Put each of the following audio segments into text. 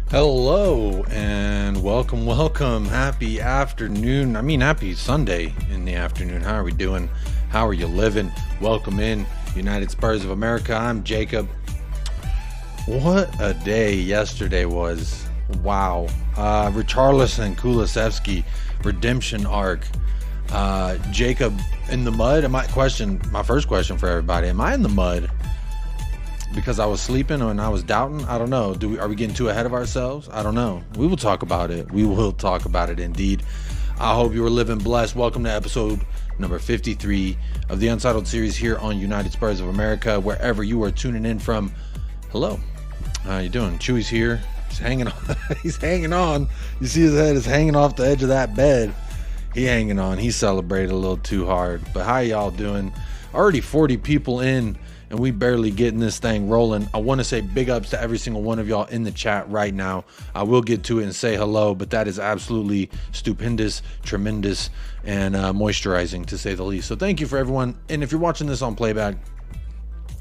Hello and welcome. Happy afternoon. Happy Sunday in the afternoon. How are we doing? How are you living? Welcome in, United Spurs of America. I'm Jacob. What a day yesterday was. Wow. RICHARLISON KULUSEVSKI redemption arc. Jacob in the mud. My first question for everybody. Am I in the mud because I was sleeping and I was doubting? I don't know. Are we getting too ahead of ourselves? I don't know. We will talk about it. We will talk about it indeed. I hope you are living blessed. Welcome to episode number 53 of the Untitled series here on United Spurs of America, wherever you are tuning in from. Hello. How you doing? Chewy's here. He's hanging on. He's hanging on. You see his head is hanging off the edge of that bed. He hanging on. He celebrated a little too hard. But how y'all doing? Already 40 people in, and we barely getting this thing rolling. I want to say big ups to every single one of y'all in the chat right now. I will get to it and say hello, but that is absolutely stupendous, tremendous, and moisturizing to say the least. So thank you for everyone. And if you're watching this on playback,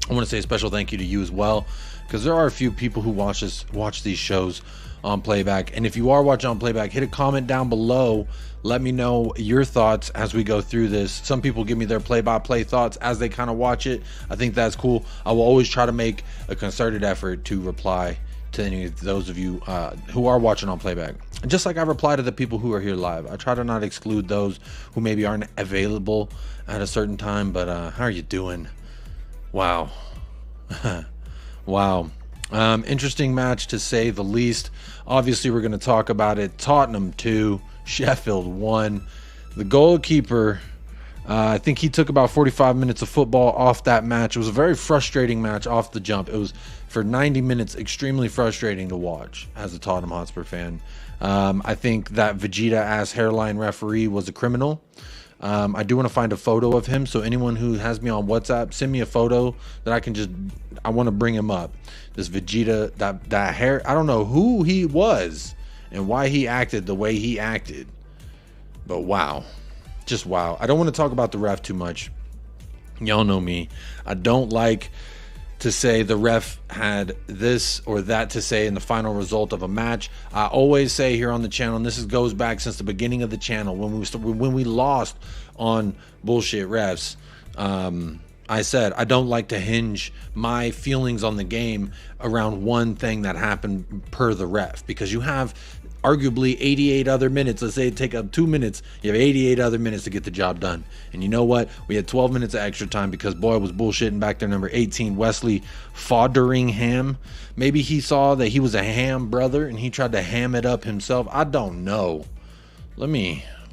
I want to say a special thank you to you as well, because there are a few people who watch these shows on playback. And if you are watching on playback, hit a comment down below. Let me know your thoughts as we go through this. Some people give me their play-by-play thoughts as they kind of watch it. I think that's cool. I will always try to make a concerted effort to reply to any of those of you who are watching on playback. And just like I reply to the people who are here live, I try to not exclude those who maybe aren't available at a certain time. But how are you doing? Wow. Wow. Interesting match to say the least. Obviously, we're going to talk about it. Tottenham 2, Sheffield 1. The goalkeeper, I think he took about 45 minutes of football off that match. It was a very frustrating match off the jump. It was, for 90 minutes, extremely frustrating to watch as a Tottenham Hotspur fan. I think that Vegeta-ass hairline referee was a criminal. I do want to find a photo of him, so anyone who has me on WhatsApp, send me a photo that I want to bring him up. This Vegeta, that hair, I don't know who he was and why he acted the way he acted, but wow, just wow. I don't want to talk about the ref too much. Y'all know me. I don't like to say the ref had this or that to say in the final result of a match. I always say here on the channel, and this goes back since the beginning of the channel, when we lost on bullshit refs, I said I don't like to hinge my feelings on the game around one thing that happened per the ref, because you have arguably 88 other minutes. Let's say it take up 2 minutes. You have 88 other minutes to get the job done. And you know what? We had 12 minutes of extra time because boy was bullshitting back there. Number 18, Wesley Fotheringham. Maybe he saw that he was a ham brother and he tried to ham it up himself. I don't know.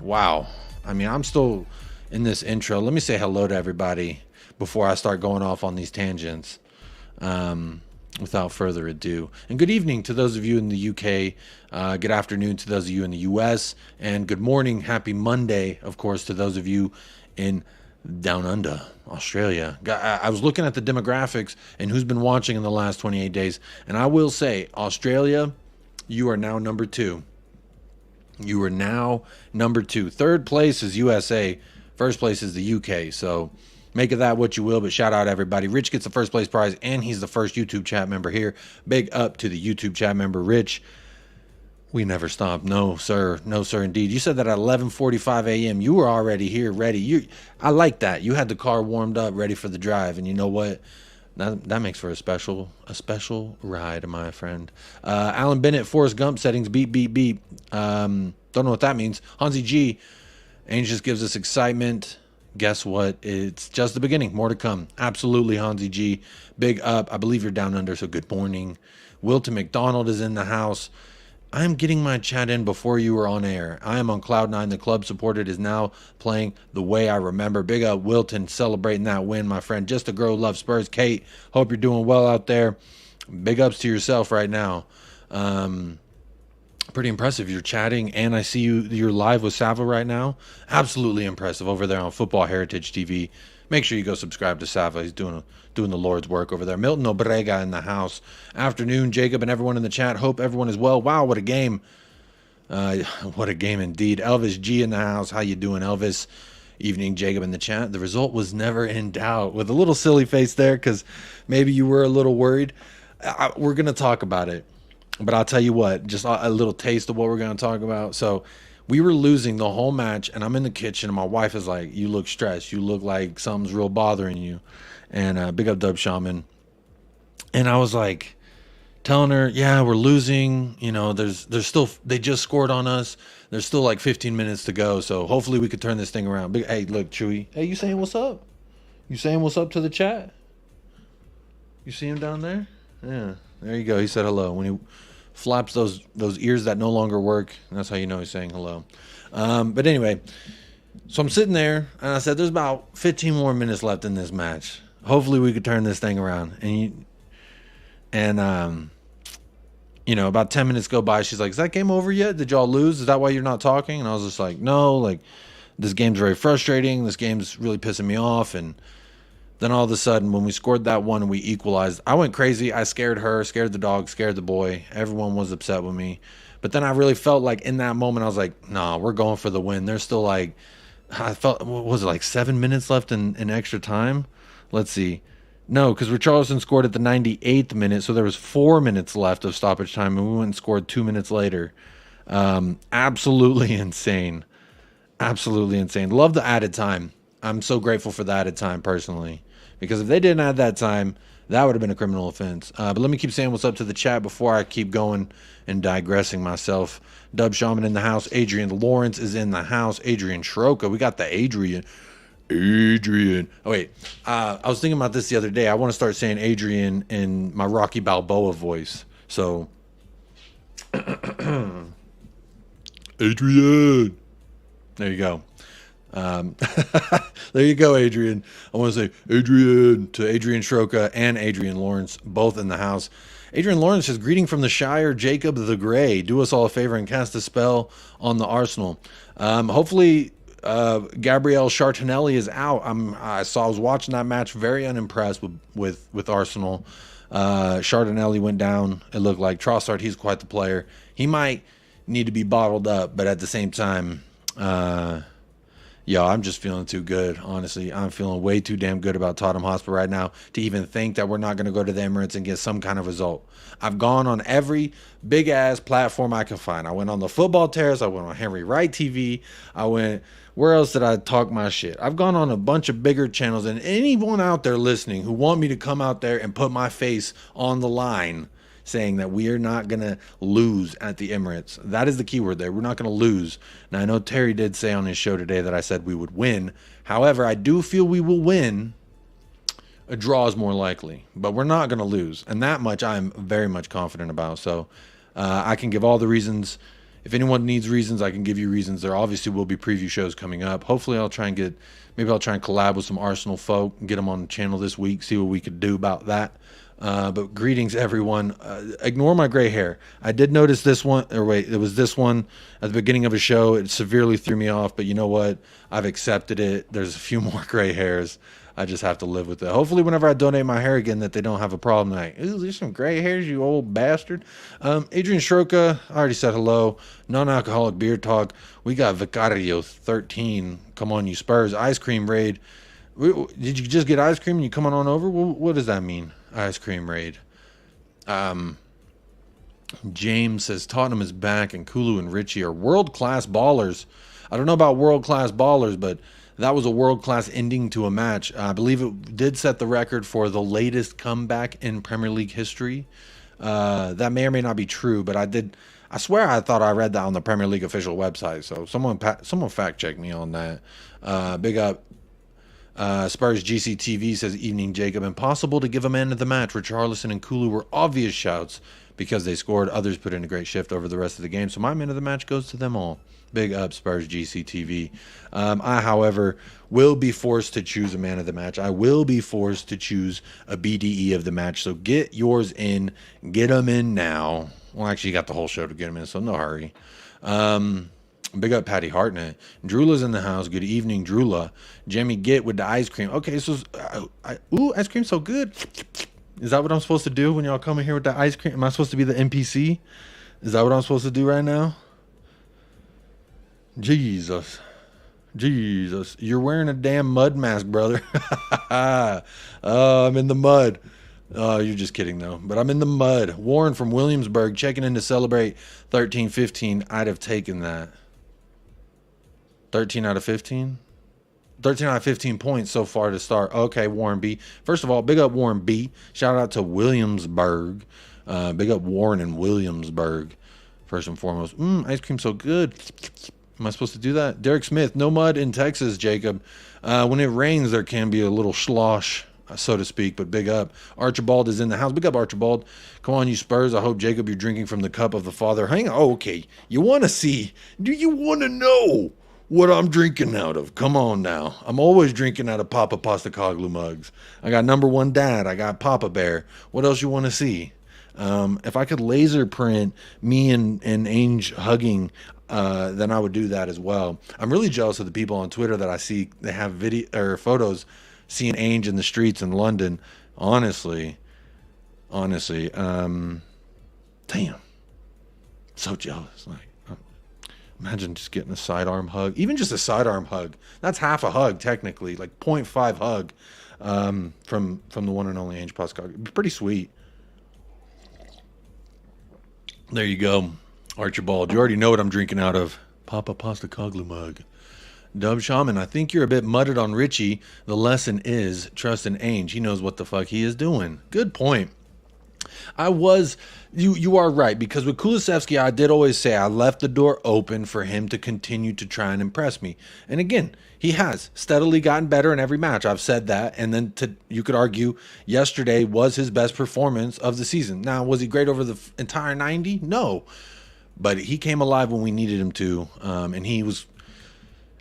Wow. I'm still in this intro. Let me say hello to everybody before I start going off on these tangents. Without further ado, and good evening to those of you in the UK, good afternoon to those of you in the US, and good morning, happy Monday, of course, to those of you in down under, Australia. I was looking at the demographics and who's been watching in the last 28 days, and I will say, Australia, you are now number 2. You are now number 2. Third place is USA, first place is the UK, so make of that what you will, but shout out everybody. Rich gets the first place prize, and he's the first YouTube chat member here. Big up to the YouTube chat member, Rich. We never stop. No, sir. No, sir, indeed. You said that at 11:45 a.m. You were already here, ready. I like that. You had the car warmed up, ready for the drive, and you know what? That makes for a special ride, my friend. Alan Bennett, Forrest Gump settings, beep, beep, beep. Don't know what that means. Hansi G, Angel just gives us excitement. Guess what? It's just the beginning. More to come. Absolutely, Hansi G. Big up. I believe you're down under, so good morning. Wilton McDonald is in the house. I'm getting my chat in before you were on air. I am on Cloud9. The club supported is now playing the way I remember. Big up, Wilton, celebrating that win, my friend. Just a girl loves Spurs. Kate, hope you're doing well out there. Big ups to yourself right now. Pretty impressive. You're chatting, and I see you're live with Sava right now. Absolutely impressive over there on Football Heritage TV. Make sure you go subscribe to Sava. He's doing the Lord's work over there. Milton Obrega in the house. Afternoon, Jacob and everyone in the chat. Hope everyone is well. Wow, what a game. What a game indeed. Elvis G in the house. How you doing, Elvis? Evening, Jacob in the chat. The result was never in doubt. With a little silly face there because maybe you were a little worried. We're going to talk about it. But I'll tell you what, just a little taste of what we're going to talk about. So we were losing the whole match, and I'm in the kitchen, and my wife is like, "You look stressed. You look like something's real bothering you." And big up Dub Shaman. And I was like, telling her, "Yeah, we're losing. You know, there's still, they just scored on us. There's still like 15 minutes to go. So hopefully we could turn this thing around." Hey, look, Chewy. Hey, you saying what's up? You saying what's up to the chat? You see him down there? Yeah, there you go. He said hello when he flaps those ears that no longer work. That's how you know he's saying hello. But anyway, so I'm sitting there and I said, "There's about 15 more minutes left in this match. Hopefully we could turn this thing around." And you know, about 10 minutes go by. She's like, "Is that game over yet? Did y'all lose? Is that why you're not talking?" And I was just like, "No, like, this game's very frustrating. This game's really pissing me off." And then all of a sudden, when we scored that one and we equalized, I went crazy. I scared her, scared the dog, scared the boy. Everyone was upset with me. But then I really felt like in that moment, I was like, "Nah, we're going for the win." There's still like, I felt, what was it, like 7 minutes left in extra time? Let's see. No, because Richarlison scored at the 98th minute, so there was 4 minutes left of stoppage time, and we went and scored 2 minutes later. Absolutely insane. Absolutely insane. Love the added time. I'm so grateful for the added time personally, because if they didn't add that time, that would have been a criminal offense. But let me keep saying what's up to the chat before I keep going and digressing myself. Dub Shaman in the house. Adrian Lawrence is in the house. Adrian Shroka. We got the Adrian. Oh, wait. I was thinking about this the other day. I want to start saying Adrian in my Rocky Balboa voice. So, Adrian. There you go. There you go, Adrian. I want to say Adrian to Adrian Shroka and Adrian Lawrence, both in the house. Adrian Lawrence says, "Greeting from the Shire, Jacob the Grey. Do us all a favor and cast a spell on the Arsenal." Hopefully, Gabriel Chartinelli is out. I was watching that match, very unimpressed with Arsenal. Chartinelli went down. It looked like Trossard. He's quite the player. He might need to be bottled up, but at the same time, I'm just feeling too good. Honestly, I'm feeling way too damn good about Tottenham Hotspur right now to even think that we're not going to go to the Emirates and get some kind of result. I've gone on every big ass platform I can find. I went on the Football Terrace. I went on Henry Wright TV. Where else did I talk my shit? I've gone on a bunch of bigger channels, and anyone out there listening who want me to come out there and put my face on the line saying that we are not going to lose at the Emirates. That is the key word there. We're not going to lose. Now, I know Terry did say on his show today that I said we would win. However, I do feel we will win. A draw is more likely, but we're not going to lose. And that much I'm very much confident about. So I can give all the reasons. If anyone needs reasons, I can give you reasons. There obviously will be preview shows coming up. Hopefully I'll try and collab with some Arsenal folk and get them on the channel this week, see what we could do about that. But greetings, everyone. Ignore my gray hair. I did notice this one, it was this one at the beginning of a show. It severely threw me off, but you know what? I've accepted it. There's a few more gray hairs. I just have to live with it. Hopefully, whenever I donate my hair again, that they don't have a problem. Like, "Ooh, there's some gray hairs, you old bastard." Adrian Shroka, I already said hello. Non-alcoholic beer talk. We got Vicario 13. Come on, you Spurs. Ice cream raid. Did you just get ice cream and you coming on over? What does that mean? Ice cream raid. James says Tottenham is back and Kulu and Richie are world-class ballers. I don't know about world-class ballers, but that was a world-class ending to a match. I believe it did set the record for the latest comeback in Premier League history. That may or may not be true, but I swear I thought I read that on the Premier League official website. So someone fact check me on that. Big up. Spurs GCTV says, "Evening, Jacob. Impossible to give a man of the match. Richarlison and Kulu were obvious shouts because they scored. Others put in a great shift over the rest of the game. So my man of the match goes to them all." Big up, Spurs GCTV. I, however, will be forced to choose a man of the match. I will be forced to choose a BDE of the match. So get yours in. Get them in now. Well, actually, you got the whole show to get them in, so no hurry. Big up Patty Hartnett. Drula's in the house. Good evening, Drula. Jimmy Get with the ice cream. Okay, so ice cream's so good. Is that what I'm supposed to do when y'all come in here with the ice cream? Am I supposed to be the NPC? Is that what I'm supposed to do right now? Jesus. You're wearing a damn mud mask, brother. Oh, I'm in the mud. Oh, you're just kidding, though. But I'm in the mud. Warren from Williamsburg checking in to celebrate 13-15. I'd have taken that. 13 out of 15? 13 out of 15 points so far to start. Okay, Warren B. First of all, big up Warren B. Shout out to Williamsburg. Big up Warren and Williamsburg. First and foremost. Ice cream so good. Am I supposed to do that? Derek Smith. No mud in Texas, Jacob. When it rains, there can be a little slosh, so to speak, but big up. Archibald is in the house. Big up, Archibald. Come on, you Spurs. I hope, Jacob, you're drinking from the cup of the Father. Hang on. Oh, okay. You want to see? Do you want to know what I'm drinking out of? Come on now. I'm always drinking out of Papa Postecoglou mugs. I got number one dad. I got Papa Bear. What else you want to see? If I could laser print me and Ainge hugging, then I would do that as well. I'm really jealous of the people on Twitter that I see. They have video or photos seeing Ainge in the streets in London. Honestly, damn, so jealous. Like, imagine just getting a sidearm hug, even just a sidearm hug. That's half a hug technically, like 0.5 hug from the one and only Ainge Postecoglou. It'd be pretty sweet. There you go, Archibald. You already know what I'm drinking out of. Papa Postecoglou mug. Dub Shaman, I think you're a bit mudded on Richie. The lesson is trust in Ainge. He knows what the fuck he is doing. Good point. You are right, because with Kulusevski, I did always say I left the door open for him to continue to try and impress me. And again, he has steadily gotten better in every match. I've said that. And then you could argue yesterday was his best performance of the season. Now, was he great over the entire 90? No. But he came alive when we needed him to. And he was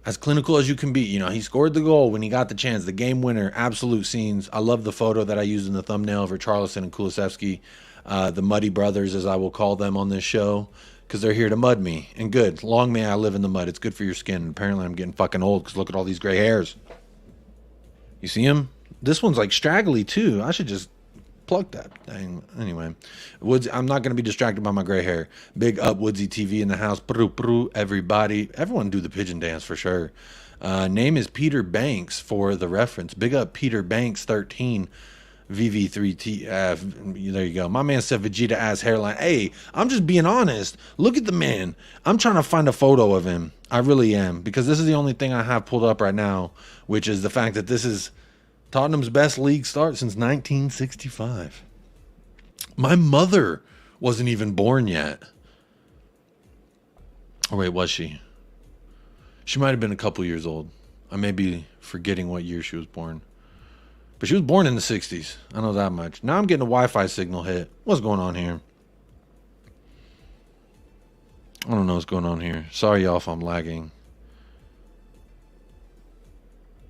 as clinical as you can be. You know, he scored the goal when he got the chance, the game winner, absolute scenes. I love the photo that I used in the thumbnail of RICHARLISON and Kulusevski, the Muddy Brothers, as I will call them on this show, because they're here to mud me. And good. Long may I live in the mud. It's good for your skin. Apparently, I'm getting fucking old because look at all these gray hairs. You see him? This one's like straggly, too. I should just pluck that thing. Anyway, Woods, I'm not going to be distracted by my gray hair. Big up Woodsy TV in the house. Everybody. Everyone do the pigeon dance for sure. Name is Peter Banks for the reference. Big up Peter Banks 13. VV3T. There you go. My man said Vegeta ass hairline. Hey, I'm just being honest. Look at the man. I'm trying to find a photo of him. I really am, because this is the only thing I have pulled up right now, which is the fact that this is Tottenham's best league start since 1965. My mother wasn't even born yet. Or wait, was she? She might have been a couple years old. I may be forgetting what year she was born. But she was born in the 60s. I know that much. Now I'm getting a Wi-Fi signal hit. What's going on here? I don't know what's going on here. Sorry, y'all, if I'm lagging.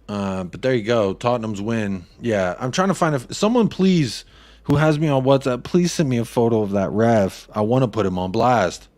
But there you go. Tottenham's win. Yeah, I'm trying to find someone, please, who has me on WhatsApp, please send me a photo of that ref. I want to put him on blast.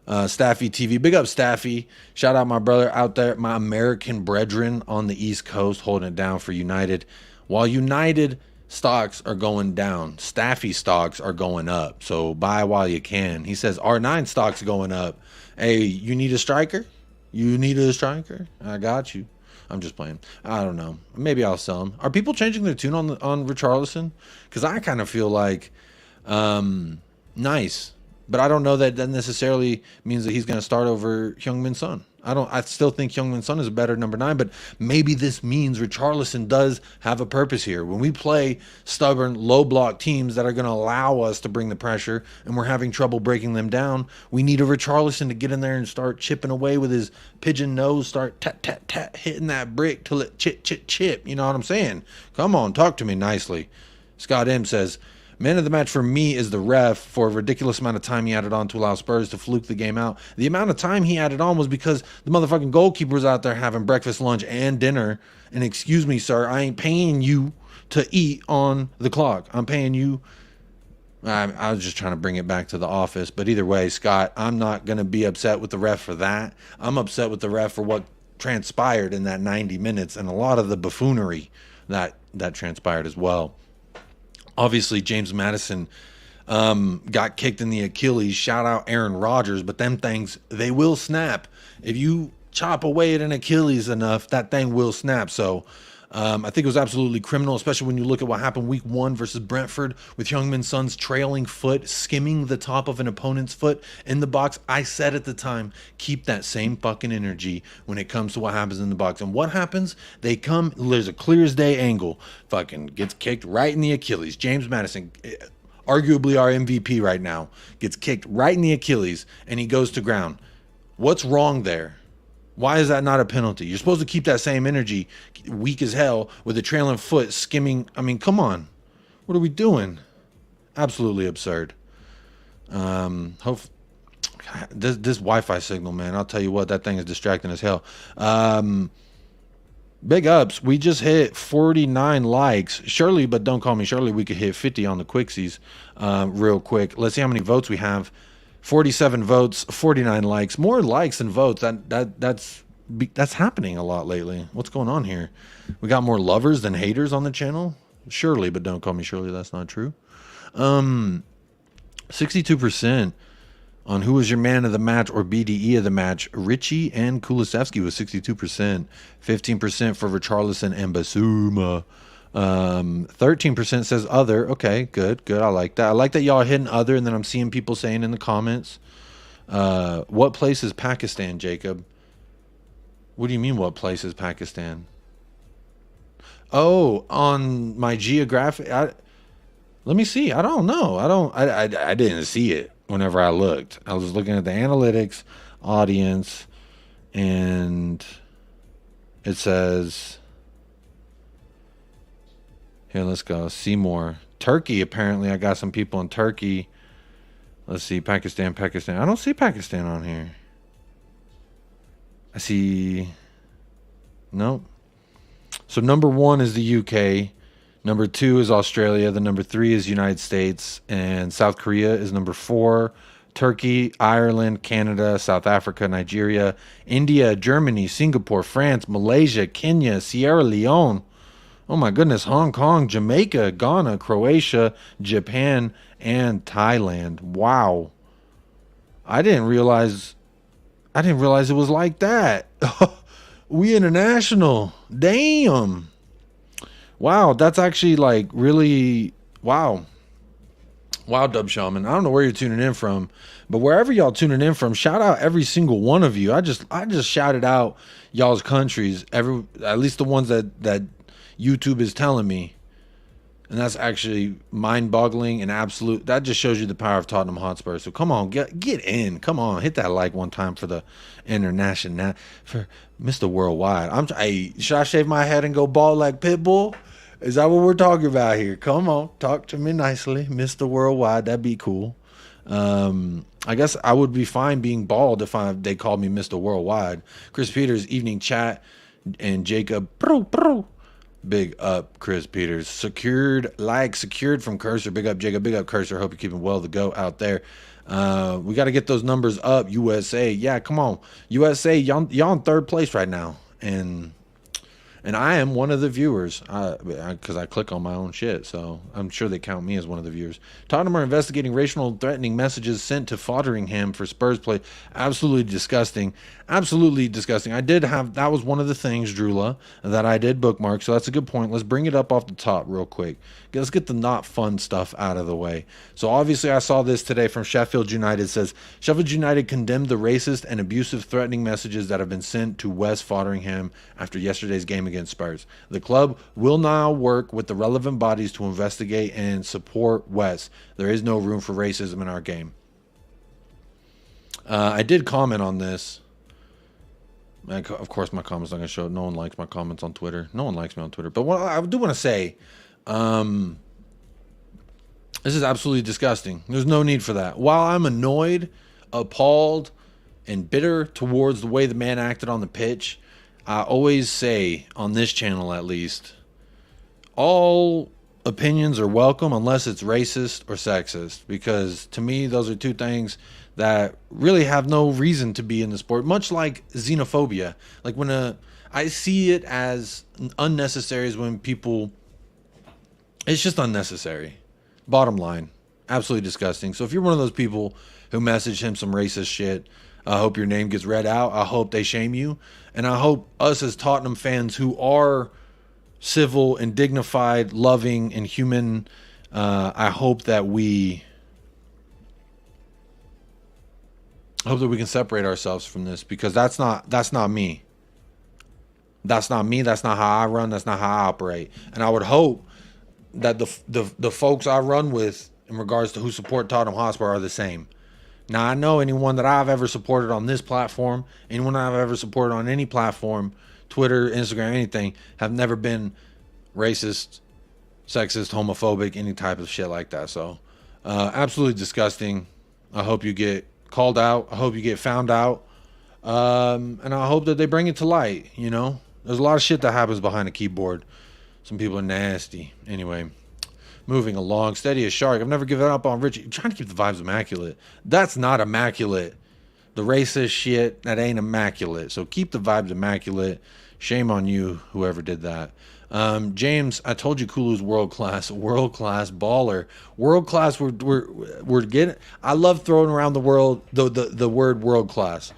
Staffy TV. Big up Staffy. Shout out my brother out there, my American brethren on the East Coast, holding it down for United. While United stocks are going down, Staffy stocks are going up. So buy while you can. He says R9 stocks going up. Hey, you need a striker? You need a striker? I got you. I'm just playing. I don't know. Maybe I'll sell him. Are people changing their tune on RICHARLISON? Because I kind of feel like nice. But I don't know that necessarily means that he's going to start over Heung-min Son. I still think Heung-min Son is a better number 9, but maybe this means RICHARLISON does have a purpose here. When we play stubborn, low block teams that are going to allow us to bring the pressure and we're having trouble breaking them down, we need a RICHARLISON to get in there and start chipping away with his pigeon nose, start tat, tat, tat, hitting that brick till it chip, chip, chip. You know what I'm saying? Come on, talk to me nicely. Scott M says, man of the match for me is the ref for a ridiculous amount of time he added on to allow Spurs to fluke the game out. The amount of time he added on was because the motherfucking goalkeeper was out there having breakfast, lunch, and dinner. And excuse me, sir, I ain't paying you to eat on the clock. I'm paying you. I was just trying to bring it back to the office. But either way, Scott, I'm not going to be upset with the ref for that. I'm upset with the ref for what transpired in that 90 minutes and a lot of the buffoonery that transpired as well. Obviously, James Maddison got kicked in the Achilles. Shout out Aaron Rodgers. But them things, they will snap. If you chop away at an Achilles enough, that thing will snap. So I think it was absolutely criminal, especially when you look at what happened week 1 versus Brentford with Heung-min Son's trailing foot skimming the top of an opponent's foot in the box. I said at the time, keep that same fucking energy when it comes to what happens in the box. And what happens? They come, there's a clear as day angle, fucking gets kicked right in the Achilles. James Maddison, arguably our MVP right now, gets kicked right in the Achilles and he goes to ground. What's wrong there? Why is that not a penalty? You're supposed to keep that same energy, weak as hell, with a trailing foot skimming. I mean, come on. What are we doing? Absolutely absurd. This Wi-Fi signal, man, I'll tell you what, that thing is distracting as hell. Big ups. We just hit 49 likes. Surely, but don't call me Shirley, we could hit 50 on the Quixies real quick. Let's see how many votes we have. 47 votes, 49 likes. More likes than votes. That's happening a lot lately. What's going on here? We got more lovers than haters on the channel. Surely, but don't call me Shirley. That's not true. 62% on who was your man of the match or BDE of the match. Richie and Kulusevsky was 62%. 15% for RICHARLISON and Basuma. 13% says other. Okay, good. I like that. I like that y'all hitting other, and then I'm seeing people saying in the comments, what place is Pakistan, Jacob? What do you mean, what place is Pakistan? Oh, on my geographic. Let me see. I don't know. I didn't see it whenever I looked. I was looking at the analytics, audience, and it says, here, let's go. See more. Turkey, apparently. I got some people in Turkey. Let's see. Pakistan. I don't see Pakistan on here. I see. Nope. So number 1 is the UK. Number 2 is Australia. The number 3 is United States. And South Korea is number 4. Turkey, Ireland, Canada, South Africa, Nigeria, India, Germany, Singapore, France, Malaysia, Kenya, Sierra Leone. Oh my goodness, Hong Kong, Jamaica, Ghana, Croatia, Japan, and Thailand. Wow. I didn't realize it was like that. We international. Damn. Wow, that's actually like really wow. Wow, Dub Shaman. I don't know where you're tuning in from, but wherever y'all tuning in from, shout out every single one of you. I just shouted out y'all's countries, at least the ones that YouTube is telling me, and that's actually mind-boggling and absolute. That just shows you the power of Tottenham Hotspur. So come on, get in. Come on, hit that like one time for the international, for Mr. Worldwide. Should I shave my head and go bald like Pitbull? Is that what we're talking about here? Come on, talk to me nicely, Mr. Worldwide. That'd be cool. I guess I would be fine being bald if they called me Mr. Worldwide. Chris Peters, evening chat, and Jacob. Big up, Chris Peters. Secured from Cursor. Big up, Jacob. Big up, Cursor. Hope you're keeping well to go out there. We got to get those numbers up. USA. Yeah, come on. USA, y'all in 3rd place right now. And I am one of the viewers because I click on my own shit, so I'm sure they count me as one of the viewers. Tottenham are investigating racial threatening messages sent to Fotheringham for Spurs play. Absolutely disgusting. Absolutely disgusting. That was one of the things, Drula, that I did bookmark, so that's a good point. Let's bring it up off the top real quick. Let's get the not fun stuff out of the way. So obviously I saw this today from Sheffield United. It says, Sheffield United condemned the racist and abusive threatening messages that have been sent to West Fotheringham after yesterday's game against Spurs. The club will now work with the relevant bodies to investigate and support West. There is no room for racism in our game. I did comment on this. Of course, my comments not going to show. No one likes my comments on Twitter. No one likes me on Twitter. But what I do want to say, this is absolutely disgusting. There's no need for that. While I'm annoyed, appalled, and bitter towards the way the man acted on the pitch, I always say, on this channel at least, all opinions are welcome unless it's racist or sexist, because to me those are two things that really have no reason to be in the sport, much like xenophobia. Like when I see it as unnecessary, is when people, it's just unnecessary. Bottom line, absolutely disgusting. So if you're one of those people who message him some racist shit, I hope your name gets read out. I hope they shame you. And I hope us as Tottenham fans who are civil and dignified, loving and human. I hope that we can separate ourselves from this, because that's not me. That's not me. That's not how I run. That's not how I operate. And I would hope that the folks I run with in regards to who support Tottenham Hotspur are the same. Now, I know anyone that I've ever supported on this platform, anyone I've ever supported on any platform, Twitter, Instagram, anything, have never been racist, sexist, homophobic, any type of shit like that. So, absolutely disgusting. I hope you get called out. I hope you get found out. And I hope that they bring it to light, you know? There's a lot of shit that happens behind a keyboard. Some people are nasty. Anyway, moving along. Steady as shark. I've never given up on Richie. I'm trying to keep the vibes immaculate. That's not immaculate. The racist shit, that ain't immaculate. So keep the vibes immaculate. Shame on you, whoever did that. James, I told you Kulu's world class baller. World class, we're getting. I love throwing around the word world class.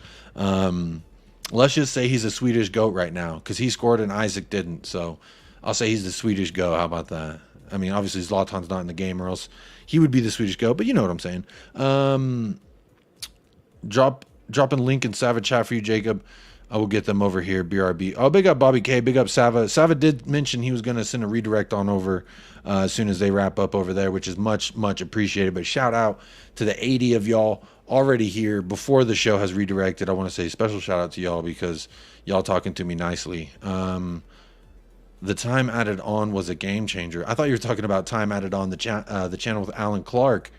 Let's just say he's a Swedish goat right now, because he scored and Isaac didn't. So I'll say he's the Swedish goat. How about that? I mean, obviously Zlatan's not in the game, or else he would be the Swedish goat, but you know what I'm saying. Dropping link in Sava chat for you, Jacob. I will get them over here. BRB. Oh, big up Bobby K. Big up Sava. Sava did mention he was going to send a redirect on over as soon as they wrap up over there, which is much, much appreciated. But shout out to the 80 of y'all already here before the show has redirected. I want to say special shout out to y'all, because y'all talking to me nicely. The time added on was a game changer. I thought you were talking about time added on the channel with Alan Clark.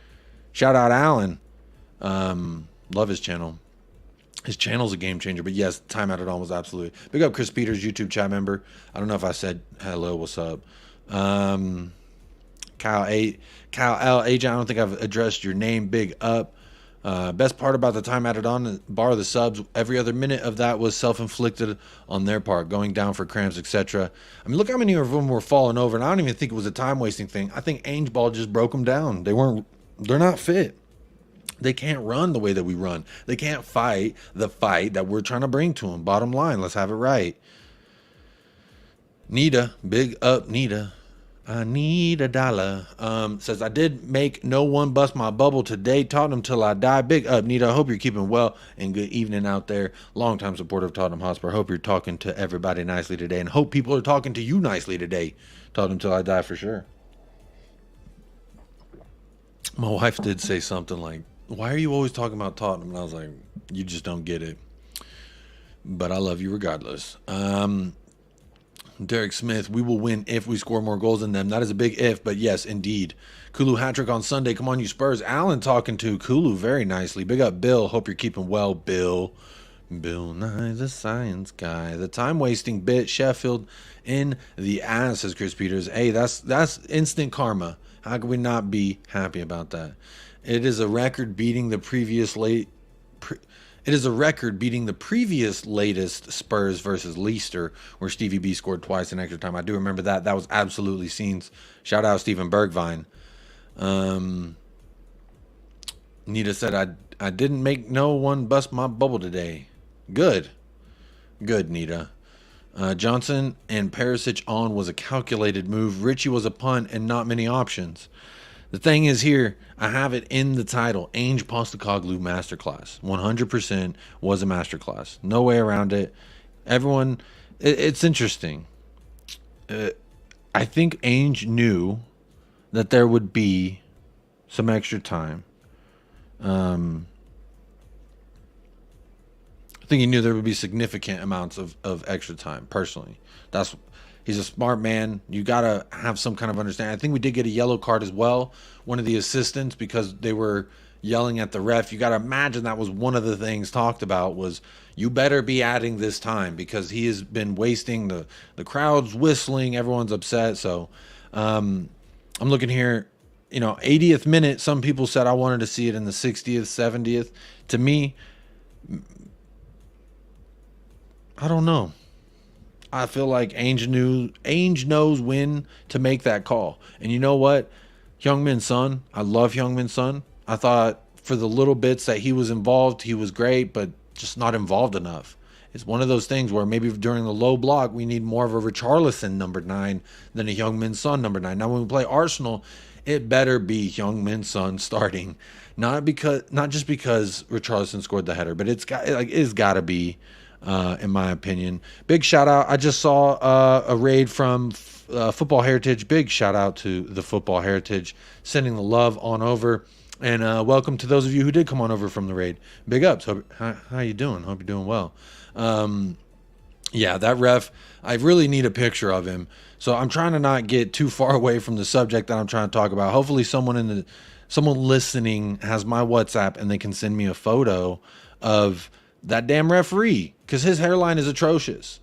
Shout out Alan. Love his channel. His channel's a game changer, but yes, time added on was absolutely. Big up Chris Peters, YouTube chat member. I don't know if I said hello, what's up. Kyle L. Agent, I don't think I've addressed your name. Big up. Best part about the time added on, bar the subs, every other minute of that was self-inflicted on their part, going down for cramps, etc. I mean, look how many of them were falling over, and I don't even think it was a time-wasting thing. I think Ainge Ball just broke them down. They're not fit. They can't run the way that we run. They can't fight the fight that we're trying to bring to them. Bottom line, let's have it right. Nita, big up Nita. I need $1. Says, I did make no one bust my bubble today. Tottenham till I die. Big up, Nita. I hope you're keeping well, and good evening out there. Longtime supporter of Tottenham Hotspur. Hope you're talking to everybody nicely today, and hope people are talking to you nicely today. Tottenham till I die for sure. My wife did say something like, why are you always talking about Tottenham? And I was like, you just don't get it. But I love you regardless. Derek Smith, we will win if we score more goals than them. That is a big if, but yes, indeed. Kulu hat-trick on Sunday. Come on, you Spurs. Alan talking to Kulu very nicely. Big up, Bill. Hope you're keeping well, Bill. Bill Nye, the science guy. The time-wasting bit. Sheffield in the ass, says Chris Peters. Hey, that's instant karma. How can we not be happy about that? It is a record beating the previous latest Spurs versus Leicester, where Stevie B scored twice in extra time. I do remember that. That was absolutely scenes. Shout out Steven Bergvine. Nita said, I didn't make no one bust my bubble today. Good, Nita. Johnson and Perisic on was a calculated move. Richie was a punt and not many options. The thing is here, I have it in the title, Ainge Postecoglou Masterclass. 100% was a masterclass. No way around it. Everyone, it's interesting. I think Ainge knew that there would be some extra time. I think he knew there would be significant amounts of extra time, personally. He's a smart man. You got to have some kind of understanding. I think we did get a yellow card as well. One of the assistants, because they were yelling at the ref. You got to imagine that was one of the things talked about was you better be adding this time, because he has been wasting the crowd's whistling. Everyone's upset. So I'm looking here, 80th minute. Some people said I wanted to see it in the 60th, 70th. To me, I don't know. I feel like Ainge knows when to make that call. And you know what? Heung-min Son, I love Heung-min Son. I thought for the little bits that he was involved, he was great, but just not involved enough. It's one of those things where maybe during the low block, we need more of a RICHARLISON number 9 than a Heung-min Son number 9. Now, when we play Arsenal, it better be Heung-min Son starting. Not just because RICHARLISON scored the header, but it's got to be, in my opinion. Big shout out. I just saw a raid from Football Heritage. Big shout out to the Football Heritage, sending the love on over. And welcome to those of you who did come on over from the raid. Big ups. How you doing? Hope you're doing well. Yeah, that ref, I really need a picture of him. So I'm trying to not get too far away from the subject that I'm trying to talk about. Hopefully someone listening has my WhatsApp and they can send me a photo of that damn referee, because his hairline is atrocious.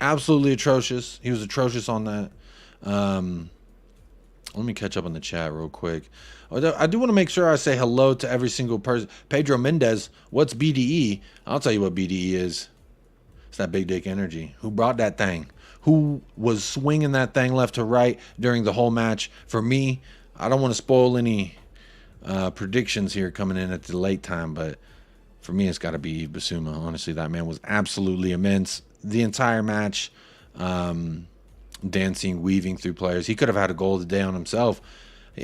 Absolutely atrocious. He was atrocious on that. Let me catch up on the chat real quick. I do want to make sure I say hello to every single person. Pedro Mendez, what's BDE? I'll tell you what BDE is. It's that big dick energy. Who brought that thing? Who was swinging that thing left to right during the whole match? For me, I don't want to spoil any predictions here coming in at the late time, but for me, it's got to be Yves Bissouma. Honestly, that man was absolutely immense. The entire match, dancing, weaving through players. He could have had a goal today on himself.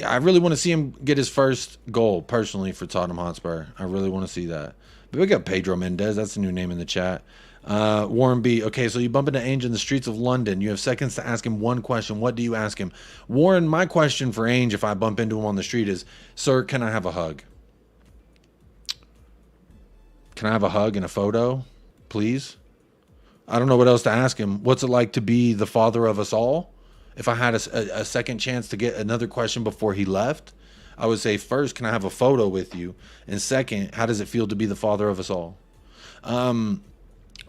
I really want to see him get his first goal, personally, for Tottenham Hotspur. I really want to see that. But we got Pedro Mendez. That's the new name in the chat. Warren B. Okay, so you bump into Ainge in the streets of London. You have seconds to ask him one question. What do you ask him? Warren, my question for Ainge, if I bump into him on the street, is, sir, can I have a hug? Can I have a hug and a photo, please? I don't know what else to ask him. What's it like to be the father of us all? If I had a second chance to get another question before he left, I would say, first, can I have a photo with you? And second, how does it feel to be the father of us all?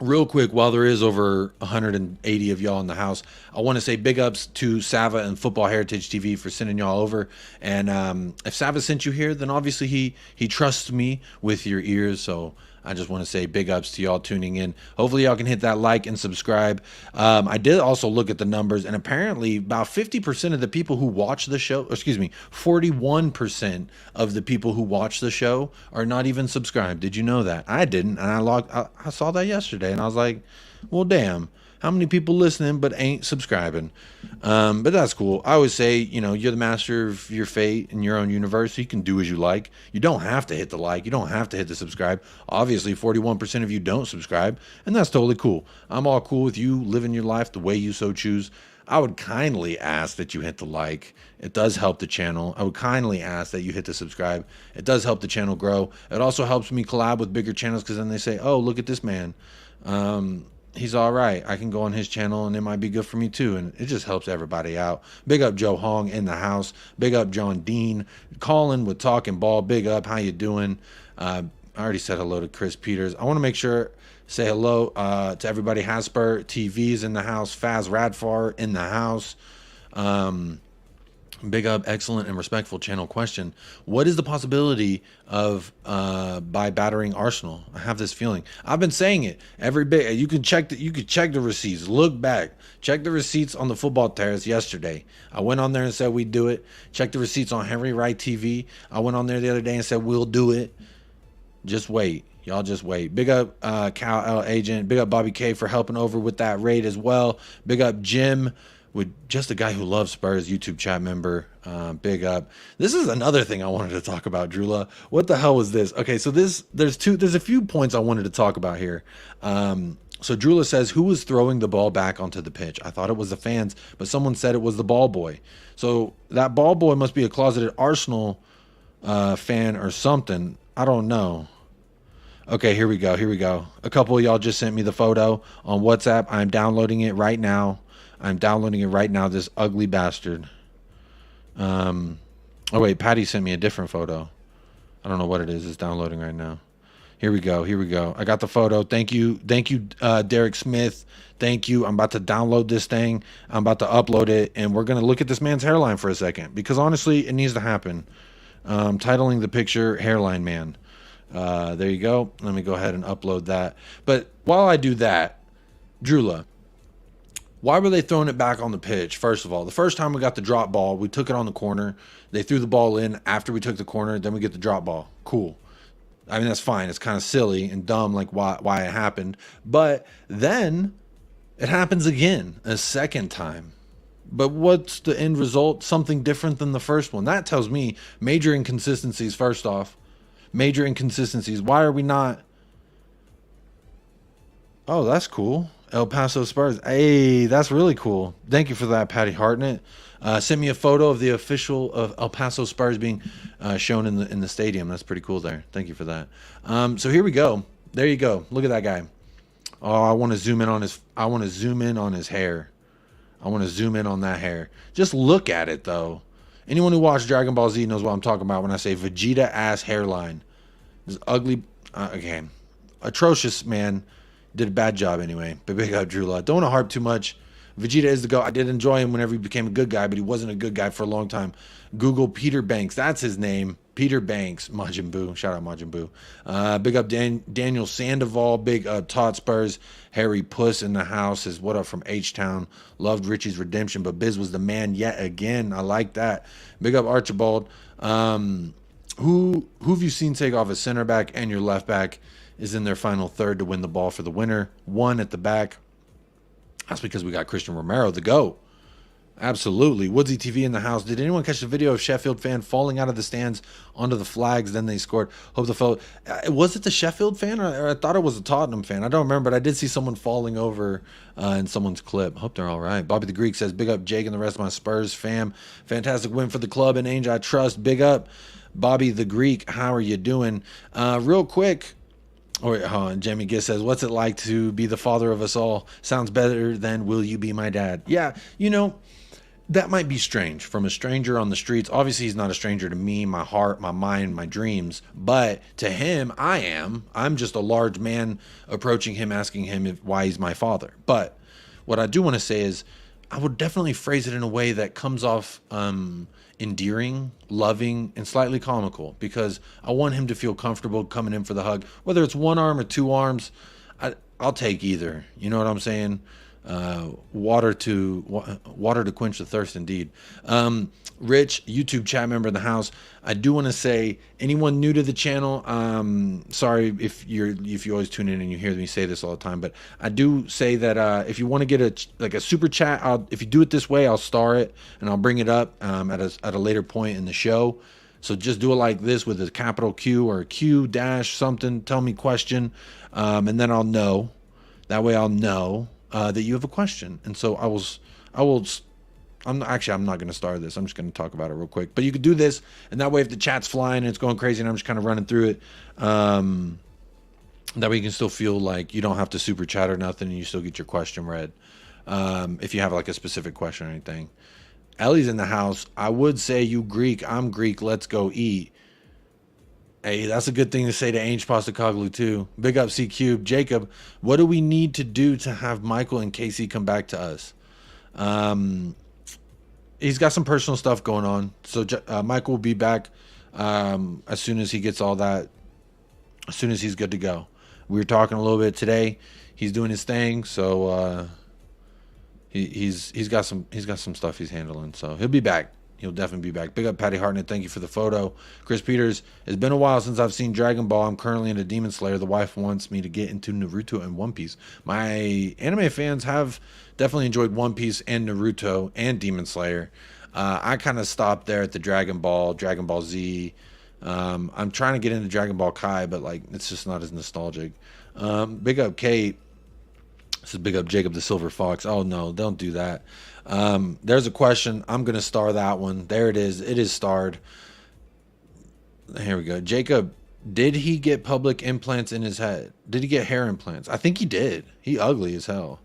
Real quick, while there is over 180 of y'all in the house, I want to say big ups to Sava and Football Heritage TV for sending y'all over. And if Sava sent you here, then obviously he trusts me with your ears. So I just want to say big ups to y'all tuning in. Hopefully y'all can hit that like and subscribe. I did also look at the numbers, and apparently about 50% of the people who watch the show, 41% of the people who watch the show are not even subscribed. Did you know that? I didn't, and I saw that yesterday, and I was like, well, damn. How many people listening but ain't subscribing? But that's cool. I always say, you're the master of your fate in your own universe. So you can do as you like. You don't have to hit the like. You don't have to hit the subscribe. Obviously, 41% of you don't subscribe, and that's totally cool. I'm all cool with you living your life the way you so choose. I would kindly ask that you hit the like. It does help the channel. I would kindly ask that you hit the subscribe. It does help the channel grow. It also helps me collab with bigger channels, because then they say, oh, look at this man. He's all right. I can go on his channel and it might be good for me too. And it just helps everybody out. Big up Joe Hong in the house. Big up John Dean. Colin with Talking Ball. Big up. How you doing? I already said hello to Chris Peters. I want to make sure, say hello to everybody. Hasper TV's in the house. Faz Radfar in the house. Big up, excellent and respectful channel question. What is the possibility of by battering Arsenal? I have this feeling. I've been saying it every bit. You could check the receipts. Look back. Check the receipts on the Football Terrace yesterday. I went on there and said we'd do it. Check the receipts on Henry Wright TV. I went on there the other day and said we'll do it. Just wait. Y'all just wait. Big up Cal L Agent. Big up Bobby K for helping over with that raid as well. Big up Jim, with just a guy who loves Spurs, YouTube chat member. Big up. This is another thing I wanted to talk about, Drula. What the hell was this? Okay, so there's a few points I wanted to talk about here. So Drula says, who was throwing the ball back onto the pitch? I thought it was the fans, but someone said it was the ball boy. So that ball boy must be a closeted Arsenal fan or something. I don't know. Okay, here we go. A couple of y'all just sent me the photo on WhatsApp. I'm downloading it right now. This ugly bastard. Oh wait, Patty sent me a different photo. I don't know what it is. It's downloading right now. Here we go. I got the photo. Thank you, Derek Smith. Thank you. I'm about to download this thing. I'm about to upload it, and we're gonna look at this man's hairline for a second, because honestly, it needs to happen. Titling the picture "Hairline Man." There you go. Let me go ahead and upload that. But while I do that, Drula, why were they throwing it back on the pitch? First of all, the first time we got the drop ball, we took it on the corner. They threw the ball in after we took the corner. Then we get the drop ball. Cool. I mean, that's fine. It's kind of silly and dumb, like why it happened. But then it happens again, a second time. But what's the end result? Something different than the first one. That tells me major inconsistencies, first off. Major inconsistencies. Why are we not... Oh, that's cool. El Paso Spurs. Hey, that's really cool. Thank you for that, Patty Hartnett. Send me a photo of the official of El Paso Spurs being shown in the stadium. That's pretty cool there. Thank you for that. So here we go. There you go. Look at that guy. Oh, I want to zoom in on his. I want to zoom in on his hair. I want to zoom in on that hair. Just look at it though. Anyone who watched Dragon Ball Z knows what I'm talking about when I say Vegeta ass hairline. This ugly. Okay, atrocious, man. Did a bad job anyway. But big up Drew Law. Don't want to harp too much. Vegeta is the GOAT. I did enjoy him whenever he became a good guy, but he wasn't a good guy for a long time. Google Peter Banks. That's his name. Peter Banks. Majin Buu. Shout out Majin Buu. Big up Daniel Sandoval. Big up Todd Spurs. Harry Puss in the house says, what up from H-Town. Loved Richie's redemption, but Biz was the man yet again. I like that. Big up Archibald. Who have you seen take off a center back and your left back is in their final third to win the ball for the winner? One at the back. That's because we got Christian Romero, the GOAT. Absolutely. Woodsy TV in the house. Did anyone catch the video of Sheffield fan falling out of the stands onto the flags? Then they scored. Hope the fellow... was it the Sheffield fan? Or I thought it was a Tottenham fan. I don't remember, but I did see someone falling over in someone's clip. Hope they're all right. Bobby the Greek says, big up Jake and the rest of my Spurs fam. Fantastic win for the club and Angel I trust. Big up Bobby the Greek. How are you doing? Real quick... Or Jamie Giss says, what's it like to be the father of us all? Sounds better than will you be my dad? Yeah, you know, that might be strange from a stranger on the streets. Obviously, he's not a stranger to me, my heart, my mind, my dreams. But to him, I am. I'm just a large man approaching him, asking him why he's my father. But what I do want to say is I would definitely phrase it in a way that comes off endearing, loving, and slightly comical, because I want him to feel comfortable coming in for the hug. Whether it's one arm or two arms, I'll take either. You know what I'm saying? Water to quench the thirst, indeed. Rich, YouTube chat member in the house. I do want to say, anyone new to the channel, sorry if you always tune in and you hear me say this all the time, but I do say that if you want to get a super chat, if you do it this way, I'll star it and I'll bring it up at a later point in the show. So just do it like this with a capital Q or a Q dash something. Tell me question, and then I'll know. That way I'll know that you have a question. And so I'm not going to start this. I'm just going to talk about it real quick. But you could do this, and that way if the chat's flying and it's going crazy and I'm just kind of running through it, that way you can still feel like you don't have to super chat or nothing and you still get your question read. If you have like a specific question or anything. Ellie's in the house. I would say you Greek. I'm Greek. Let's go eat. Hey, that's a good thing to say to Ainge Postecoglu too. Big up C Cube. Jacob, what do we need to do to have Michael and Casey come back to us? He's got some personal stuff going on. So Michael will be back as soon as he gets all that, as soon as he's good to go. We were talking a little bit today. He's doing his thing, so he's got some stuff he's handling. So he'll be back. He'll definitely be back. Big up Patty Hartnett. Thank you for the photo. Chris Peters, it's been a while since I've seen Dragon Ball. I'm currently into Demon Slayer. The wife wants me to get into Naruto and One Piece. My anime fans have definitely enjoyed One Piece and Naruto and Demon Slayer. I kind of stopped there at the Dragon Ball Z. I'm trying to get into Dragon Ball Kai, but like it's just not as nostalgic. Big up Kate. This is big up Jacob the Silver Fox. Oh no, don't do that. There's a question. I'm going to star that one. There it is. It is starred. Here we go. Jacob, did he get public implants in his head? Did he get hair implants? I think he did. He ugly as hell.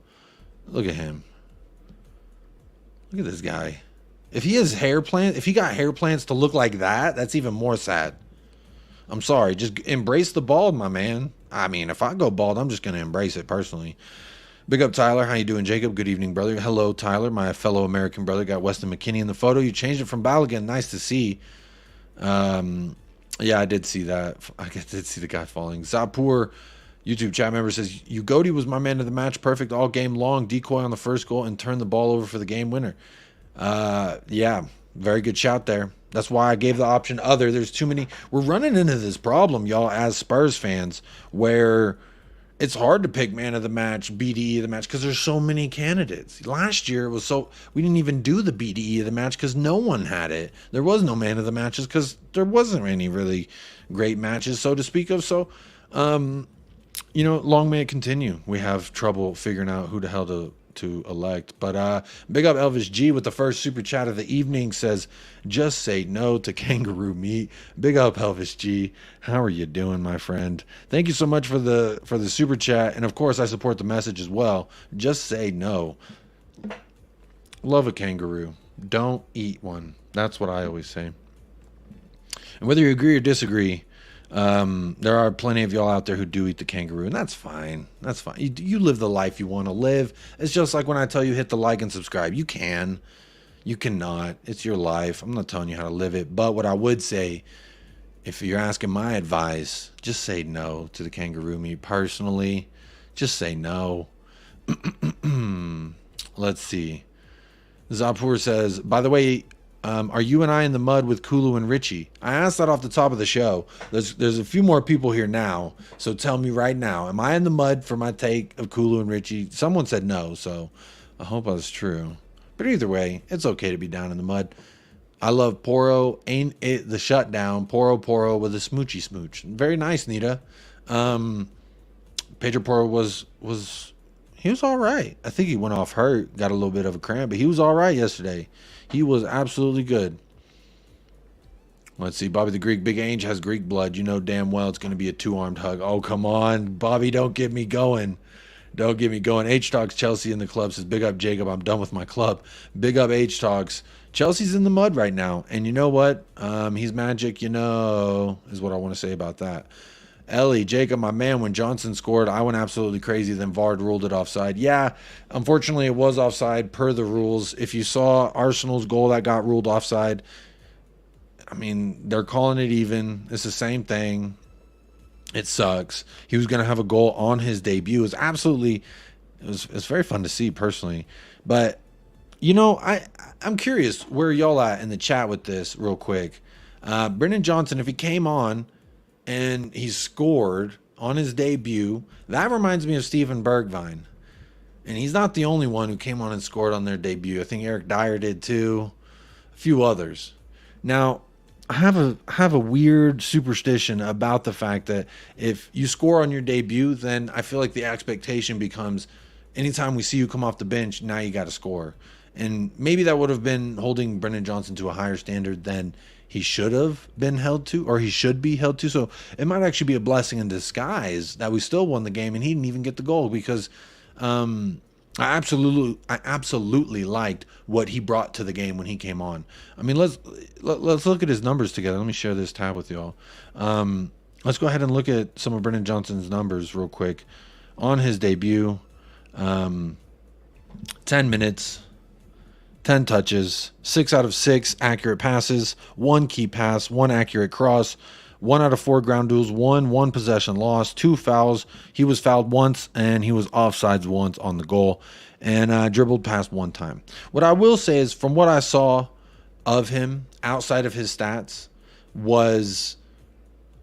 Look at him. Look at this guy. If he has hair plant, if he got hair plants to look like that, that's even more sad. I'm sorry. Just embrace the bald, my man. I mean, if I go bald, I'm just going to embrace it personally. Big up, Tyler. How you doing, Jacob? Good evening, brother. Hello, Tyler, my fellow American brother. Got Weston McKinney in the photo. You changed it from Balogun. Nice to see. Yeah, I did see that. I did see the guy falling. Zapur, YouTube chat member, says, Ugodi was my man of the match. Perfect all game long. Decoy on the first goal and turned the ball over for the game winner. Yeah, Very good shout there. That's why I gave the option other. There's too many. We're running into this problem, y'all, as Spurs fans, where it's hard to pick man of the match, BDE of the match, because there's so many candidates. Last year it was we didn't even do the BDE of the match because no one had it. There was no man of the matches because there wasn't any really great matches, so to speak of. So, you know, long may it continue. We have trouble figuring out who the hell to elect. But big up Elvis G with the first super chat of the evening. Says, just say no to kangaroo meat. Big up Elvis G. How are you doing, my friend? Thank you so much for the super chat, and of course I support the message as well. Just say no. Love a kangaroo, don't eat one. That's what I always say. And whether you agree or disagree, there are plenty of y'all out there who do eat the kangaroo, and that's fine. That's fine. You live the life you want to live. It's just like when I tell you hit the like and subscribe. You can. You cannot. It's your life. I'm not telling you how to live it. But what I would say, if you're asking my advice, just say no to the kangaroo meat. Personally, just say no. Let's see. Zapur says, by the way, are you and I in the mud with Kulu and Richie? I asked that off the top of the show. There's a few more people here now, so tell me right now, am I in the mud for my take of Kulu and Richie? Someone said no, so I hope that's true. But either way, it's okay to be down in the mud. I love Poro, ain't it the shutdown? Poro with a smoochy smooch. Very nice, Nita. Pedro Poro was he was all right. I think he went off hurt, got a little bit of a cramp, but he was all right yesterday. He was absolutely good. Let's see. Bobby the Greek. Big Ange has Greek blood. You know damn well it's going to be a two-armed hug. Oh, come on. Bobby, don't get me going. Don't get me going. H-Talks Chelsea in the club says, big up Jacob. I'm done with my club. Big up H-Talks. Chelsea's in the mud right now. And you know what? He's magic, you know, is what I want to say about that. Ellie, Jacob, my man, when Johnson scored, I went absolutely crazy. Then Vard ruled it offside. Yeah, unfortunately, it was offside per the rules. If you saw Arsenal's goal that got ruled offside, I mean, they're calling it even. It's the same thing. It sucks. He was going to have a goal on his debut. It was very fun to see personally. But, you know, I'm curious where y'all at in the chat with this real quick. Brennan Johnson, if he came on and he scored on his debut, that reminds me of Steven Bergwijn. And he's not the only one who came on and scored on their debut. I think Eric Dyer did too. A few others. Now, I have a weird superstition about the fact that if you score on your debut, then I feel like the expectation becomes anytime we see you come off the bench, now you got to score. And maybe that would have been holding Brennan Johnson to a higher standard than he should have been held to, or he should be held to. So it might actually be a blessing in disguise that we still won the game and he didn't even get the goal, because I absolutely liked what he brought to the game when he came on. I mean, let's look at his numbers together. Let me share this tab with y'all. Let's go ahead and look at some of Brennan Johnson's numbers real quick. On his debut, 10 minutes, 10 touches, 6 out of 6 accurate passes, 1 key pass, 1 accurate cross, 1 out of 4 ground duels, 1 possession loss, 2 fouls. He was fouled once, and he was offsides once on the goal, and dribbled past 1 time. What I will say is, from what I saw of him outside of his stats, was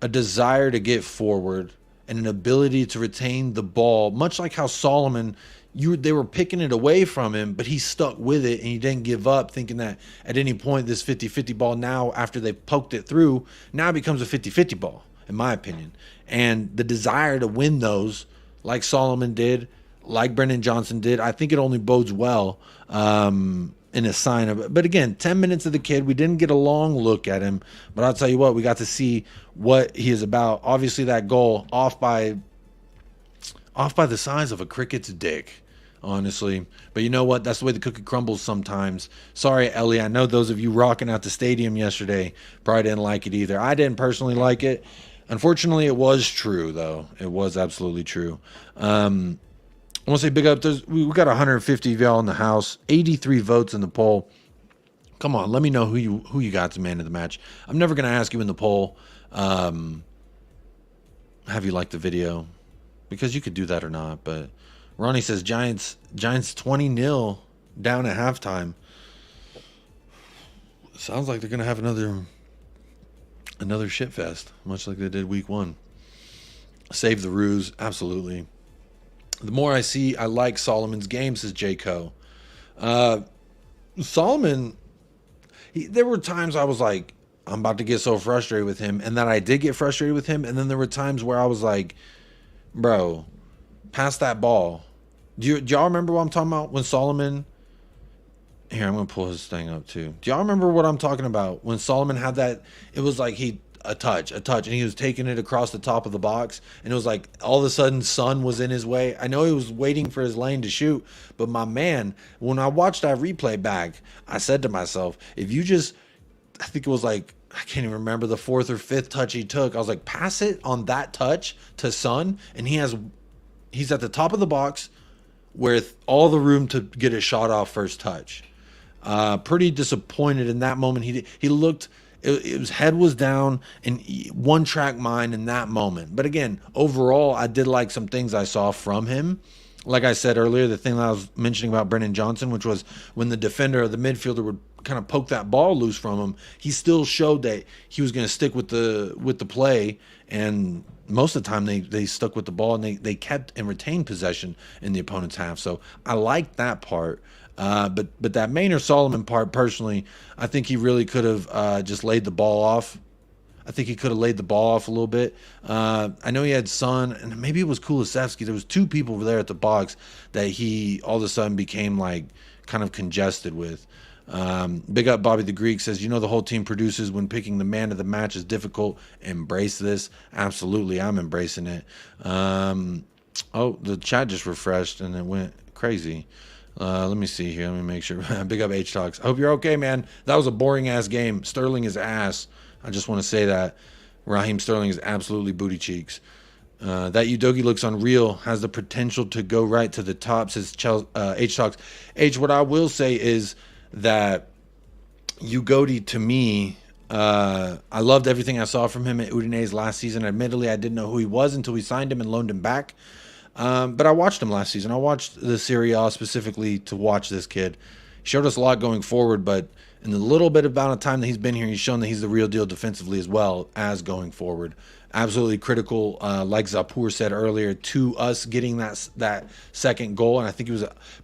a desire to get forward and an ability to retain the ball, much like how Solomon, they were picking it away from him, but he stuck with it and he didn't give up, thinking that at any point this 50-50 ball now, after they poked it through, now it becomes a 50-50 ball, in my opinion. And the desire to win those, like Solomon did, like Brennan Johnson did, I think it only bodes well in a sign of it. But again, 10 minutes of the kid, we didn't get a long look at him, but I'll tell you what, we got to see what he is about. Obviously that goal off by the size of a cricket's dick, honestly. But you know what? That's the way the cookie crumbles sometimes. Sorry, Ellie. I know those of you rocking out the stadium yesterday probably didn't like it either. I didn't personally like it. Unfortunately, it was true, though. It was absolutely true. I want to say big up. We got 150 of y'all in the house, 83 votes in the poll. Come on, let me know who you got to man of the match. I'm never going to ask you in the poll, have you liked the video? Because you could do that or not, but Ronnie says Giants 20-0 down at halftime. Sounds like they're gonna have another shit fest, much like they did week 1. Save the ruse, absolutely. The more I see, I like Solomon's game, says J. Co. Solomon, there were times I was like, I'm about to get so frustrated with him, and then I did get frustrated with him, and then there were times where I was like, bro, pass that ball. Do y'all remember what I'm talking about when Solomon... Here, I'm going to pull his thing up too. Do y'all remember what I'm talking about? When Solomon had that, it was like a touch, and he was taking it across the top of the box, and it was like all of a sudden Sun was in his way. I know he was waiting for his lane to shoot, but my man, when I watched that replay back, I said to myself, if you just, I think it was like, I can't even remember the 4th or 5th touch he took. I was like, pass it on that touch to Sun, and he's at the top of the box with all the room to get a shot off first touch. Pretty disappointed in that moment. He looked, his head was down and one track mind in that moment. But again, overall, I did like some things I saw from him. Like I said earlier, the thing that I was mentioning about Brennan Johnson, which was when the defender or the midfielder would kind of poke that ball loose from him, he still showed that he was going to stick with the play. And most of the time they stuck with the ball, and they kept and retained possession in the opponent's half. So I liked that part. But that Maynard Solomon part, personally, I think he really could have just laid the ball off. I think he could have laid the ball off a little bit. I know he had Son, and maybe it was Kulusevsky. There was 2 people over there at the box that he all of a sudden became like kind of congested with. Big up Bobby the Greek says, you know, the whole team produces when picking the man of the match is difficult. Embrace this. Absolutely, I'm embracing it. Oh, the chat just refreshed and it went crazy. Let me see here. Let me make sure. Big up H Talks. I hope you're okay, man. That was a boring ass game. Sterling is ass. I just want to say that. Raheem Sterling is absolutely booty cheeks. That Udogi looks unreal. Has the potential to go right to the top, says H Talks. H, what I will say is that Udogi, to me, I loved everything I saw from him at Udinese last season. Admittedly, I didn't know who he was until we signed him and loaned him back. But I watched him last season. I watched the Serie A specifically to watch this kid. He showed us a lot going forward, but in the little bit amount of time that he's been here, he's shown that he's the real deal defensively as well as going forward. Absolutely critical, like Zapur said earlier, to us getting that second goal. And I think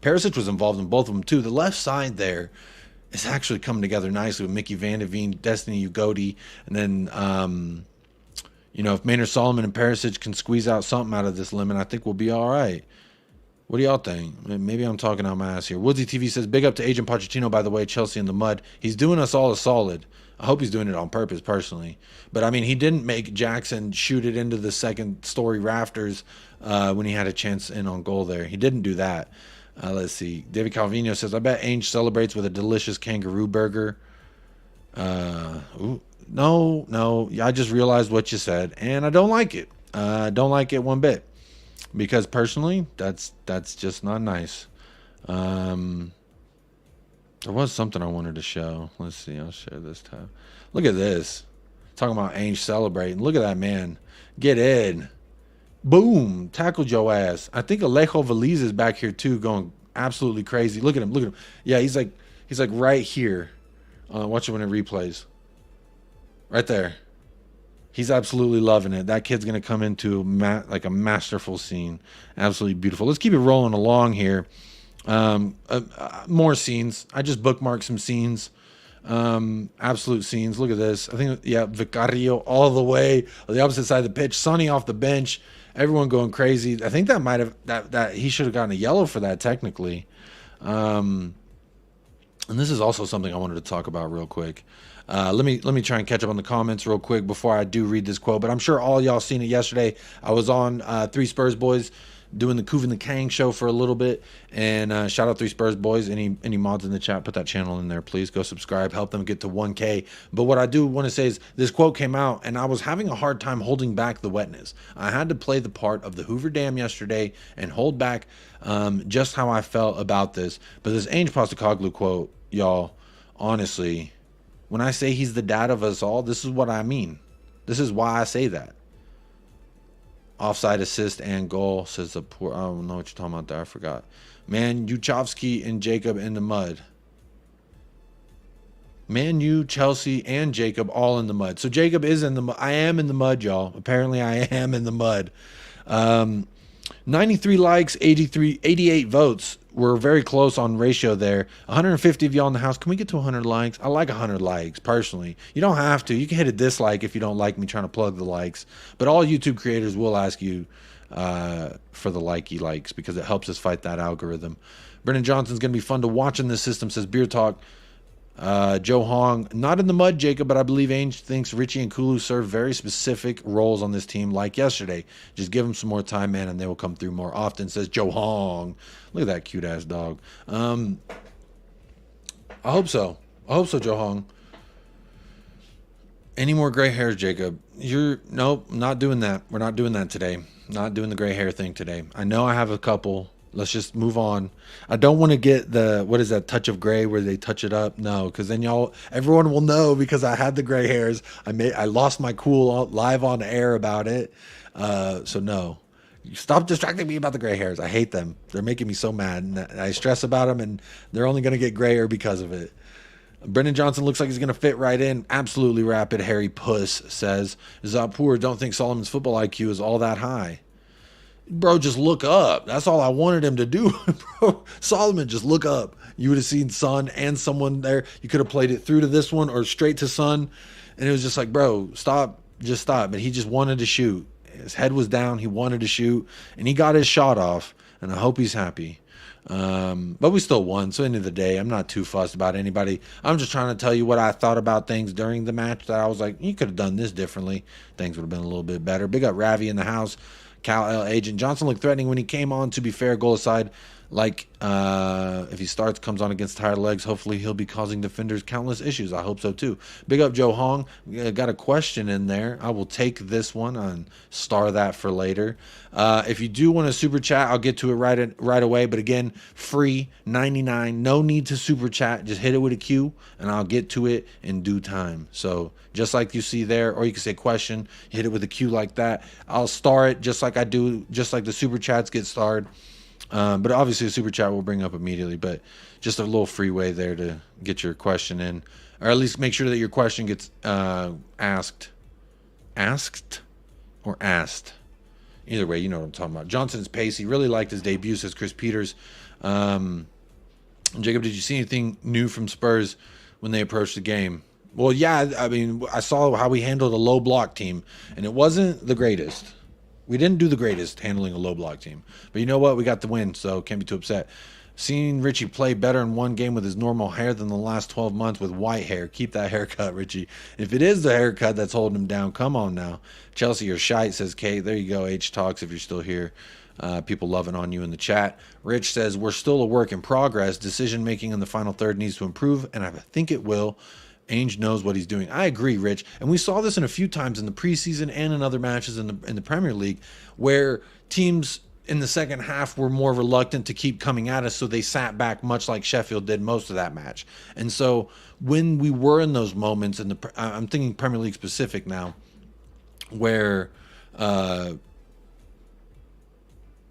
Perisic was involved in both of them too. The left side there is actually coming together nicely with Mickey Van de Veen, Destiny Udogi, and then you know, if Maynard Solomon and Perisic can squeeze out something out of this lemon, I think we'll be all right. What do y'all think? Maybe I'm talking out my ass here. Woodsy TV says, big up to Agent Pochettino, by the way, Chelsea in the mud. He's doing us all a solid. I hope he's doing it on purpose, personally. But, I mean, he didn't make Jackson shoot it into the second-story rafters when he had a chance in on goal there. He didn't do that. Let's see. David Calvino says, I bet Ainge celebrates with a delicious kangaroo burger. No, I just realized what you said, and I don't like it. Don't like it one bit, because personally, that's just not nice. There was something I wanted to show. Let's see. I'll share this tab. Look at this. Talking about Ainge celebrating. Look at that man. Get in. Boom. Tackled your ass. I think Alejo Veliz is back here too, going absolutely crazy. Look at him. Look at him. Yeah, he's like right here. Watch it when it replays. Right there. He's absolutely loving it. That kid's going to come into like a masterful scene. Absolutely beautiful. Let's keep it rolling along here. More scenes. I just bookmarked some scenes. Absolute scenes. Look at this. I think, yeah, Vicario all the way on the opposite side of the pitch. Sonny off the bench. Everyone going crazy. I think that might have that he should have gotten a yellow for that technically. And this is also something I wanted to talk about real quick. Let me try and catch up on the comments real quick before I do read this quote. But I'm sure all y'all seen it yesterday. I was on Three Spurs Boys doing the Kuv and the Kang show for a little bit. And shout out Three Spurs Boys. Any mods in the chat, put that channel in there, please. Go subscribe. Help them get to 1K. But what I do want to say is this quote came out, and I was having a hard time holding back the wetness. I had to play the part of the Hoover Dam yesterday and hold back just how I felt about this. But this Ainge Postecoglou quote, y'all, honestly, when I say he's the dad of us all, this is what I mean. This is why I say that. Offside assist and goal, says the poor. I don't know what you're talking about there. I forgot. Man, Yuchovsky and Jacob in the mud. Man U, Chelsea, and Jacob all in the mud. So Jacob is in the mud. I am in the mud, y'all. Apparently I am in the mud. 93 likes, 88 votes. We're very close on ratio there. 150 of y'all in the house. Can we get to 100 likes? I like 100 likes, personally. You don't have to. You can hit a dislike if you don't like me trying to plug the likes. But all YouTube creators will ask you for the likes because it helps us fight that algorithm. Brennan Johnson's going to be fun to watch in this system, says Beer Talk. Joe Hong, not in the mud, Jacob, but I believe Ainge thinks Richie and Kulu serve very specific roles on this team like yesterday. Just give them some more time, man, and they will come through more often, says Joe Hong. Look at that cute-ass dog. I hope so. I hope so, Joe Hong. Any more gray hairs, Jacob? Nope, not doing that. We're not doing that today. Not doing the gray hair thing today. I know I have a couple. Let's just move on. I don't want to get the, what is that, touch of gray where they touch it up? No, because then everyone will know because I had the gray hairs. I lost my cool live on air about it. So no, stop distracting me about the gray hairs. I hate them. They're making me so mad. And I stress about them, and they're only going to get grayer because of it. Brennan Johnson looks like he's going to fit right in. Absolutely rapid. Harry Puss says, Zapur, don't think Solomon's football IQ is all that high. Bro, just look up. That's all I wanted him to do. Bro, Solomon, just look up. You would have seen Son and someone there. You could have played it through to this one or straight to Son. And it was just like, bro, stop. Just stop. But he just wanted to shoot. His head was down. He wanted to shoot. And he got his shot off. And I hope he's happy. But we still won. So end of the day, I'm not too fussed about anybody. I'm just trying to tell you what I thought about things during the match that I was like, you could have done this differently. Things would have been a little bit better. Big up Ravi in the house. Cal L. Agent Johnson looked threatening when he came on. To be fair, goal aside, like if he comes on against tired legs, hopefully he'll be causing defenders countless issues. I hope so too. Big up Joe Hong. Got a question in there. I will take this one and star that for later. If you do want to super chat, I'll get to it right away. But again, free 99. No need to super chat. Just hit it with a Q, and I'll get to it in due time. So just like you see there, or you can say question, hit it with a Q like that. I'll star it just like I do, just like the super chats get starred. But obviously the super chat will bring up immediately, but just a little free way there to get your question in, or at least make sure that your question gets asked or asked. Either way, you know what I'm talking about. Johnson's pace. He really liked his debut, says Chris Peters. Jacob, did you see anything new from Spurs when they approached the game? Well, yeah, I mean, I saw how we handled a low block team, and it wasn't the greatest. We didn't do the greatest handling a low block team. But you know what? We got the win, so can't be too upset. Seeing Richie play better in one game with his normal hair than the last 12 months with white hair. Keep that haircut, Richie. If it is the haircut that's holding him down, come on now. Chelsea or shite, says Kate. There you go, H Talks, if you're still here. People loving on you in the chat. Rich says, we're still a work in progress. Decision-making in the final third needs to improve, and I think it will. Ainge knows what he's doing. I agree, Rich. And we saw this in a few times in the preseason and in other matches in the Premier League where teams in the second half were more reluctant to keep coming at us, so they sat back much like Sheffield did most of that match. And so when we were in those moments, I'm thinking Premier League specific now, where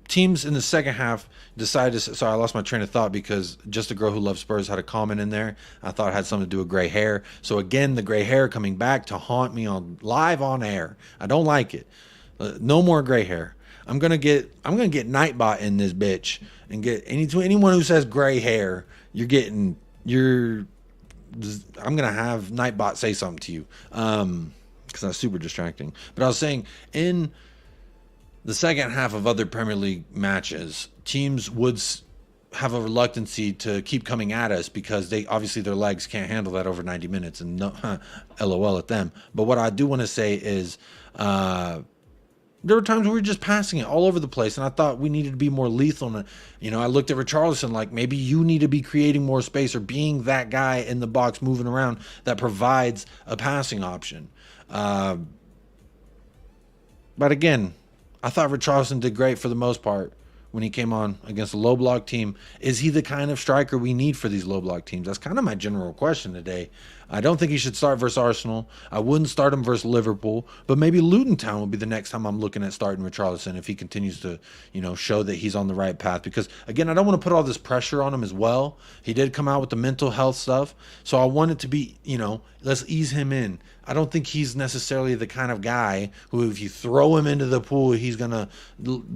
teams in the second half decided to, sorry, I lost my train of thought because Just a Girl Who Loves Spurs had a comment in there. I thought it had something to do with gray hair. So again, the gray hair coming back to haunt me live on air. I don't like it. No more gray hair. I'm gonna get Nightbot in this bitch and get anyone who says gray hair. I'm gonna have Nightbot say something to you because that's super distracting. But I was saying in the second half of other Premier League matches, teams would have a reluctancy to keep coming at us because obviously their legs can't handle that over 90 minutes, and no, LOL at them. But what I do want to say is there were times where we were just passing it all over the place, and I thought we needed to be more lethal. And, I looked at Richarlison like maybe you need to be creating more space or being that guy in the box moving around that provides a passing option. But again, I thought Richarlison did great for the most part when he came on against a low block team. Is he the kind of striker we need for these low block teams? That's kind of my general question today. I don't think he should start versus Arsenal. I wouldn't start him versus Liverpool, but maybe Luton Town will be the next time I'm looking at starting Richarlison if he continues to, show that he's on the right path. Because again, I don't want to put all this pressure on him as well. He did come out with the mental health stuff, so I want it to be, let's ease him in. I don't think he's necessarily the kind of guy who, if you throw him into the pool, he's going to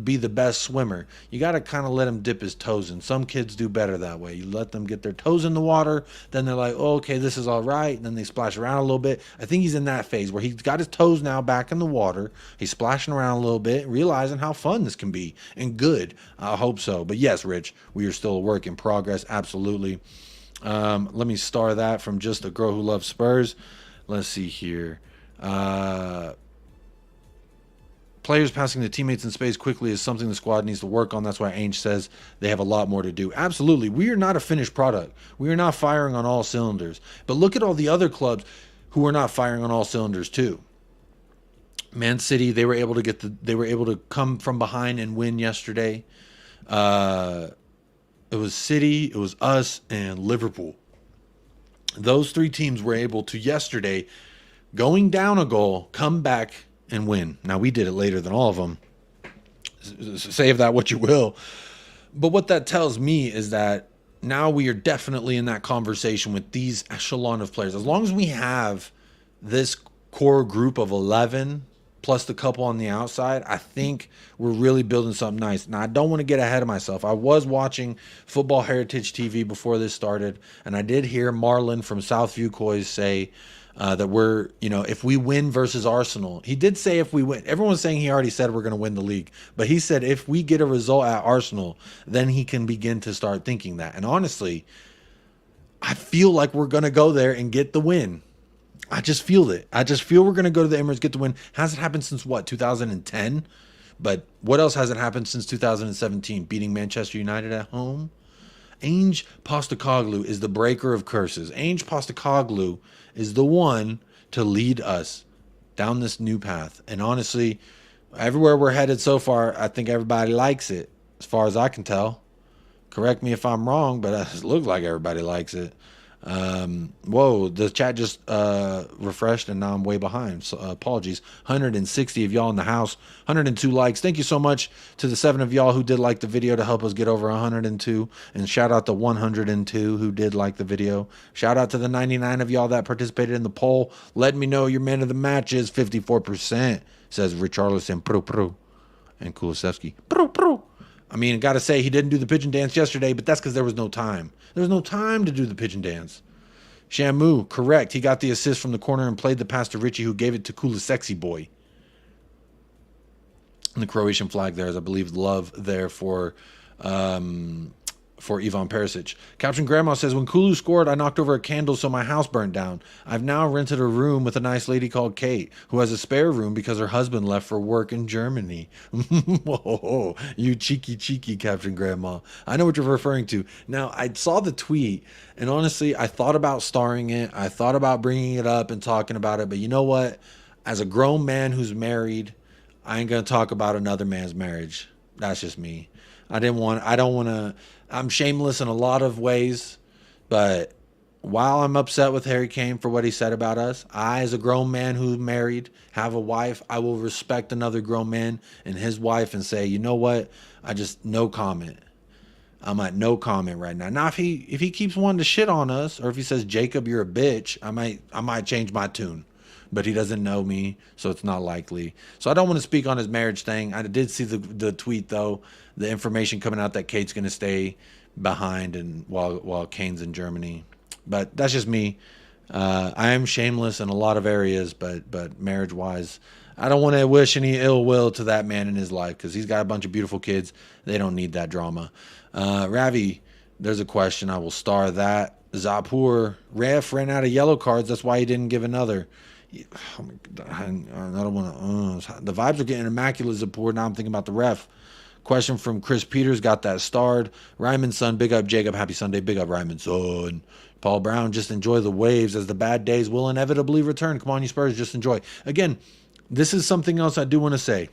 be the best swimmer. You got to kind of let him dip his toes in. Some kids do better that way. You let them get their toes in the water, then they're like, oh, okay, this is all right. And then they splash around a little bit. I think he's in that phase where he's got his toes now back in the water. He's splashing around a little bit, realizing how fun this can be and good. I hope so. But yes, Rich, we are still a work in progress. Absolutely. Let me star that from Just a Girl Who Loves Spurs. Let's see here. Players passing to teammates in space quickly is something the squad needs to work on. That's why Ainge says they have a lot more to do. Absolutely. We are not a finished product. We are not firing on all cylinders. But look at all the other clubs who are not firing on all cylinders too. Man City, they were able to come from behind and win yesterday. It was City, it was us, and Liverpool. Those three teams were able to yesterday, going down a goal, come back and win. Now, we did it later than all of them. Save that what you will. But what that tells me is that now we are definitely in that conversation with these echelon of players. As long as we have this core group of 11 plus the couple on the outside, I think we're really building something nice. Now, I don't want to get ahead of myself. I was watching Football Heritage TV before this started, and I did hear Marlon from Southview Coys say that we're, if we win versus Arsenal, he did say if we win. Everyone's saying he already said we're going to win the league, but he said if we get a result at Arsenal, then he can begin to start thinking that. And honestly, I feel like we're going to go there and get the win. I just feel it. I just feel we're going to go to the Emirates, get the win. Hasn't happened since what, 2010? But what else hasn't happened since 2017? Beating Manchester United at home? Ainge Postecoglou is the breaker of curses. Ainge Postecoglou is the one to lead us down this new path. And honestly, everywhere we're headed so far, I think everybody likes it, as far as I can tell. Correct me if I'm wrong, but it looks like everybody likes it. Whoa, the chat just refreshed and now I'm way behind, so apologies. 160 of y'all in the house, 102 likes. Thank you so much to the 7 of y'all who did like the video to help us get over 102, and shout out to 102 who did like the video. Shout out to the 99 of y'all that participated in the poll. Let me know your man of the match is 54%, says Richarlison and Kulusevski. I mean, gotta say, he didn't do the pigeon dance yesterday, but that's because there was no time. There was no time to do the pigeon dance. Shamu, correct. He got the assist from the corner and played the pass to Richie, who gave it to Kulusevski boy. And the Croatian flag there is, I believe, love there for Ivan Perisic. Captain Grandma says, when Kulu scored, I knocked over a candle so my house burnt down. I've now rented a room with a nice lady called Kate, who has a spare room because her husband left for work in Germany. Whoa, you cheeky Captain Grandma. I know what you're referring to. Now, I saw the tweet, and honestly, I thought about starring it. I thought about bringing it up and talking about it, but you know what? As a grown man who's married, I ain't going to talk about another man's marriage. That's just me. I don't want to. I'm shameless in a lot of ways, but while I'm upset with Harry Kane for what he said about us, I, as a grown man who's married, have a wife, I will respect another grown man and his wife and say, you know what? No comment. I'm at no comment right now. Now, if he keeps wanting to shit on us, or if he says, Jacob, you're a bitch, I might change my tune. But he doesn't know me, so it's not likely. So I don't want to speak on his marriage thing. I did see the tweet, though, the information coming out that Kate's going to stay behind and while Kane's in Germany. But that's just me. I am shameless in a lot of areas, but marriage-wise, I don't want to wish any ill will to that man in his life because he's got a bunch of beautiful kids. They don't need that drama. Ravi, there's a question. I will star that. Zapur, ref ran out of yellow cards. That's why he didn't give another. Oh my God, I don't want to. The vibes are getting immaculate, Zapur. Now I'm thinking about the ref. Question from Chris Peters, got that starred. Ryman's son, big up Jacob. Happy Sunday, big up Ryman's son. Paul Brown, just enjoy the waves as the bad days will inevitably return. Come on, you Spurs, just enjoy. Again, this is something else I do want to say.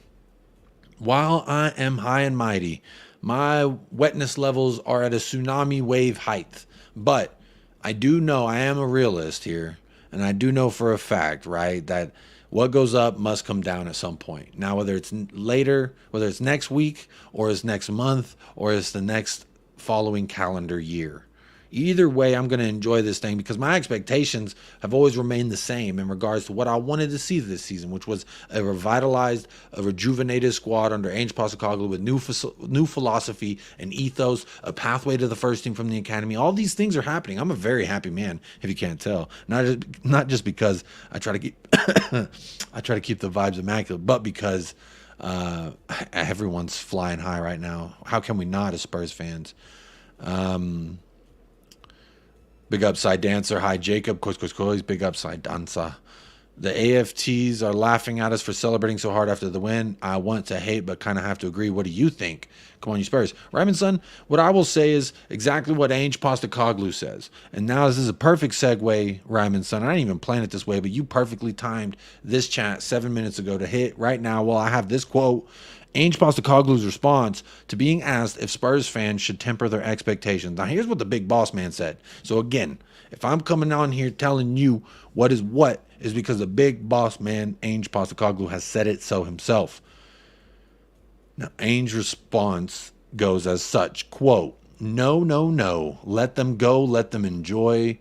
While I am high and mighty, my wetness levels are at a tsunami wave height. But I do know I am a realist here. And I do know for a fact, right, that what goes up must come down at some point. Now, whether it's later, whether it's next week or it's next month or it's the next following calendar year. Either way, I'm going to enjoy this thing because my expectations have always remained the same in regards to what I wanted to see this season, which was a revitalized, a rejuvenated squad under Ainge Postecoglou with new philosophy and ethos, a pathway to the first team from the academy. All these things are happening. I'm a very happy man, if you can't tell. Not just because I try to keep I try to keep the vibes immaculate, but because everyone's flying high right now. How can we not as Spurs fans? Big upside dancer. Hi, Jacob. Big upside dancer. The AFTs are laughing at us for celebrating so hard after the win. I want to hate, but kind of have to agree. What do you think? Come on, you Spurs. Ryman, son, what I will say is exactly what Ainge Postecoglou says. And now this is a perfect segue, Ryman, son. I didn't even plan it this way, but you perfectly timed this chat 7 minutes ago to hit right now while I have this quote. Ainge Postecoglou's response to being asked if Spurs fans should temper their expectations. Now, here's what the big boss man said. So, again, if I'm coming on here telling you what is because the big boss man, Ainge Postecoglou, has said it so himself. Now, Ainge's response goes as such, quote, no, no, no. Let them go. Let them enjoy.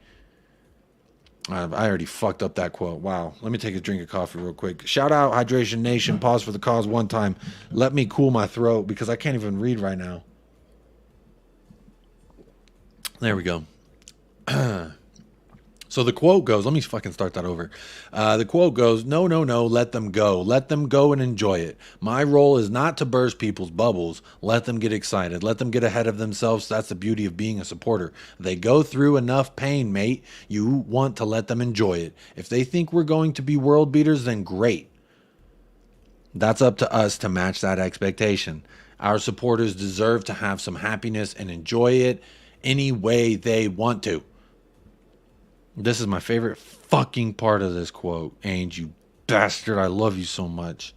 I already fucked up that quote. Wow. Let me take a drink of coffee real quick. Shout out Hydration Nation. Pause for the cause one time. Let me cool my throat because I can't even read right now. There we go. So the quote goes, let me fucking start that over. The quote goes, no, no, no, let them go. Let them go and enjoy it. My role is not to burst people's bubbles. Let them get excited. Let them get ahead of themselves. That's the beauty of being a supporter. They go through enough pain, mate. You want to let them enjoy it. If they think we're going to be world beaters, then great. That's up to us to match that expectation. Our supporters deserve to have some happiness and enjoy it any way they want to. This is my favorite fucking part of this quote. Ainge, you bastard, I love you so much.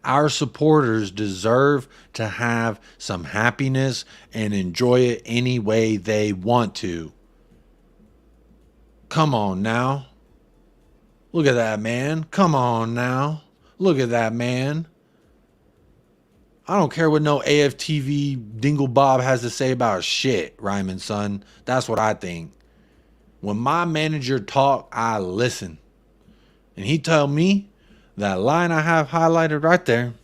Our supporters deserve to have some happiness and enjoy it any way they want to. Come on now. Look at that, man. Come on now. Look at that, man. I don't care what no AFTV Dingle Bob has to say about shit, Ryman, son. That's what I think. When my manager talk, I listen. And he told me that line I have highlighted right there,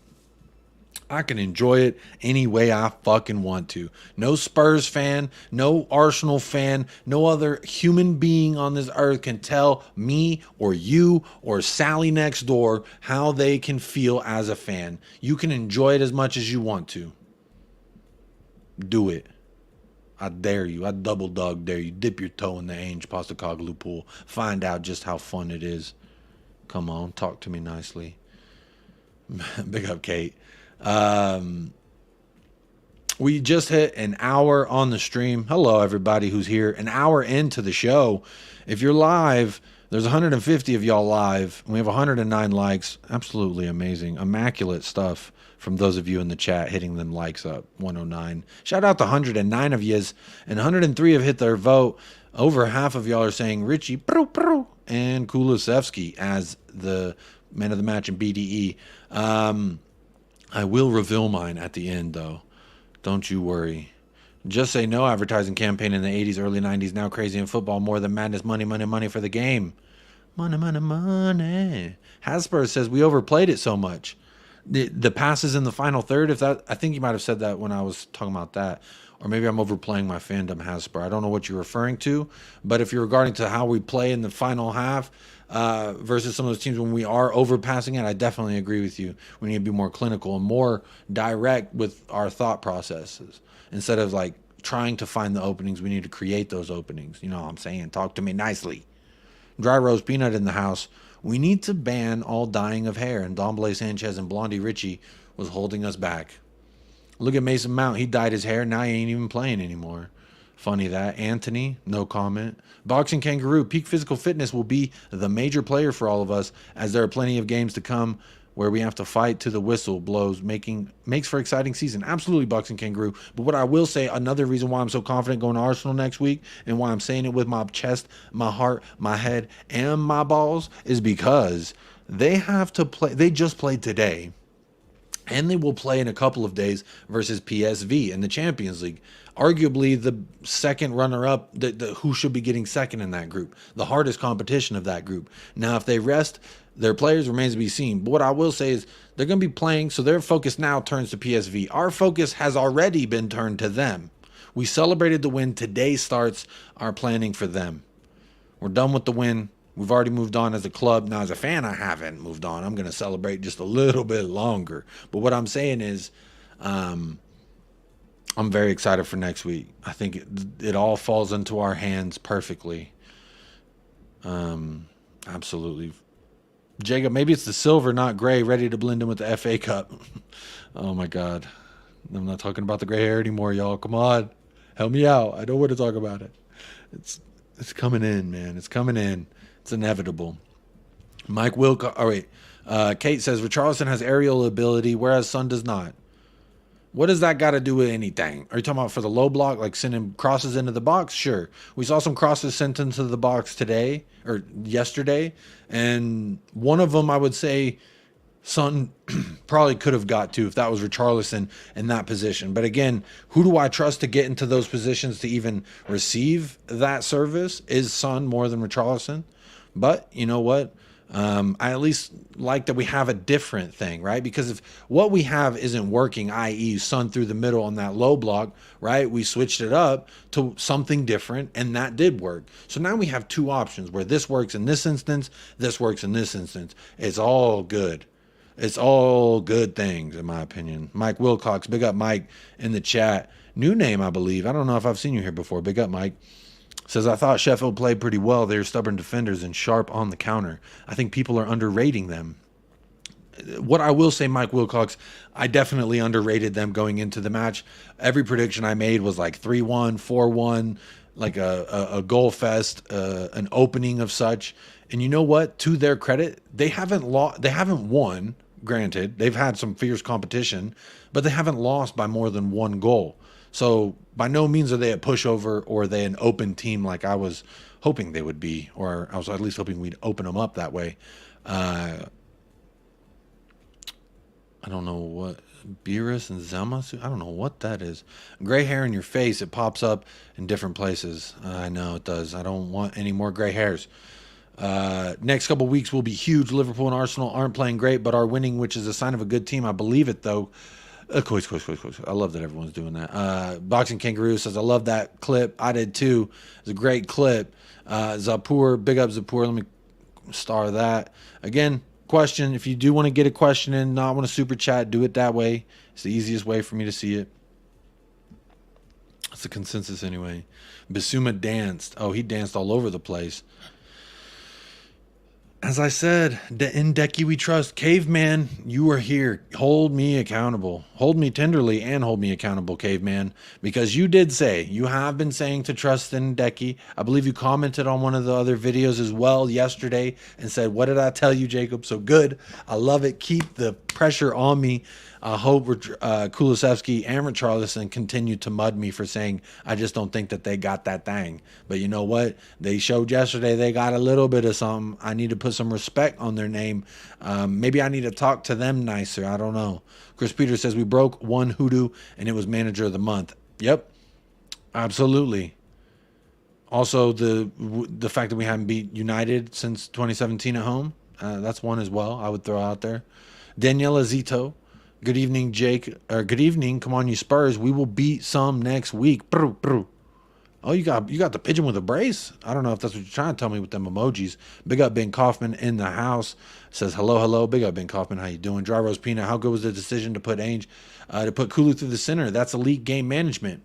I can enjoy it any way I fucking want to. No Spurs fan, no Arsenal fan, no other human being on this earth can tell me or you or Sally next door how they can feel as a fan. You can enjoy it as much as you want to. Do it. I dare you. I double dog dare you. Dip your toe in the Ainge Postecoglou pool. Find out just how fun it is. Come on, talk to me nicely. Big up, Kate. We just hit an hour on the stream. Hello, everybody who's here. An hour into the show. If you're live, there's 150 of y'all live. We have 109 likes. Absolutely amazing. Immaculate stuff from those of you in the chat hitting them likes up. 109. Shout out to 109 of yous. And 103 have hit their vote. Over half of y'all are saying Richie and Kulusevsky as the man of the match in BDE. I will reveal mine at the end, though. Don't you worry. Just Say No advertising campaign in the 80s, early 90s. Now crazy in football. More than madness. Money, money, money for the game. Money, money, money. Hasper says we overplayed it so much. The passes in the final third. I think you might have said that when I was talking about that. Or maybe I'm overplaying my fandom, Hasper. I don't know what you're referring to. But if you're regarding to how we play in the final half versus some of those teams when we are overpassing it, I definitely agree with you. We need to be more clinical and more direct with our thought processes. Instead of like trying to find the openings, we need to create those openings. You know what I'm saying? Talk to me nicely. Dry Rose Peanut in the house. We need to ban all dyeing of hair. And Domblé Sanchez and Blondie Richie was holding us back. Look at Mason Mount. He dyed his hair. Now he ain't even playing anymore. Funny that. Anthony, no comment. Boxing Kangaroo. Peak physical fitness will be the major player for all of us as there are plenty of games to come where we have to fight to the whistle blows, makes for exciting season. Absolutely, Boxing Kangaroo. But what I will say, another reason why I'm so confident going to Arsenal next week, and why I'm saying it with my chest, my heart, my head, and my balls, is because they have to play. They just played today, and they will play in a couple of days versus PSV in the Champions League. Arguably the second runner-up, who should be getting second in that group, the hardest competition of that group. Now, if they rest their players, remains to be seen. But what I will say is they're going to be playing, so their focus now turns to PSV. Our focus has already been turned to them. We celebrated the win. Today starts our planning for them. We're done with the win. We've already moved on as a club. Now, as a fan, I haven't moved on. I'm going to celebrate just a little bit longer. But what I'm saying is I'm very excited for next week. I think it all falls into our hands perfectly. Absolutely. Jacob, maybe it's the silver, not gray, ready to blend in with the FA Cup. Oh, my God. I'm not talking about the gray hair anymore, y'all. Come on. Help me out. I don't want to talk about it. It's coming in, man. It's coming in. It's inevitable. Mike Wilcox. Oh, wait. Kate says, Richarlison has aerial ability, whereas Son does not. What does that got to do with anything? Are you talking about for the low block, like sending crosses into the box? Sure. We saw some crosses sent into the box today or yesterday. And one of them, I would say, Son probably could have got to if that was Richarlison in that position. But again, who do I trust to get into those positions to even receive that service? Is Son more than Richarlison? But you know what? I at least like that we have a different thing, right? Because if what we have isn't working, i.e. Son through the middle on that low block, right? We switched it up to something different, and that did work. So now we have two options where this works in this instance, this works in this instance. It's all good. It's all good things, in my opinion. Mike Wilcox, big up Mike in the chat. New name, I believe. I don't know if I've seen you here before. Big up, Mike. Says, I thought Sheffield played pretty well. They're stubborn defenders and sharp on the counter. I think people are underrating them. What I will say, Mike Wilcox, I definitely underrated them going into the match. Every prediction I made was like 3-1, 4-1, like a goal fest, an opening of such. And you know what? To their credit, they haven't won. Granted, they've had some fierce competition, but they haven't lost by more than one goal. So by no means are they a pushover or are they an open team like I was hoping they would be, or I was at least hoping we'd open them up that way. I don't know what Beerus and Zamasu. I don't know what that is. Gray hair in your face. It pops up in different places. I know it does. I don't want any more gray hairs. Next couple weeks will be huge. Liverpool and Arsenal aren't playing great, but are winning, which is a sign of a good team. I believe it, though. Of course. I love that everyone's doing that. Boxing Kangaroo says, I love that clip. I did too. It's a great clip. Zapur, big up Zapur. Let me star that. Again, question. If you do want to get a question in, not want to super chat, do it that way. It's the easiest way for me to see it. It's the consensus anyway. Bissouma danced. Oh, he danced all over the place. As I said, in Decky we trust. Caveman, you are here. Hold me accountable. Hold me tenderly and hold me accountable, Caveman. Because you did say, you have been saying to trust in Decky. I believe you commented on one of the other videos as well yesterday and said, what did I tell you, Jacob? So good. I love it. Keep the pressure on me. I hope Kulusevski and Richarlison continue to mud me for saying I just don't think that they got that thing. But you know what? They showed yesterday they got a little bit of something. I need to put some respect on their name. Maybe I need to talk to them nicer. I don't know. Chris Peters says we broke one hoodoo and it was manager of the month. Yep, absolutely. Also, the fact that we haven't beat United since 2017 at home, that's one as well I would throw out there. Daniela Zito. Good evening, Jake. Or good evening. Come on, you Spurs. We will beat some next week. Oh, you got the pigeon with a brace. I don't know if that's what you're trying to tell me with them emojis. Big up Ben Kaufman in the house. Says hello. Big up Ben Kaufman. How you doing? Dry Rose Peanut. How good was the decision to put Kulu through the center? That's elite game management.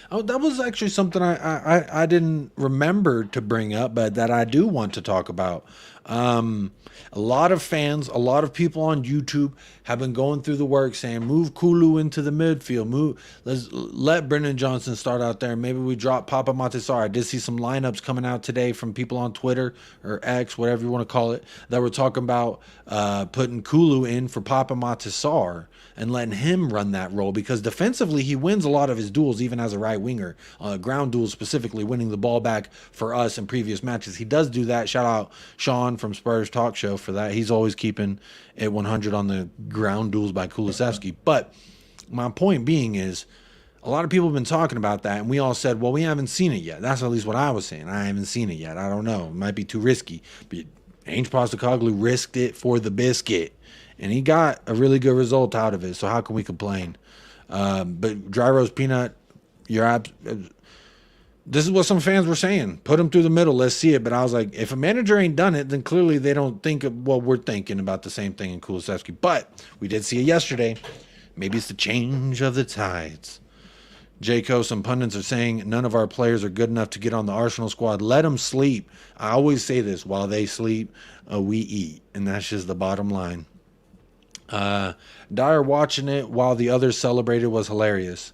Oh, that was actually something I didn't remember to bring up, but that I do want to talk about. A lot of fans, a lot of people on YouTube have been going through the work saying, move Kulu into the midfield. Let Brennan Johnson start out there. Maybe we drop Papa Matisar. I did see some lineups coming out today from people on Twitter or X, whatever you want to call it, that were talking about putting Kulu in for Papa Matisar and letting him run that role, because defensively he wins a lot of his duels, even as a right winger, ground duels specifically, winning the ball back for us in previous matches. He does do that. Shout out Sean from Spurs Talk Show for that. He's always keeping it 100 on the ground duels by Kulusevski. But my point being is, a lot of people have been talking about that, and we all said, well, we haven't seen it yet. That's at least what I was saying. I haven't seen it yet. I don't know. It might be too risky. But Ange Postecoglou risked it for the biscuit, and he got a really good result out of it. So how can we complain? But Dry Roast Peanut, this is what some fans were saying. Put him through the middle. Let's see it. But I was like, if a manager ain't done it, then clearly they don't think of what we're thinking about the same thing in Kulusevski. But we did see it yesterday. Maybe it's the change of the tides. Jayco, some pundits are saying none of our players are good enough to get on the Arsenal squad. Let them sleep. I always say this: while they sleep, we eat. And that's just the bottom line. Dyer watching it while the others celebrated was hilarious.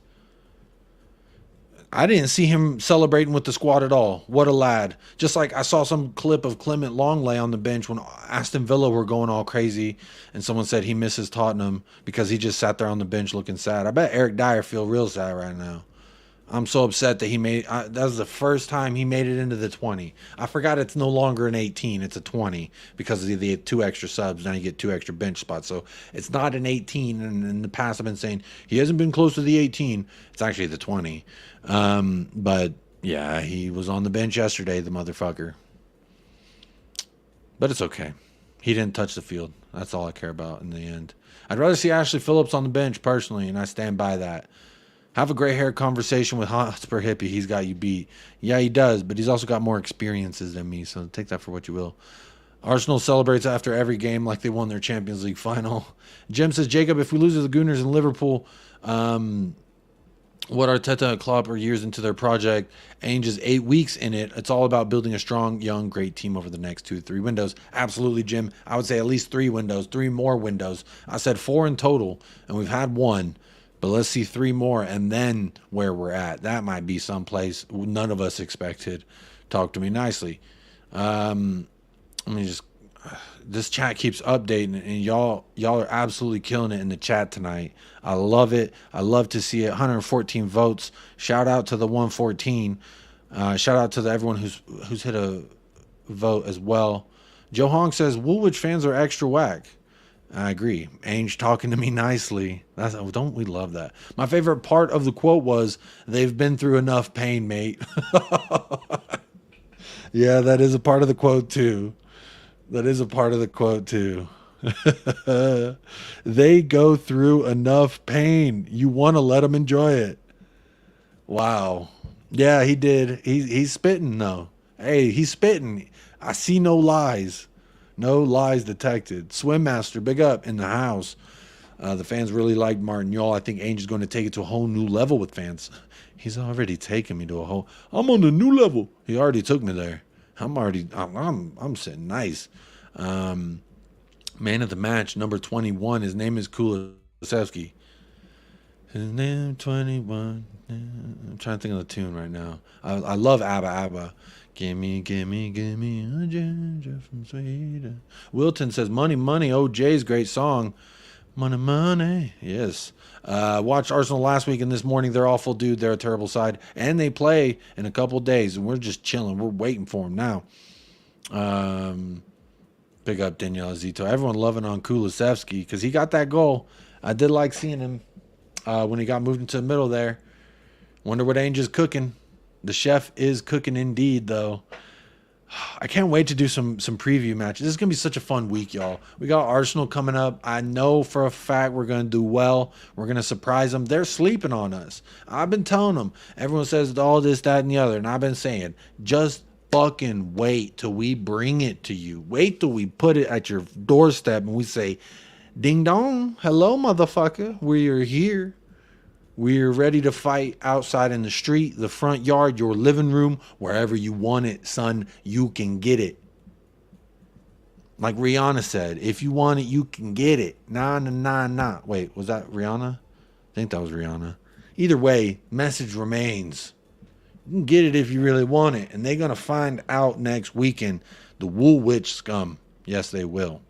I didn't see him celebrating with the squad at all. What a lad. Just like I saw some clip of Clement Longley on the bench when Aston Villa were going all crazy, and someone said he misses Tottenham because he just sat there on the bench looking sad. I bet Eric Dyer feel real sad right now. I'm so upset that he made that was the first time he made it into the 20. I forgot it's no longer an 18, it's a 20 because of the 2 extra subs. Now you get 2 extra bench spots. So it's not an 18, and in the past I've been saying he hasn't been close to the 18. It's actually the 20. But yeah, he was on the bench yesterday, the motherfucker. But it's okay. He didn't touch the field. That's all I care about in the end. I'd rather see Ashley Phillips on the bench personally, and I stand by that. Have a gray hair conversation with Hotspur Hippie. He's got you beat. Yeah, he does, but he's also got more experiences than me, so take that for what you will. Arsenal celebrates after every game like they won their Champions League final. Jim says, Jacob, if we lose to the Gooners in Liverpool, what Arteta and Klopp are years into their project, Ainge is 8 weeks in it. It's all about building a strong, young, great team over the next 2 to 3 windows. Absolutely, Jim. I would say at least 3 windows, 3 more windows. I said 4 in total, and we've had 1. But let's see 3 more, and then where we're at. That might be someplace none of us expected. Talk to me nicely. Let me just. This chat keeps updating, and y'all are absolutely killing it in the chat tonight. I love it. I love to see it. 114 votes. Shout out to the 114. Shout out to everyone who's hit a vote as well. Joe Hong says Woolwich fans are extra whack. I agree. Ainge talking to me nicely. Don't we love that? My favorite part of the quote was, "They've been through enough pain, mate." Yeah, that is a part of the quote too. That is a part of the quote too. They go through enough pain. You want to let them enjoy it. Wow. Yeah, he did. He's spitting though. Hey, he's spitting. I see no lies. No lies detected. Swim Master, big up in the house. The fans really liked Martin Y'all. I think Ainge is going to take it to a whole new level with fans. He's already taken me to a whole. I'm on a new level. He already took me there. I'm sitting nice. Man of the match, number 21. His name is Kulusevski. His name 21. I'm trying to think of the tune right now. I love Abba Abba. Gimme a ginger from Sweden. Wilton says, money, money. OJ's great song. Money, money. Yes. Watched Arsenal last week and this morning. They're awful, dude. They're a terrible side. And they play in a couple days, and we're just chilling. We're waiting for them now. Big up Danielle Zito. Everyone loving on Kulusevski because he got that goal. I did like seeing him when he got moved into the middle there. Wonder what Ainge is cooking. The chef is cooking indeed, though. I can't wait to do some preview matches. This is going to be such a fun week, y'all. We got Arsenal coming up. I know for a fact we're going to do well. We're going to surprise them. They're sleeping on us. I've been telling them. Everyone says all this, that, and the other. And I've been saying, just fucking wait till we bring it to you. Wait till we put it at your doorstep and we say, ding dong, hello, motherfucker. We're here. We're ready to fight outside in the street, the front yard, your living room, wherever you want it, son, you can get it. Like Rihanna said, if you want it, you can get it. Nah, nah, nah, nah. Wait, was that Rihanna? I think that was Rihanna. Either way, message remains. You can get it if you really want it. And they're going to find out next weekend. The Woolwich scum. Yes, they will.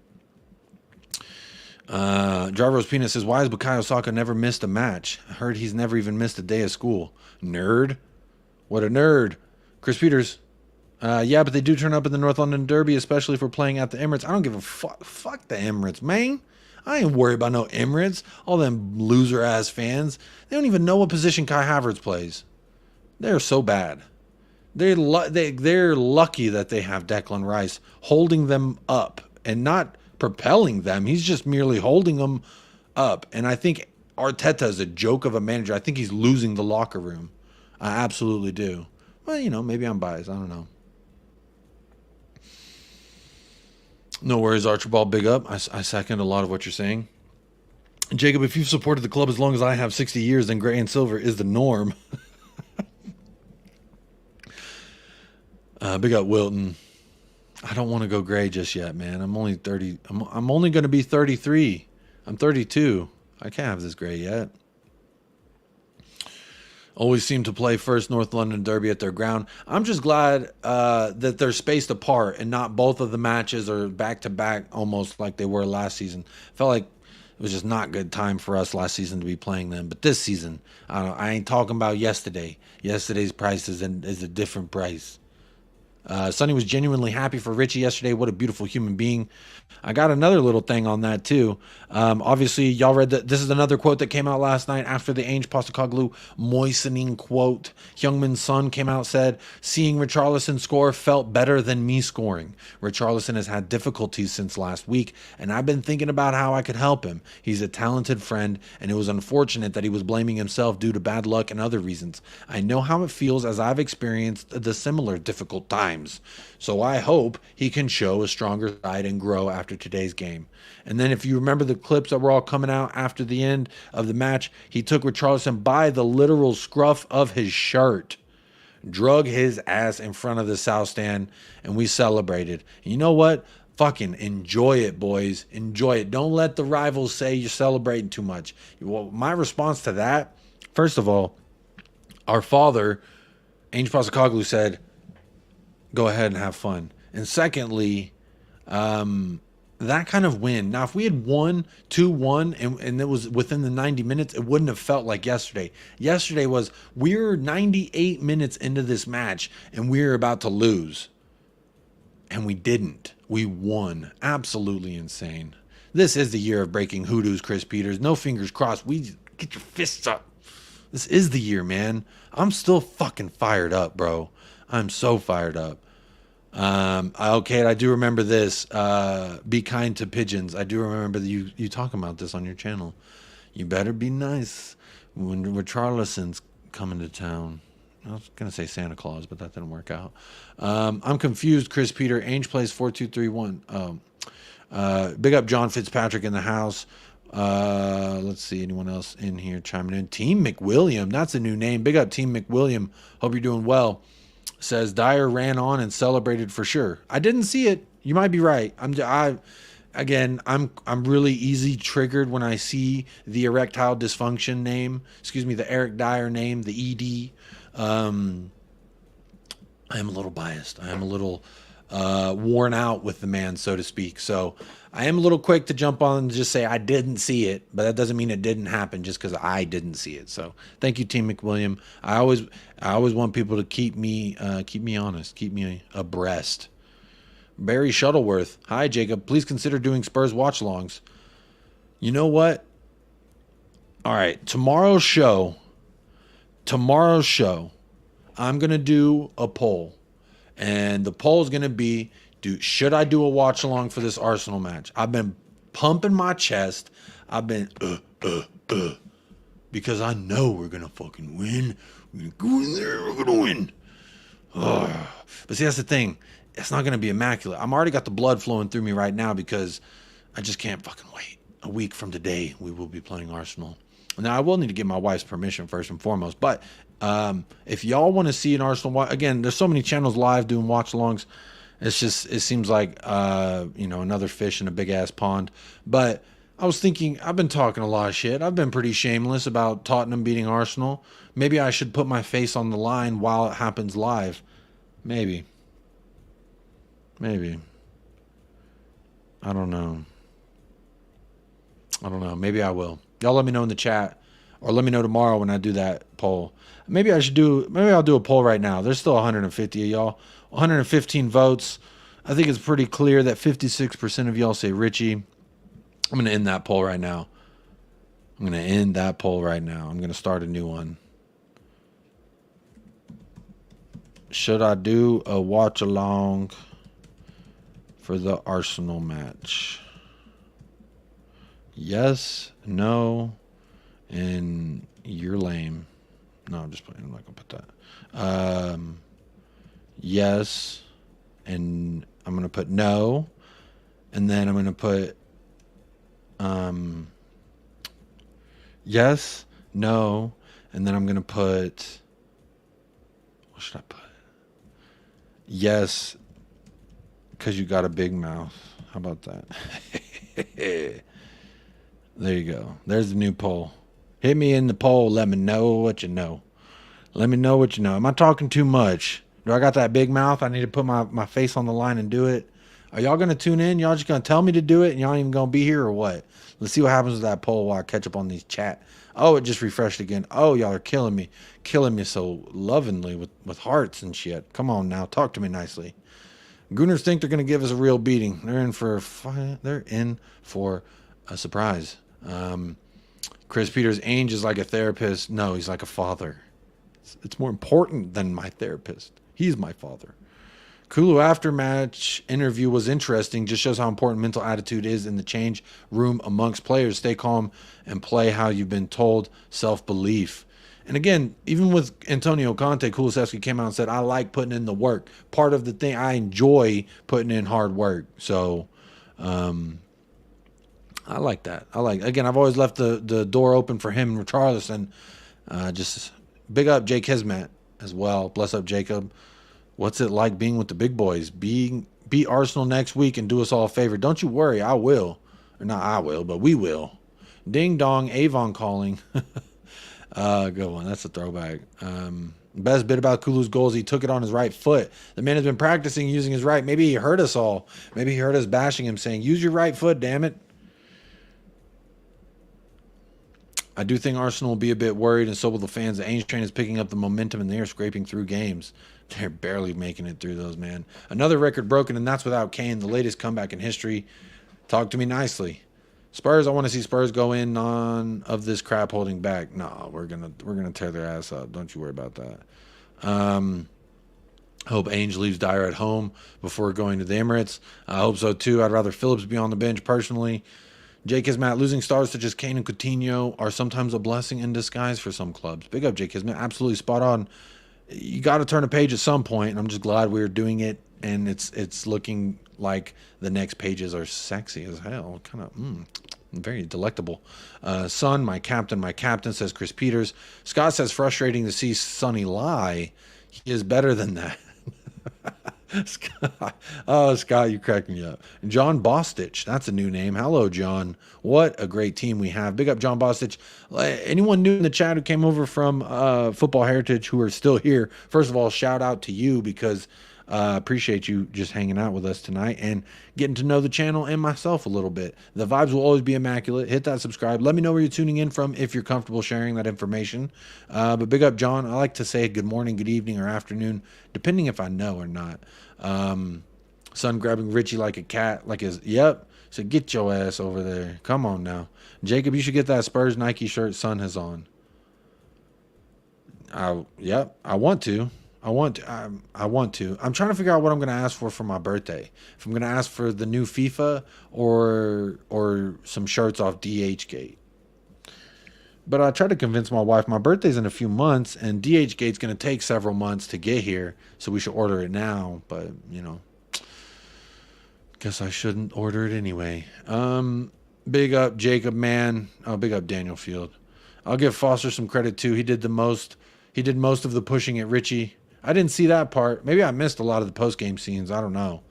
Jarvis Peanut says, why has Bukayo Saka never missed a match? I heard he's never even missed a day of school. Nerd. What a nerd. Chris Peters. Yeah, but they do turn up in the North London Derby, especially if we're playing at the Emirates. I don't give a fuck. Fuck the Emirates, man. I ain't worried about no Emirates. All them loser-ass fans. They don't even know what position Kai Havertz plays. They're so bad. They're lucky that they have Declan Rice holding them up and not propelling them. He's just merely holding them up. And I think Arteta is a joke of a manager. I think he's losing the locker room. I absolutely do. Well, you know, maybe I'm biased. I don't know. No worries, Archibald. Big up. I second a lot of what you're saying. Jacob, if you've supported the club as long as I have, 60 years, then gray and silver is the norm. Big up, Wilton. I don't want to go gray just yet, man. I'm only 30. I'm only going to be 33. I'm 32. I can't have this gray yet. Always seem to play first North London Derby at their ground. I'm just glad that they're spaced apart and not both of the matches are back-to-back almost like they were last season. Felt like it was just not good time for us last season to be playing them. But this season, I ain't talking about yesterday. Yesterday's price is a different price. Sonny was genuinely happy for Richie yesterday. What a beautiful human being. I got another little thing on that too. Obviously, y'all read that. This is another quote that came out last night after the Ainge Postecoglou moistening quote. Youngman's son came out, said, seeing Richarlison score felt better than me scoring. Richarlison has had difficulties since last week, and I've been thinking about how I could help him. He's a talented friend, and it was unfortunate that he was blaming himself due to bad luck and other reasons. I know how it feels as I've experienced the similar difficult times. So I hope he can show a stronger side and grow after today's game. And then if you remember the clips that were all coming out after the end of the match, he took Richarlison by the literal scruff of his shirt, drug his ass in front of the South Stand, and we celebrated. And you know what? Fucking enjoy it, boys. Enjoy it. Don't let the rivals say you're celebrating too much. Well, my response to that, first of all, our father, Ainge Postecoglou, said, go ahead and have fun. And secondly, that kind of win. Now, if we had won 2-1 and it was within the 90 minutes, it wouldn't have felt like yesterday. Yesterday was, we're 98 minutes into this match and we're about to lose. And we didn't. We won. Absolutely insane. This is the year of breaking hoodoos, Chris Peters. No fingers crossed. We get your fists up. This is the year, man. I'm still fucking fired up, bro. I'm so fired up. Okay, I do remember this. Be kind to pigeons. I do remember you talking about this on your channel. You better be nice when Richarlison's coming to town. I was gonna say Santa Claus, but that didn't work out. I'm confused, Chris Peter. Ainge plays 4-2-3-1. Big up John Fitzpatrick in the house. Let's see, anyone else in here chiming in? Team McWilliam, that's a new name. Big up Team McWilliam. Hope you're doing well. Says Dyer ran on and celebrated for sure. I didn't see it. You might be right. I'm really easy triggered when I see the erectile dysfunction name. Excuse me, the Eric Dyer name, the ED. I am a little biased. I am a little worn out with the man, so to speak. So I am a little quick to jump on and just say I didn't see it, but that doesn't mean it didn't happen just because I didn't see it. So thank you, Team McWilliam. I always want people to keep me honest, keep me abreast. Barry Shuttleworth, hi Jacob. Please consider doing Spurs watch-alongs. You know what? All right, tomorrow's show, I'm gonna do a poll. And the poll is going to be, should I do a watch along for this Arsenal match? I've been pumping my chest. I've been, because I know we're going to fucking win. We're going to go in there. We're going to win. But see, that's the thing. It's not going to be immaculate. I'm already got the blood flowing through me right now because I just can't fucking wait. A week from today, we will be playing Arsenal. Now, I will need to get my wife's permission first and foremost, but if y'all want to see an Arsenal watch, again, there's so many channels live doing watch-alongs. It's just, it seems like, you know, another fish in a big ass pond. But I was thinking, I've been talking a lot of shit. I've been pretty shameless about Tottenham beating Arsenal. Maybe I should put my face on the line while it happens live. Maybe. Maybe. I don't know. I don't know. Maybe I will. Y'all let me know in the chat, or let me know tomorrow when I do that poll. Maybe I should do, maybe I'll do a poll right now. There's still 150 of y'all. 115 votes. I think it's pretty clear that 56% of y'all say Richie. I'm going to end that poll right now. I'm going to end that poll right now. I'm going to start a new one. Should I do a watch along for the Arsenal match? Yes, no, and you're lame. No, I'm just playing. I'm not going to put that. Yes, and I'm going to put no, and then I'm going to put yes, no, and then I'm going to put, what should I put? Yes, because you got a big mouth. How about that? There you go. There's the new poll. Hit me in the poll. Let me know what you know. Let me know what you know. Am I talking too much? Do I got that big mouth? I need to put my face on the line and do it. Are y'all going to tune in? Y'all just going to tell me to do it and y'all ain't even going to be here or what? Let's see what happens with that poll while I catch up on these chat. Oh, it just refreshed again. Oh, y'all are killing me. Killing me so lovingly with hearts and shit. Come on now. Talk to me nicely. Gooners think they're going to give us a real beating. They're in for a surprise. Chris Peters, Ainge is like a therapist. No, he's like a father. It's more important than my therapist. He's my father. Kulu after match interview was interesting. Just shows how important mental attitude is in the change room amongst players. Stay calm and play how you've been told. Self-belief. And again, even with Antonio Conte, Kulusevski came out and said, I like putting in the work. Part of the thing, I enjoy putting in hard work. So, I like that. Again, I've always left the door open for him and Richarlison. Just big up Jake Kismet as well. Bless up Jacob. What's it like being with the big boys? Beat Arsenal next week and do us all a favor. Don't you worry, I will. Or not I will, but we will. Ding dong, Avon calling. Good one. That's a throwback. Best bit about Kulu's goals, he took it on his right foot. The man has been practicing using his right. Maybe he heard us all. Maybe he heard us bashing him saying, use your right foot, damn it. I do think Arsenal will be a bit worried, and so will the fans. The Ainge train is picking up the momentum, and they are scraping through games. They're barely making it through those, man. Another record broken, and that's without Kane, the latest comeback in history. Talk to me nicely. Spurs, I want to see Spurs go in on of this crap holding back. No, we're gonna tear their ass up. Don't you worry about that. Hope Ainge leaves Dyer at home before going to the Emirates. I hope so too. I'd rather Phillips be on the bench personally. Jake Kismet, losing stars such as Kane and Coutinho are sometimes a blessing in disguise for some clubs. Big up, Jake Kismet. Absolutely spot on. You got to turn a page at some point, and I'm just glad we're doing it, and it's looking like the next pages are sexy as hell. Kind of, very delectable. Son, my captain, says Chris Peters. Scott says, frustrating to see Sonny lie. He is better than that. Scott. Oh, Scott, you cracked me up. John Bostich, that's a new name. Hello, John. What a great team we have. Big up, John Bostich. Anyone new in the chat who came over from Football Heritage who are still here, first of all, shout out to you because appreciate you just hanging out with us tonight and getting to know the channel and myself a little bit. The vibes will always be immaculate. Hit that subscribe. Let me know where you're tuning in from if you're comfortable sharing that information. But big up, John. I like to say good morning, good evening, or afternoon, depending if I know or not. Son grabbing Richie like a cat, like his, yep. So get your ass over there. Come on now. Jacob, you should get that Spurs Nike shirt Son has on. Yep, I want to. I want to. I'm trying to figure out what I'm going to ask for my birthday. If I'm going to ask for the new FIFA or some shirts off DHgate. But I tried to convince my wife my birthday's in a few months and DHgate's going to take several months to get here, so we should order it now, but you know, guess I shouldn't order it anyway. Big up Jacob, man. Oh, big up Daniel Field. I'll give Foster some credit too. He did most of the pushing at Richie. I didn't see that part. Maybe I missed a lot of the post-game scenes. I don't know.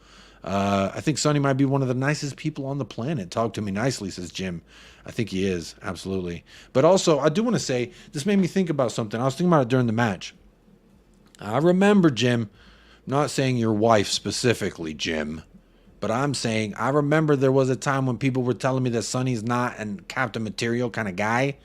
I think Sonny might be one of the nicest people on the planet. Talk to me nicely, says Jim. I think he is, absolutely. But also, I do want to say, this made me think about something. I was thinking about it during the match. I remember, Jim, not saying your wife specifically, Jim, but I'm saying I remember there was a time when people were telling me that Sonny's not a Captain Material kind of guy.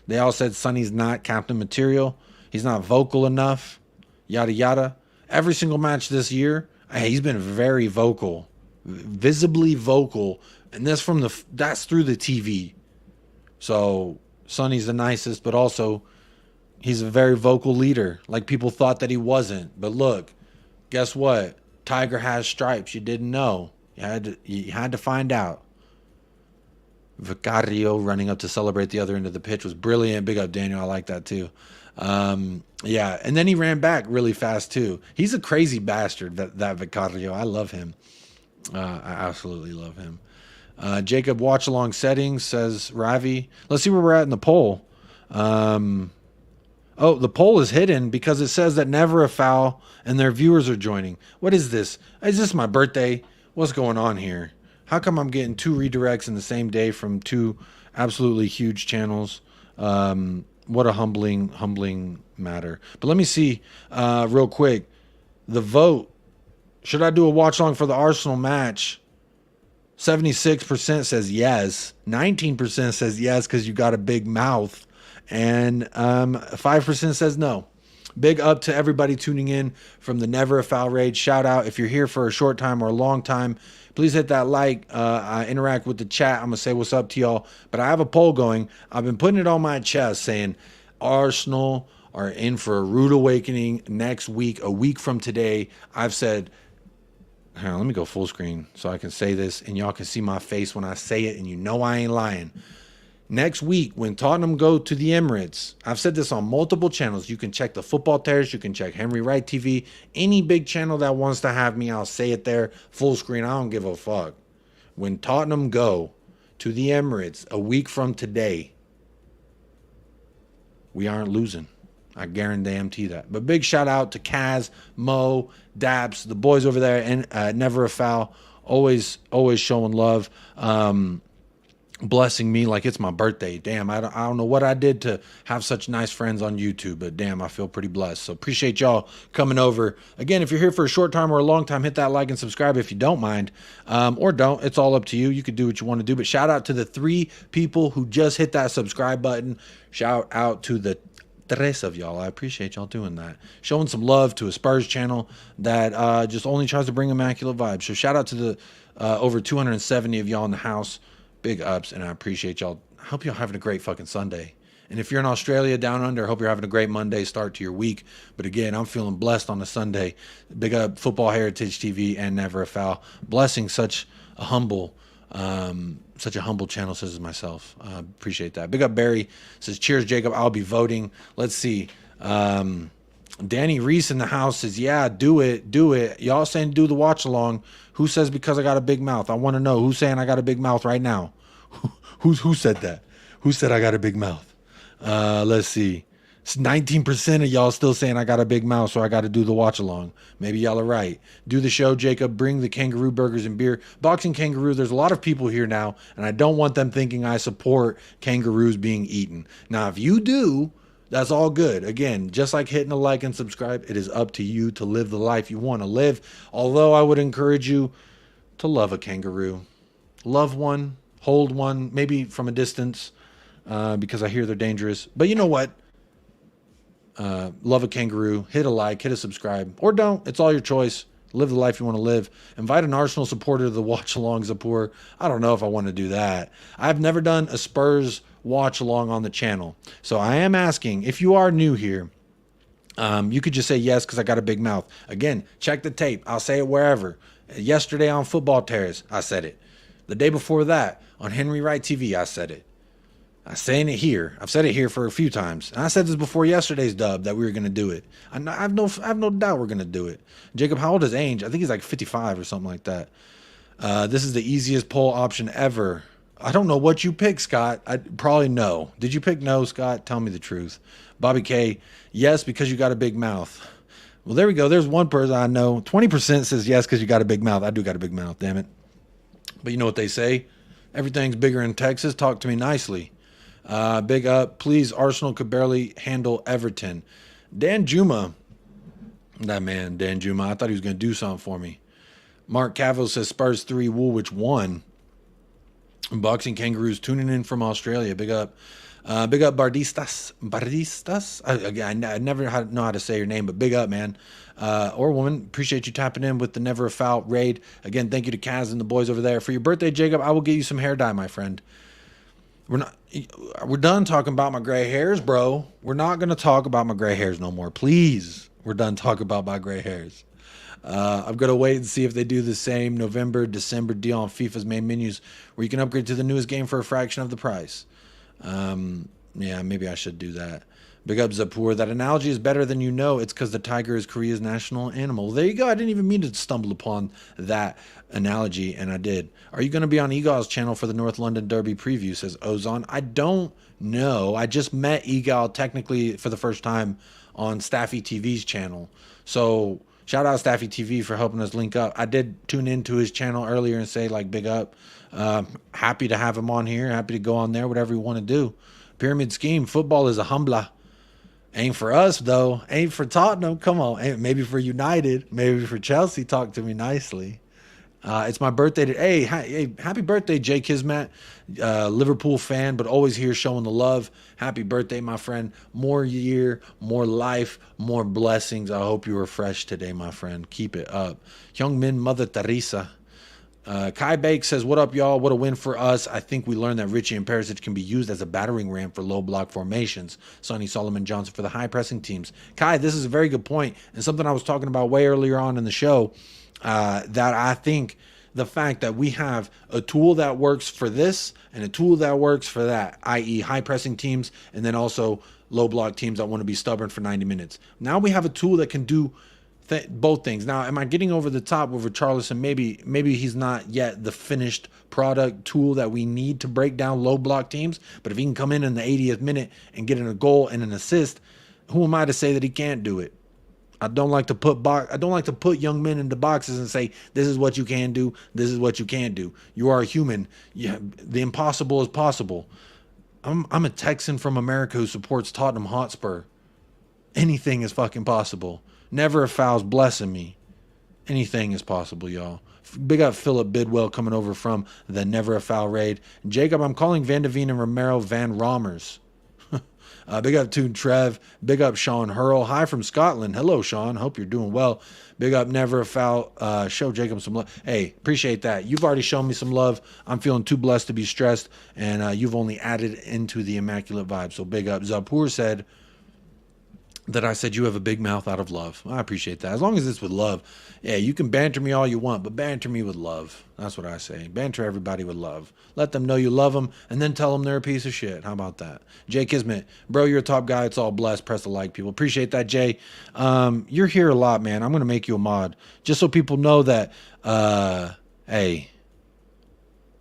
They all said Sonny's not Captain Material. He's not vocal enough, yada, yada. Every single match this year, he's been very vocal, visibly vocal, and that's through the TV. So Sonny's the nicest, but also he's a very vocal leader. Like people thought that he wasn't, but look, guess what? Tiger has stripes. You didn't know. You had to find out. Vicario running up to celebrate the other end of the pitch was brilliant. Big up, Daniel. I like that too. Yeah, and then he ran back really fast too. He's a crazy bastard, that Vicario. I love him. I absolutely love him. Jacob, watch along settings, says Ravi. Let's see where we're at in the poll. Oh, the poll is hidden because it says that never a foul and their viewers are joining. What is this? Is this my birthday? What's going on here? How come I'm getting 2 redirects in the same day from 2 absolutely huge channels? What a humbling matter. But let me see real quick. The vote. Should I do a watch along for the Arsenal match? 76% says yes. 19% says yes because you got a big mouth. And 5% says no. Big up to everybody tuning in from the Never a Foul Raid. Shout out if you're here for a short time or a long time. Please hit that like. I interact with the chat. I'm going to say what's up to y'all. But I have a poll going. I've been putting it on my chest saying Arsenal are in for a rude awakening next week, a week from today. I've said, hang on, let me go full screen so I can say this and y'all can see my face when I say it and you know I ain't lying. Next week, when Tottenham go to the Emirates, I've said this on multiple channels. You can check the Football Terrace. You can check Henry Wright TV. Any big channel that wants to have me, I'll say it there. Full screen. I don't give a fuck. When Tottenham go to the Emirates a week from today, we aren't losing. I guarantee that. But big shout out to Kaz, Mo, Daps, the boys over there, and Never a Foul. Always showing love. Blessing me like it's my birthday. Damn, I don't know what I did to have such nice friends on YouTube, but damn, I feel pretty blessed. So appreciate y'all coming over. Again, if you're here for a short time or a long time, hit that like and subscribe if you don't mind, or don't. It's all up to you. You could do what you want to do, but shout out to the 3 people who just hit that subscribe button. Shout out to the 3 of y'all. I appreciate y'all doing that. Showing some love to a Spurs channel that just only tries to bring immaculate vibes. So shout out to the over 270 of y'all in the house. Big ups, and I appreciate y'all. I hope y'all having a great fucking Sunday. And if you're in Australia, down under, I hope you're having a great Monday start to your week. But again, I'm feeling blessed on a Sunday. Big up Football Heritage TV and Never a Foul. Blessing such a humble channel, says myself. Appreciate that. Big up Barry. Says, cheers, Jacob. I'll be voting. Let's see. Danny Reese in the house says, yeah, do it. Y'all saying do the watch along. Who says because I got a big mouth? I want to know who's saying I got a big mouth right now. Who said that? Who said I got a big mouth? Let's see. It's 19% of y'all still saying I got a big mouth, so I got to do the watch along. Maybe y'all are right. Do the show, Jacob. Bring the kangaroo burgers and beer. Boxing kangaroo, there's a lot of people here now, and I don't want them thinking I support kangaroos being eaten. Now, if you do, that's all good. Again, just like hitting a like and subscribe, it is up to you to live the life you want to live. Although I would encourage you to love a kangaroo. Love one, hold one, maybe from a distance, because I hear they're dangerous. But you know what? Love a kangaroo, hit a like, hit a subscribe, or don't. It's all your choice. Live the life you want to live. Invite an Arsenal supporter to the watch along, Zapur. I don't know if I want to do that. I've never done a Spurs watch along on the channel. So I am asking, if you are new here, you could just say yes because I got a big mouth. Again, check the tape. I'll say it wherever. Yesterday on Football Terrace, I said it. The day before that, on Henry Wright TV, I said it. I'm saying it here. I've said it here for a few times. And I said this before yesterday's dub that we were going to do it. I have no doubt we're going to do it. Jacob, how old is Ainge? I think he's like 55 or something like that. This is the easiest poll option ever. I don't know what you picked, Scott. I probably no. Did you pick no, Scott? Tell me the truth. Bobby K, yes, because you got a big mouth. Well, there we go. There's one person I know. 20% says yes because you got a big mouth. I do got a big mouth, damn it. But you know what they say? Everything's bigger in Texas. Talk to me nicely. Big up. Please, Arsenal could barely handle Everton. Dan Juma. That man, Dan Juma. I thought he was going to do something for me. Mark Cavill says Spurs 3, Woolwich 1. Boxing Kangaroos tuning in from Australia. Big up. Big up Bardistas. Bardistas? I never know how to say your name, but big up, man. Or woman, appreciate you tapping in with the Never a Foul raid. Again, thank you to Kaz and the boys over there. For your birthday, Jacob, I will get you some hair dye, my friend. We're done talking about my gray hairs, bro. We're not going to talk about my gray hairs no more. Please. We're done talking about my gray hairs. I'm going to wait and see if they do the same November, December deal on FIFA's main menus where you can upgrade to the newest game for a fraction of the price. Yeah, maybe I should do that. Big up Zapur. That analogy is better than you know. It's because the tiger is Korea's national animal. There you go. I didn't even mean to stumble upon that analogy, and I did. Are you going to be on Egal's channel for the North London Derby preview, says Ozon? I don't know. I just met Egal technically for the first time on Staffy TV's channel. So shout out Staffy TV for helping us link up. I did tune into his channel earlier and say, like, big up. Happy to have him on here. Happy to go on there, whatever you want to do. Pyramid scheme. Football is a humbler. Ain't for us, though. Ain't for Tottenham. Come on. Ain't, maybe for United. Maybe for Chelsea. Talk to me nicely. It's my birthday. Hey, happy birthday, Jay Kismet. Liverpool fan, but always here showing the love. Happy birthday, my friend. More year, more life, more blessings. I hope you were fresh today, my friend. Keep it up. Young Min Mother Teresa. Kai Bake says, what up, y'all? What a win for us. I think we learned that Richie and Perisic can be used as a battering ram for low block formations. Sonny Solomon Johnson for the high pressing teams. Kai, this is a very good point, and something I was talking about way earlier on in the show, that I think the fact that we have a tool that works for this and a tool that works for that, i.e. high pressing teams, and then also low block teams that want to be stubborn for 90 minutes. Now we have a tool that can do both things. Now, am I getting over the top with RICHARLISON? Maybe he's not yet the finished product tool that we need to break down low block teams. But if he can come in the 80th minute and get in a goal and an assist, who am I to say that he can't do it? I don't like to put young men into boxes and say, this is what you can do, this is what you can't do. You are a human. The impossible is possible. I'm a Texan from America who supports Tottenham Hotspur. Anything is fucking possible. Never a foul's blessing me. Anything is possible, y'all. Big up Philip Bidwell coming over from the Never a Foul raid. Jacob, I'm calling Van de Veen and Romero Van Rommers. Big up Toon Trev. Big up Sean Hurl. Hi from Scotland. Hello, Sean. Hope you're doing well. Big up Never a Foul. Show Jacob some love. Hey, appreciate that. You've already shown me some love. I'm feeling too blessed to be stressed, and you've only added into the immaculate vibe. So big up. Zapur said that I said you have a big mouth out of love. I appreciate that. As long as it's with love. Yeah, you can banter me all you want, but banter me with love. That's what I say. Banter everybody with love. Let them know you love them, and then tell them they're a piece of shit. How about that? Jay Kismet, bro, you're a top guy. It's all blessed. Press the like, people. Appreciate that, Jay. You're here a lot, man. I'm going to make you a mod. Just so people know that, hey,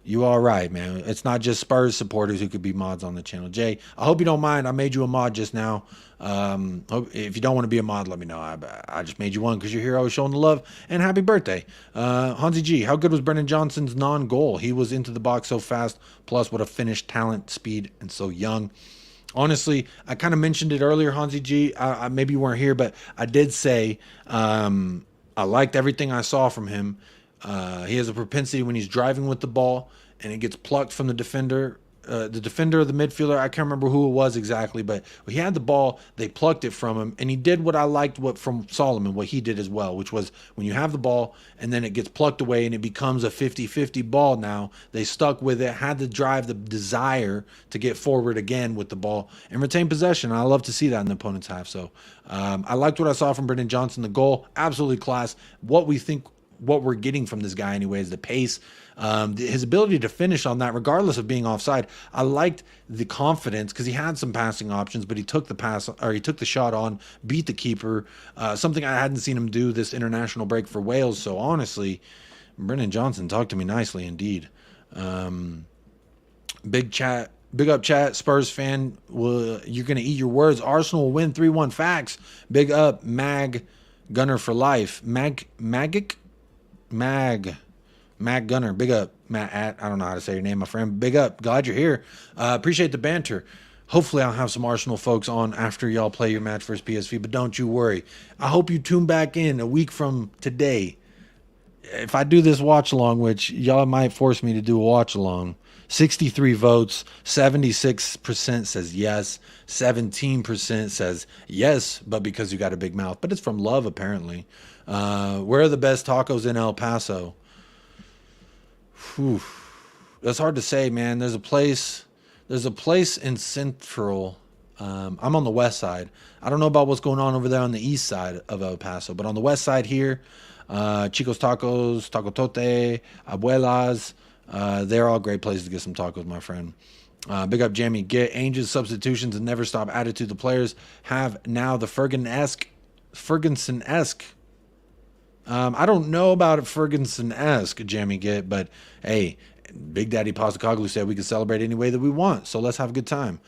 you all right, man. It's not just Spurs supporters who could be mods on the channel. Jay, I hope you don't mind. I made you a mod just now. If you don't want to be a mod, let me know. I just made you one because you're here always showing the love. And happy birthday. Hansi G, how good was Brennan Johnson's non-goal? He was into the box so fast. Plus, what a finished talent, speed, and so young. Honestly, I kind of mentioned it earlier, Hansi G. Maybe you weren't here, but I did say I liked everything I saw from him. He has a propensity when he's driving with the ball and it gets plucked from the defender or the midfielder. I can't remember who it was exactly, but he had the ball, they plucked it from him, and he did what I liked from Solomon, what he did as well, which was when you have the ball and then it gets plucked away and it becomes a 50-50 ball now, they stuck with it, had to drive the desire to get forward again with the ball and retain possession. I love to see that in the opponent's half. So I liked what I saw from Brennan Johnson. The goal, absolutely class. What we're getting from this guy anyway is the pace, his ability to finish on that regardless of being offside. I liked the confidence because he had some passing options, but he took the shot on, beat the keeper, something I hadn't seen him do this international break for Wales. So honestly, Brennan Johnson, talk to me nicely indeed. Big up chat, Spurs fan. You're going to eat your words. Arsenal will win 3-1. Facts. Big up Mag Gunner for life. Mag Gunner. Big up. I don't know how to say your name, my friend. Big up. Glad you're here. Appreciate the banter. Hopefully I'll have some Arsenal folks on after y'all play your match versus PSV, but don't you worry. I hope you tune back in a week from today. If I do this watch along, which y'all might force me to do a watch along, 63 votes, 76% says yes, 17% says yes, but because you got a big mouth. But it's from love, apparently. Where are the best tacos in El Paso? Whew. That's hard to say, man. There's a place in Central. I'm on the west side. I don't know about what's going on over there on the east side of El Paso, but on the west side here, Chico's Tacos, Taco Tote, Abuelas, they're all great places to get some tacos, my friend. Big up Jamie. Get Ainge's substitutions and never stop attitude. The players have now the Ferguson-esque. I don't know about it Ferguson-esque, Jamie Get, but hey, Big Daddy Postecoglu said we can celebrate any way that we want, so let's have a good time.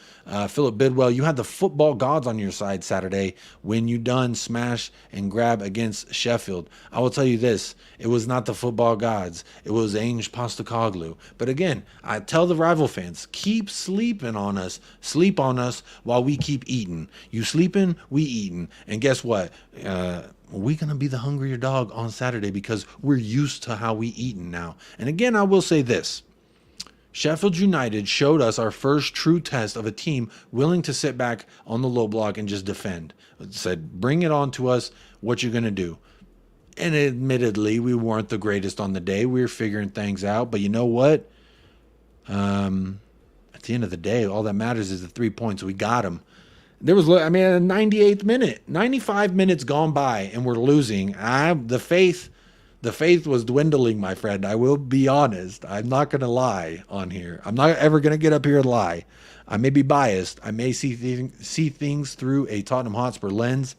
Philip Bidwell, you had the football gods on your side Saturday when you done smash and grab against Sheffield. I will tell you this, it was not the football gods, it was Ainge Postecoglu. But again, I tell the rival fans, keep sleeping on us, sleep on us while we keep eating. You sleeping, we eating. And guess what? We're going to be the hungrier dog on Saturday because we're used to how we eating now. And again, I will say this. Sheffield United showed us our first true test of a team willing to sit back on the low block and just defend. It said, bring it on to us, what you're going to do. And admittedly, we weren't the greatest on the day. We were figuring things out. But you know what? At the end of the day, all that matters is the 3 points. We got them. There was, I mean, a 98th minute, 95 minutes gone by, and we're losing. The faith was dwindling, my friend. I will be honest. I'm not going to lie on here. I'm not ever going to get up here and lie. I may be biased. I may see things through a Tottenham Hotspur lens,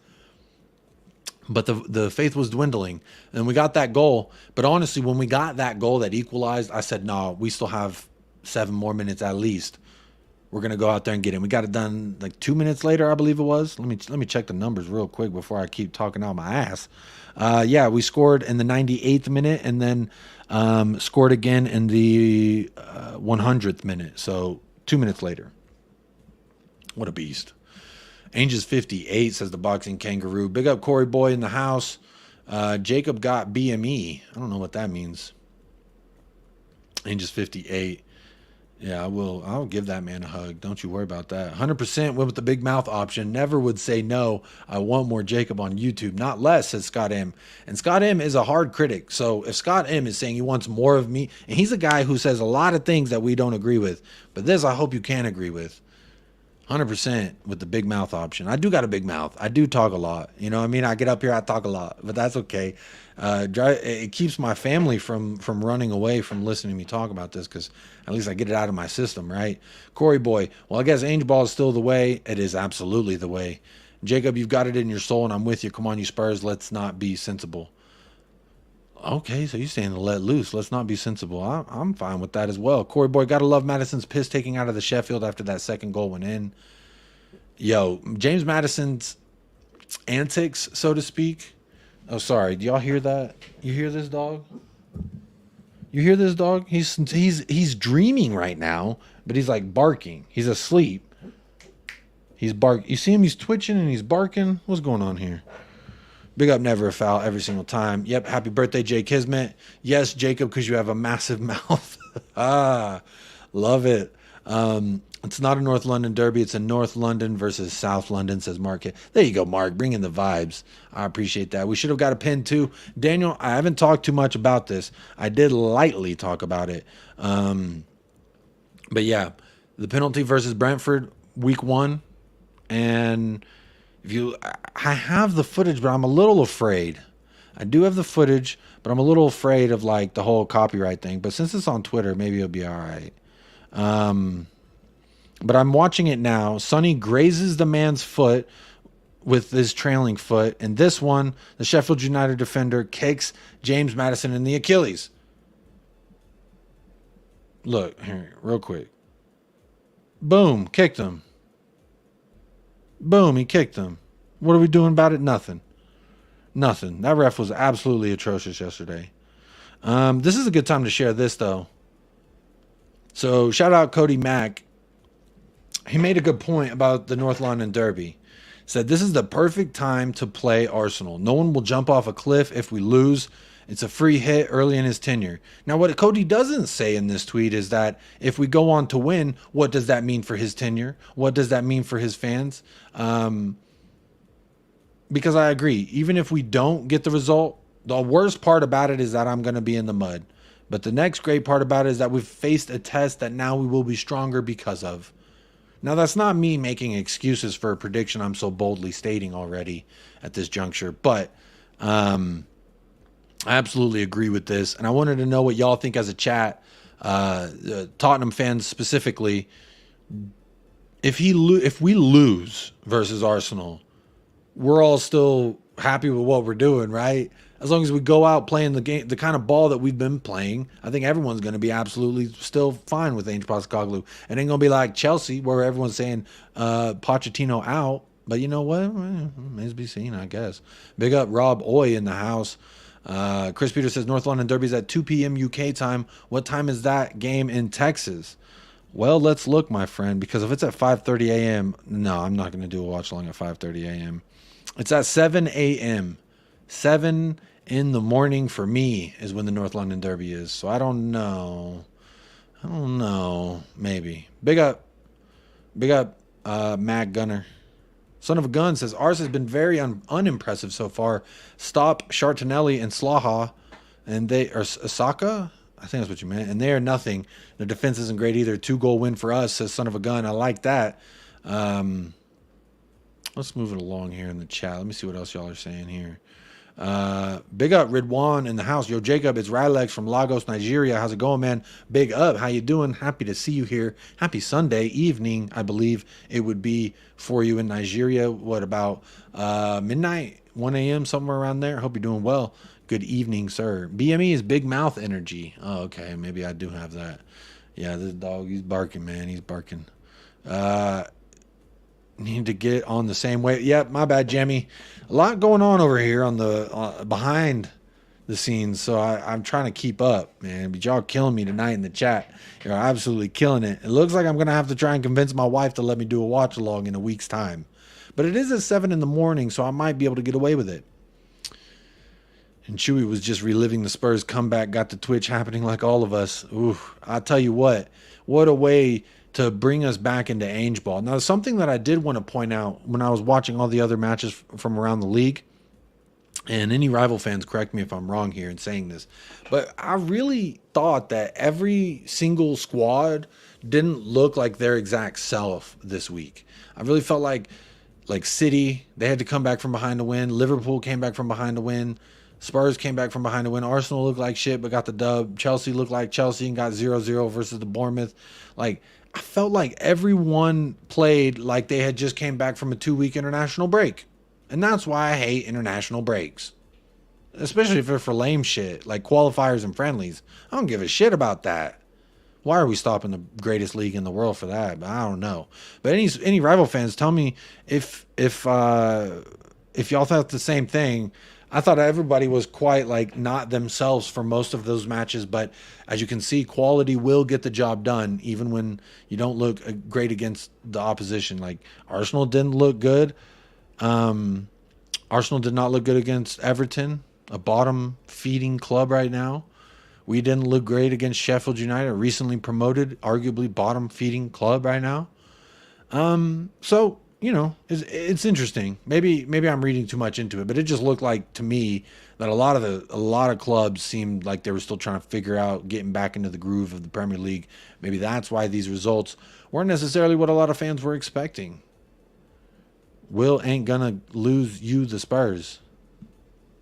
but the faith was dwindling, and we got that goal. But honestly, when we got that goal that equalized, I said, no, we still have 7 more minutes at least. We're going to go out there and get it. We got it done like 2 minutes later, I believe it was. Let me check the numbers real quick before I keep talking out my ass. Yeah, we scored in the 98th minute and then scored again in the 100th minute. So 2 minutes later. What a beast. Angels 58, says the Boxing Kangaroo. Big up Corey Boy in the house. Jacob got BME. I don't know what that means. Angels 58. Yeah, I'll give that man a hug. Don't you worry about that. 100% went with the big mouth option. Never would say no. I want more Jacob on YouTube. Not less, says Scott M. And Scott M is a hard critic. So if Scott M is saying he wants more of me, and he's a guy who says a lot of things that we don't agree with, but this I hope you can agree with. 100% with the big mouth option. I do got a big mouth. I do talk a lot. You know what I mean? I get up here, I talk a lot, but that's okay. It keeps my family from running away from listening to me talk about this because at least I get it out of my system, right? Corey Boy, well, I guess Angel Ball is still the way. It is absolutely the way. Jacob, you've got it in your soul, and I'm with you. Come on, you Spurs. Let's not be sensible. Okay, so you're saying to let loose. Let's not be sensible. I'm fine with that as well. Corey Boy, gotta love Madison's piss taking out of the Sheffield after that second goal went in. Yo, James Madison's antics, so to speak. Oh, sorry. Do y'all hear that? You hear this dog? You hear this dog? He's dreaming right now, but he's like barking. He's asleep. He's barking. You see him? He's twitching and he's barking. What's going on here? Big up, never a foul every single time. Yep, happy birthday, Jay Kismet. Yes, Jacob, because you have a massive mouth. Love it. It's not a North London derby. It's a North London versus South London, says Mark. There you go, Mark. Bring in the vibes. I appreciate that. We should have got a pin, too. Daniel, I haven't talked too much about this. I did lightly talk about it. But, yeah, the penalty versus Brentford, week 1. And I have the footage, but I'm a little afraid. I do have the footage, but I'm a little afraid of like the whole copyright thing. But since it's on Twitter, maybe it'll be all right. But I'm watching it now. Sonny grazes the man's foot with his trailing foot. And this one, the Sheffield United defender kicks James Madison in the Achilles. Look, here, real quick. Boom, kicked him. Boom, he kicked him. What are we doing about it? Nothing. Nothing. That ref was absolutely atrocious yesterday. This is a good time to share this, though. So, shout out Cody Mack. He made a good point about the North London Derby. Said, this is the perfect time to play Arsenal. No one will jump off a cliff if we lose. It's a free hit early in his tenure. Now, what Cody doesn't say in this tweet is that if we go on to win, what does that mean for his tenure? What does that mean for his fans? Because I agree, even if we don't get the result, the worst part about it is that I'm going to be in the mud. But the next great part about it is that we've faced a test that now we will be stronger because of. Now, that's not me making excuses for a prediction I'm so boldly stating already at this juncture, but I absolutely agree with this. And I wanted to know what y'all think as a chat, Tottenham fans specifically. If we lose versus Arsenal, we're all still happy with what we're doing, right? As long as we go out playing the game, the kind of ball that we've been playing, I think everyone's going to be absolutely still fine with Ange Postecoglou. It ain't going to be like Chelsea, where everyone's saying Pochettino out. But you know what? Well, remains to be seen, I guess. Big up Rob Oy in the house. Chris Peters says North London Derby's at 2 p.m. UK time. What time is that game in Texas? Well, let's look, my friend, because if it's at 5:30 a.m., no, I'm not going to do a watch along at 5:30 a.m. It's at 7 a.m. 7 in the morning for me is when the North London Derby is. So I don't know. Maybe. Big up, Matt Gunner. Son of a Gun says, ours has been very unimpressive so far. Stop Chartinelli and Slaha, and they are Osaka. I think that's what you meant. And they are nothing. Their defense isn't great either. 2-goal win for us, says Son of a Gun. I like that. Let's move it along here in the chat. Let me see what else y'all are saying here. Big up Ridwan in the house. Yo, Jacob, it's Rylex from Lagos, Nigeria. How's it going, man? Big up. How you doing? Happy to see you here. Happy Sunday evening, I believe it would be for you in Nigeria. What about midnight, 1 a.m., somewhere around there? Hope you're doing well. Good evening, sir. BME is big mouth energy. Oh, okay. Maybe I do have that. Yeah, this dog, he's barking, man. He's barking. Need to get on the same way. Yep, my bad, Jemmy. A lot going on over here on the behind the scenes, so I'm trying to keep up, man. But y'all killing me tonight in the chat. You're absolutely killing it. It looks like I'm gonna have to try and convince my wife to let me do a watch along in a week's time. But it is at 7 in the morning, so I might be able to get away with it. And Chewy was just reliving the Spurs comeback, got the Twitch happening like all of us. Ooh, I'll tell you what a way to bring us back into Ainge ball. Now, something that I did want to point out when I was watching all the other matches from around the league, and any rival fans correct me if I'm wrong here in saying this, but I really thought that every single squad didn't look like their exact self this week. I really felt like City, they had to come back from behind to win. Liverpool came back from behind to win. Spurs came back from behind to win. Arsenal looked like shit but got the dub. Chelsea looked like Chelsea and got 0-0 versus the Bournemouth. Like, I felt like everyone played like they had just came back from a 2-week international break. And that's why I hate international breaks. Especially if they're for lame shit, like qualifiers and friendlies. I don't give a shit about that. Why are we stopping the greatest league in the world for that? But I don't know. But any rival fans, tell me if y'all thought the same thing. I thought everybody was quite like not themselves for most of those matches, but as you can see, quality will get the job done even when you don't look great against the opposition. Like Arsenal didn't look good. Arsenal did not look good against Everton, a bottom feeding club right now. We didn't look great against Sheffield United, a recently promoted, arguably bottom feeding club right now. So, you know, it's interesting. Maybe I'm reading too much into it, but it just looked like to me that a lot of clubs seemed like they were still trying to figure out getting back into the groove of the Premier League. Maybe that's why these results weren't necessarily what a lot of fans were expecting. Will ain't gonna lose you the Spurs.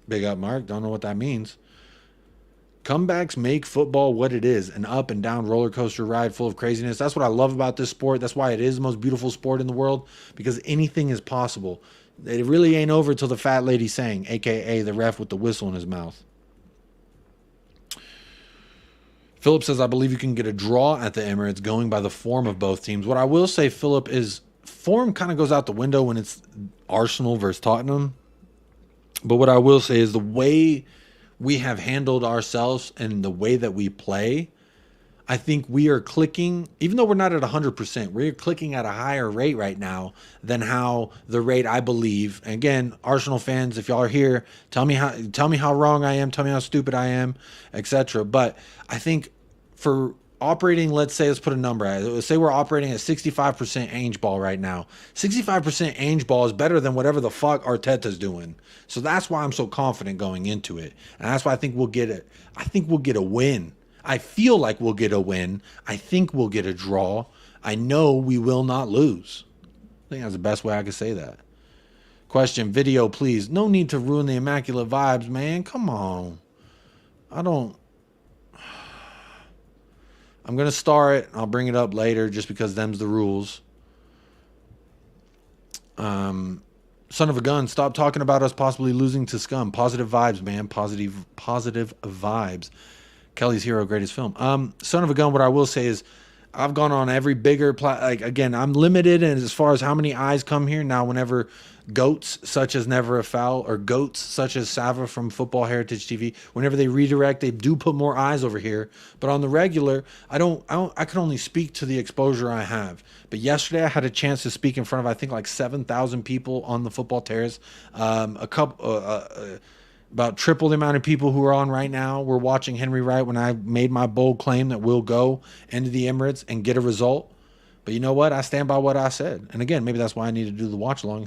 Big up, Mark. Don't know what that means. Comebacks make football what it is, an up and down roller coaster ride full of craziness. That's what I love about this sport. That's why it is the most beautiful sport in the world, because anything is possible. It really ain't over till the fat lady sang, a.k.a. the ref with the whistle in his mouth. Philip says, I believe you can get a draw at the Emirates going by the form of both teams. What I will say, Philip, is form kind of goes out the window when it's Arsenal versus Tottenham. But what I will say is the way we have handled ourselves and the way that we play, I think we are clicking, even though we're not at 100%, we're clicking at a higher rate right now than how the rate I believe. And again, Arsenal fans, if y'all are here, tell me how wrong I am, tell me how stupid I am, etc. But I think for operating, let's put a number at it. Let's say we're operating at 65% Ainge ball right now. 65% Ainge ball is better than whatever the fuck Arteta's doing. So that's why I'm so confident going into it. And that's why I think we'll get it. I think we'll get a win. I feel like we'll get a win. I think we'll get a draw. I know we will not lose. I think that's the best way I could say that. Question, video, please. No need to ruin the immaculate vibes, man. Come on. I'm going to star it. I'll bring it up later just because them's the rules. Son of a gun, stop talking about us possibly losing to scum. Positive vibes, man. Positive vibes. Kelly's Hero, greatest film. Son of a gun, what I will say is I've gone on every bigger again, I'm limited and as far as how many eyes come here. Now, whenever goats such as Never a Foul or goats such as Sava from Football Heritage TV, whenever they redirect, they do put more eyes over here. But on the regular, I can only speak to the exposure I have. But yesterday I had a chance to speak in front of, I think, like 7,000 people on the Football Terrace. About triple the amount of people who are on right now were watching Henry Wright when I made my bold claim that we'll go into the Emirates and get a result. But you know what? I stand by what I said. And again, maybe that's why I need to do the watch along.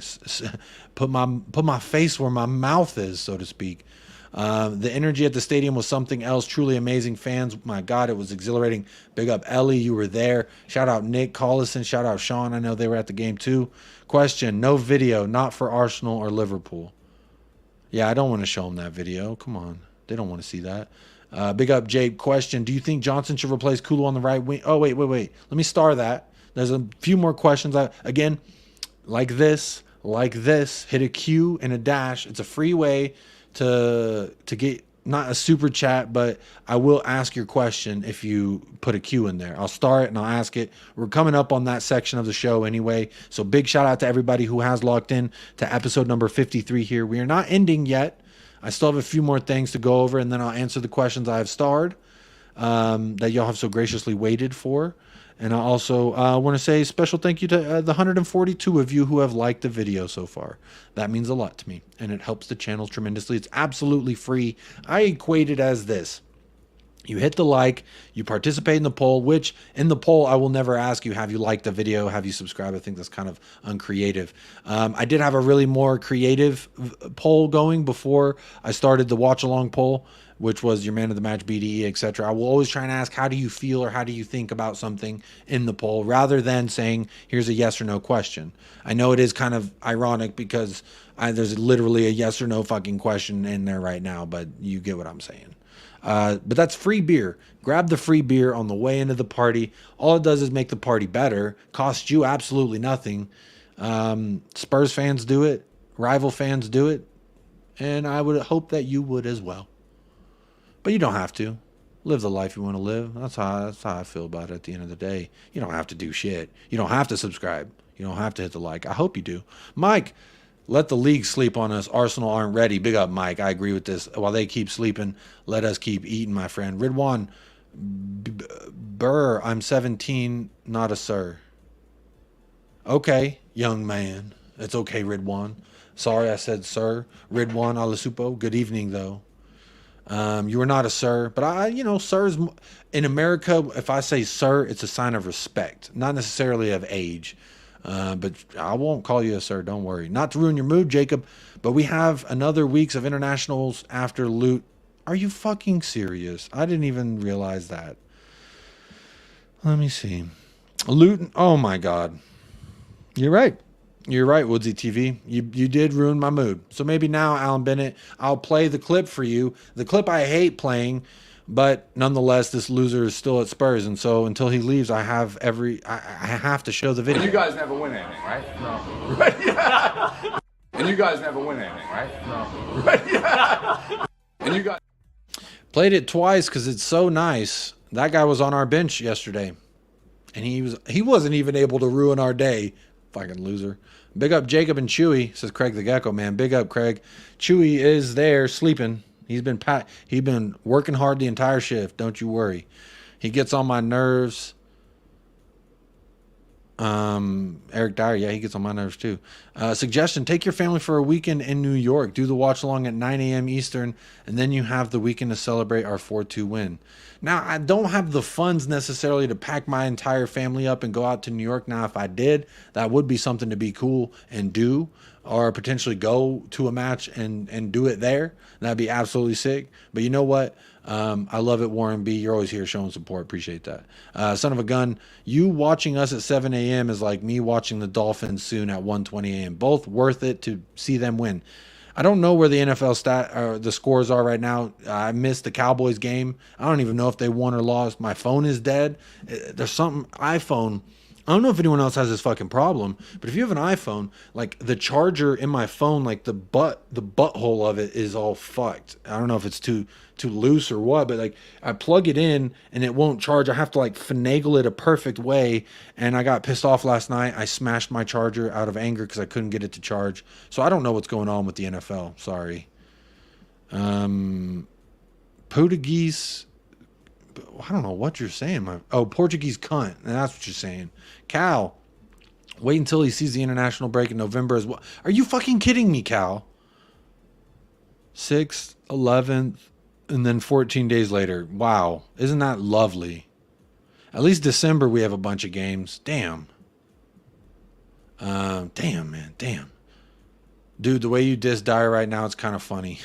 Put my face where my mouth is, so to speak. The energy at the stadium was something else. Truly amazing fans. My God, it was exhilarating. Big up Ellie, you were there. Shout out Nick Collison. Shout out Sean. I know they were at the game too. Question, no video, not for Arsenal or Liverpool. Yeah, I don't want to show them that video. Come on. They don't want to see that. Big up Jake. Question, do you think Johnson should replace Kulu on the right wing? Oh, wait. Let me star that. There's a few more questions. Again, like this, hit a Q and a dash. It's a free way to get, not a super chat, but I will ask your question if you put a Q in there. I'll star it and I'll ask it. We're coming up on that section of the show anyway. So big shout out to everybody who has logged in to episode number 53 here. We are not ending yet. I still have a few more things to go over and then I'll answer the questions I have starred that y'all have so graciously waited for. And I also want to say special thank you to the 142 of you who have liked the video so far. That means a lot to me, and it helps the channel tremendously. It's absolutely free. I equate it as this. You hit the like, you participate in the poll, which in the poll, I will never ask you, have you liked the video? Have you subscribed? I think that's kind of uncreative. I did have a really more creative poll going before I started the watch along poll, which was your man of the match, BDE, etc. I will always try and ask, how do you feel or how do you think about something in the poll, rather than saying, here's a yes or no question. I know it is kind of ironic because there's literally a yes or no fucking question in there right now, but you get what I'm saying. But that's free beer. Grab the free beer on the way into the party. All it does is make the party better. Costs you absolutely nothing. Spurs fans do it. Rival fans do it. And I would hope that you would as well. But you don't have to. Live the life you want to live. That's how I feel about it at the end of the day. You don't have to do shit. You don't have to subscribe. You don't have to hit the like. I hope you do. Mike, let the league sleep on us. Arsenal aren't ready. Big up, Mike. I agree with this. While they keep sleeping, let us keep eating, my friend. Ridwan Burr, I'm 17, not a sir. Okay, young man. It's okay, Ridwan. Sorry I said sir. Ridwan Alasupo. Good evening, though. You are not a sir, but sirs in America, if I say sir, it's a sign of respect, not necessarily of age. But I won't call you a sir. Don't worry. Not to ruin your mood, Jacob, but we have another weeks of internationals after loot. Are you fucking serious? I didn't even realize that. Let me see. Luton. Oh my God. You're right. You're right, Woodsy TV. You did ruin my mood. So maybe now, Alan Bennett, I'll play the clip for you. The clip I hate playing, but nonetheless, this loser is still at Spurs, and so until he leaves, I have to show the video. And you guys never win anything, right? No. Right? Yeah. And you guys never win anything, right? No. Right? Yeah. And you guys played it twice because it's so nice. That guy was on our bench yesterday, and he wasn't even able to ruin our day. Fucking loser. Big up Jacob and Chewy, says Craig the Gecko, man. Big up, Craig. Chewy is there sleeping. He's been working hard the entire shift. Don't you worry. He gets on my nerves. Eric Dyer, yeah, he gets on my nerves too. Suggestion, take your family for a weekend in New York. Do the watch along at 9 a.m. Eastern, and then you have the weekend to celebrate our 4-2 win. Now, I don't have the funds necessarily to pack my entire family up and go out to New York. Now, if I did, that would be something to be cool and do, or potentially go to a match and do it there. That'd be absolutely sick. But you know what? I love it, Warren B. You're always here showing support. Appreciate that. Son of a gun, you watching us at 7 a.m. is like me watching the Dolphins soon at 1:20 a.m. Both worth it to see them win. I don't know where the NFL the scores are right now. I missed the Cowboys game. I don't even know if they won or lost. My phone is dead. There's something iPhone. I don't know if anyone else has this fucking problem, but if you have an iPhone, like the charger in my phone, like the butthole of it is all fucked. I don't know if it's too loose or what, but like I plug it in and it won't charge. I have to like finagle it a perfect way, and I got pissed off last night. I smashed my charger out of anger because I couldn't get it to charge. So I don't know what's going on with the NFL. Sorry. Portuguese. I don't know what you're saying. Portuguese cunt. That's what you're saying. Cal, wait until he sees the international break in November as well. Are you fucking kidding me, Cal? 6th, 11th, and then 14 days later. Wow. Isn't that lovely? At least December we have a bunch of games. Damn. Damn, man. Damn. Dude, the way you diss Dyer right now, it's kind of funny.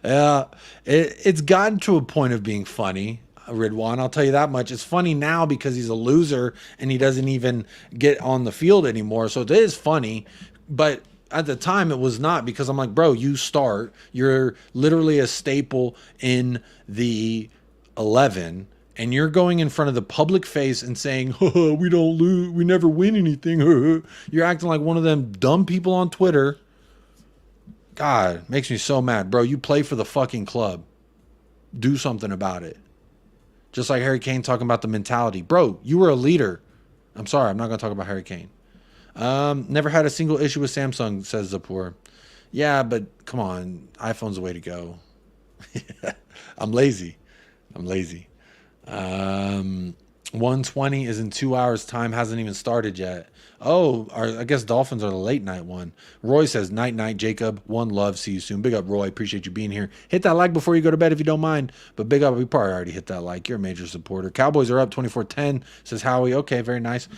Yeah, it's gotten to a point of being funny, Ridwan. I'll tell you that much. It's funny now because he's a loser and he doesn't even get on the field anymore. So it is funny, but at the time it was not, because I'm like, bro, you start. You're literally a staple in the 11, and you're going in front of the public face and saying, we don't lose, we never win anything. You're acting like one of them dumb people on Twitter. God, makes me so mad. Bro, you play for the fucking club. Do something about it. Just like Harry Kane talking about the mentality. Bro, you were a leader. I'm sorry, I'm not going to talk about Harry Kane. Never had a single issue with Samsung, says Zapor. Yeah, but come on. iPhone's the way to go. I'm lazy. 1:20 is in 2 hours time. Hasn't even started yet. Oh, I guess Dolphins are the late night one. Roy says, night, Jacob. One love. See you soon. Big up, Roy. Appreciate you being here. Hit that like before you go to bed if you don't mind. But big up, we probably already hit that like. You're a major supporter. Cowboys are up 24-10, says Howie. Okay, very nice.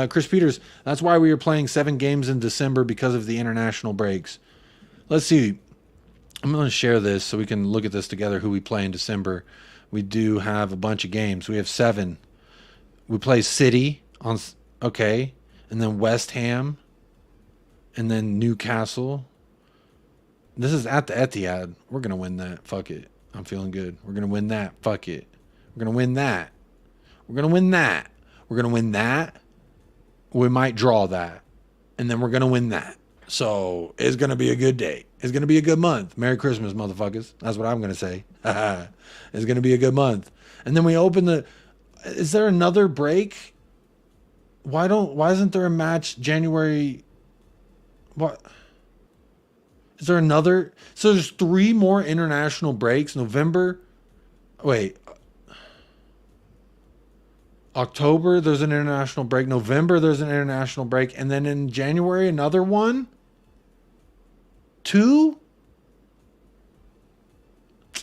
Chris Peters, that's why we were playing 7 games in December, because of the international breaks. Let's see. I'm going to share this so we can look at this together, who we play in December. We do have a bunch of games. We have 7. We play City on, okay, and then West Ham, and then Newcastle. This is at the Etihad. We're going to win that. Fuck it. I'm feeling good. We're going to win that. Fuck it. We're going to win that. We're going to win that. We're going to win that. We might draw that. And then we're going to win that. So it's going to be a good day. It's going to be a good month. Merry Christmas, motherfuckers. That's what I'm going to say. It's going to be a good month. And then we open the... Is there another break? Why isn't there a match January? What? Is there another? So there's 3 more international breaks. November. Wait. October, there's an international break. November, there's an international break. And then in January, another one? 2?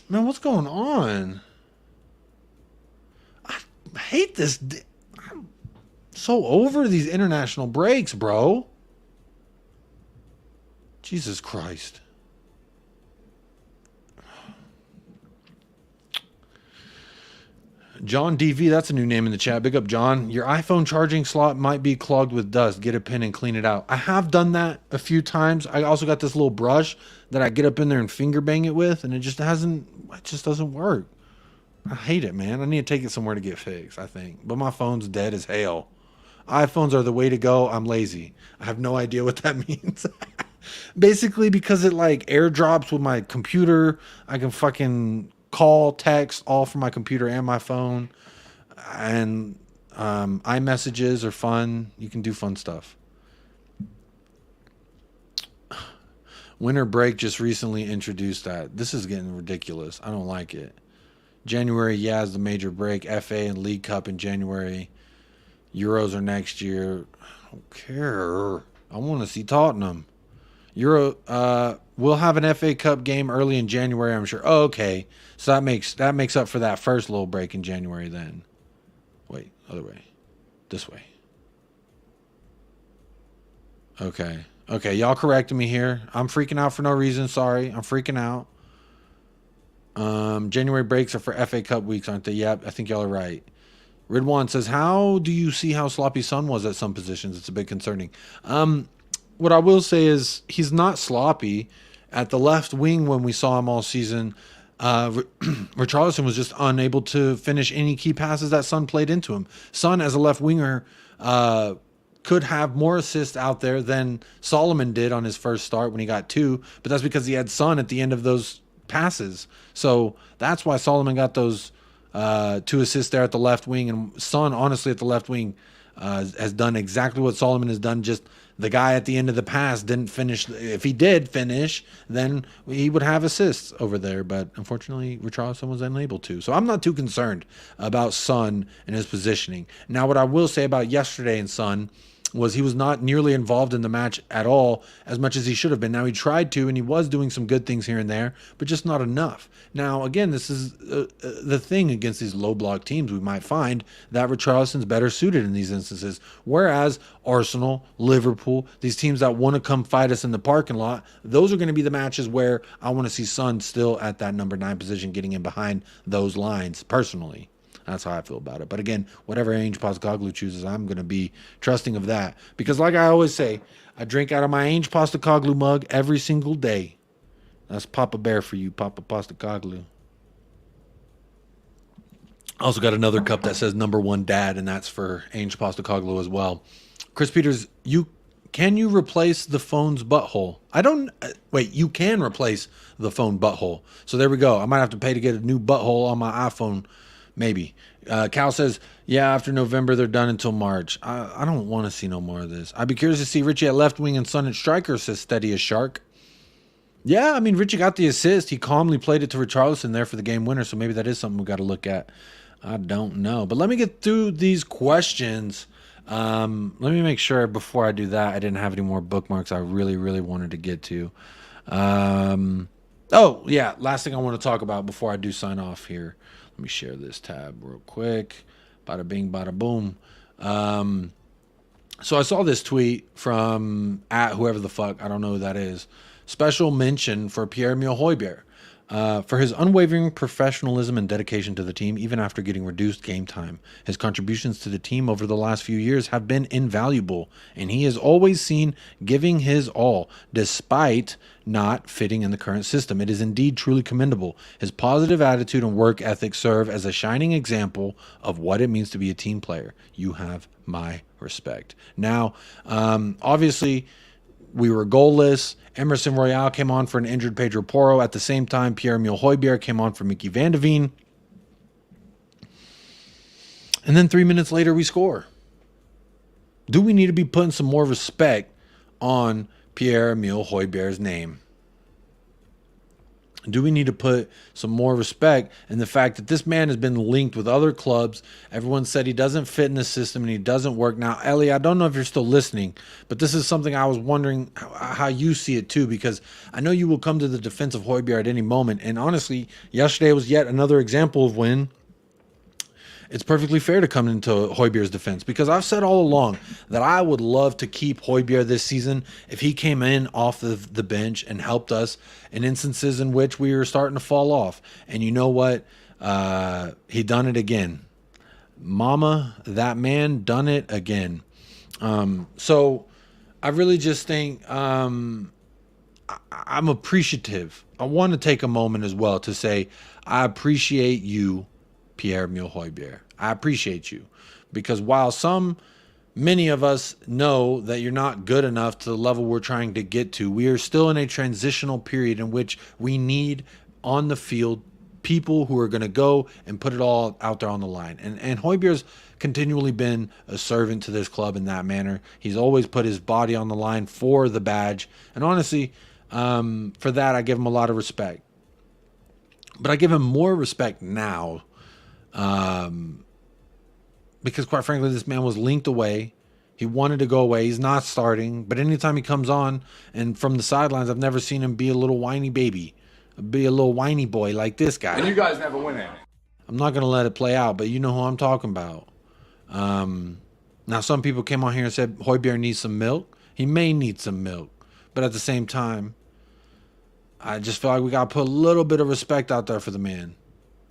Man, what's going on? I hate this. I'm so over these international breaks, bro. Jesus Christ. John DV, that's a new name in the chat. Big up, John. Your iPhone charging slot might be clogged with dust. Get a pin and clean it out. I have done that a few times. I also got this little brush that I get up in there and finger bang it with, and it just doesn't work. I hate it, man. I need to take it somewhere to get fixed, I think. But my phone's dead as hell. iPhones are the way to go. I'm lazy. I have no idea what that means. Basically, because it like airdrops with my computer. I can fucking call, text, all from my computer and my phone. And iMessages are fun. You can do fun stuff. Winter break just recently introduced that. This is getting ridiculous. I don't like it. January, yeah, is the major break. FA and League Cup in January. Euros are next year. I don't care. I want to see Tottenham. We'll have an FA Cup game early in January, I'm sure. Oh, okay. So that makes up for that first little break in January then. Wait, other way. This way. Okay. Okay, y'all corrected me here. I'm freaking out for no reason. Sorry. I'm freaking out. January breaks are for FA Cup weeks, aren't they? Yep, I think y'all are right. Ridwan says, how do you see how sloppy Son was at some positions? It's a bit concerning. What I will say is he's not sloppy. At the left wing when we saw him all season, Richarlison was just unable to finish any key passes that Son played into him. Son, as a left winger, could have more assists out there than Solomon did on his first start when he got 2, but that's because he had Son at the end of those passes. So that's why Solomon got those 2 assists there at the left wing, and Son, honestly, at the left wing has done exactly what Solomon has done. Just the guy at the end of the pass didn't finish. If he did finish, then he would have assists over there, but unfortunately Richarlison was unable to. So I'm not too concerned about Son and his positioning. Now, what I will say about yesterday and Son was he was not nearly involved in the match at all as much as he should have been. Now, he tried to, and he was doing some good things here and there, but just not enough. Now, again, this is the thing against these low block teams. We might find that Richarlison's better suited in these instances, whereas Arsenal, Liverpool, these teams that want to come fight us in the parking lot, those are going to be the matches where I want to see Son still at that number 9 position, getting in behind those lines personally. That's how I feel about it. But again, whatever Ange Postecoglou chooses, I'm going to be trusting of that. Because like I always say, I drink out of my Ange Postecoglou mug every single day. That's Papa Bear for you, Papa Postecoglou. I also got another cup that says number 1 dad, and that's for Ange Postecoglou as well. Chris Peters, can you replace the phone's butthole? Wait, you can replace the phone butthole. So there we go. I might have to pay to get a new butthole on my iPhone. Maybe. Cal says, yeah, after November, they're done until March. I don't want to see no more of this. I'd be curious to see Richie at left wing and Son at striker, says Steady as Shark. Yeah, I mean, Richie got the assist. He calmly played it to Richarlison there for the game winner, so maybe that is something we got to look at. I don't know. But let me get through these questions. Let me make sure before I do that, I didn't have any more bookmarks I really, really wanted to get to. Oh, yeah, last thing I want to talk about before I do sign off here. Let me share this tab real quick. Bada bing, bada boom. So I saw this tweet from at whoever the fuck, I don't know who that is. Special mention for Pierre-Emile Højbjerg for his unwavering professionalism and dedication to the team, even after getting reduced game time. His contributions to the team over the last few years have been invaluable, and he is always seen giving his all, despite not fitting in the current system. It is indeed truly commendable. His positive attitude and work ethic serve as a shining example of what it means to be a team player. You have my respect. Now, obviously, we were goalless. Emerson Royale came on for an injured Pedro Porro. At the same time, Pierre-Emile Højbjerg came on for Mickey Van de Veen. And then 3 minutes later, we score. Do we need to be putting some more respect on Pierre-Emile Højbjerg's name? Do we need to put some more respect in the fact that this man has been linked with other clubs? Everyone said he doesn't fit in the system and he doesn't work. Now, Ellie, I don't know if you're still listening, but this is something I was wondering how you see it too, because I know you will come to the defense of Højbjerg at any moment. And honestly, yesterday was yet another example of when it's perfectly fair to come into Højbjerg's defense, because I've said all along that I would love to keep Højbjerg this season if he came in off the bench and helped us in instances in which we were starting to fall off. And you know what? He done it again. Mama, that man done it again. So I really just think I'm appreciative. I want to take a moment as well to say I appreciate you, Pierre-Emile Højbjerg. I appreciate you, because while many of us know that you're not good enough to the level we're trying to get to, we are still in a transitional period in which we need on the field people who are going to go and put it all out there on the line. And Højbjerg's continually been a servant to this club in that manner. He's always put his body on the line for the badge. And honestly, For that, I give him a lot of respect. But I give him more respect now because, quite frankly, this man was linked away. He wanted to go away. He's not starting. But anytime he comes on and from the sidelines, I've never seen him be a little whiny baby, be a little whiny boy like this guy. And you guys never win anything. I'm not going to let it play out, but you know who I'm talking about. Now, some people came on here and said Højbjerg needs some milk. He may need some milk. But at the same time, I just feel like we got to put a little bit of respect out there for the man.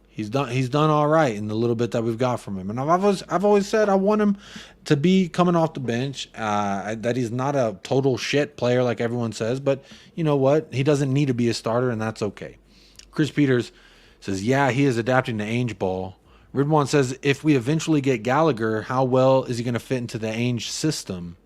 He's done all right in the little bit that we've got from him. And I've always said I want him to be coming off the bench, that he's not a total shit player like everyone says. But you know what? He doesn't need to be a starter, and that's okay. Chris Peters says, yeah, he is adapting to Ainge ball. Ridwan says, if we eventually get Gallagher, how well is he going to fit into the Ainge system?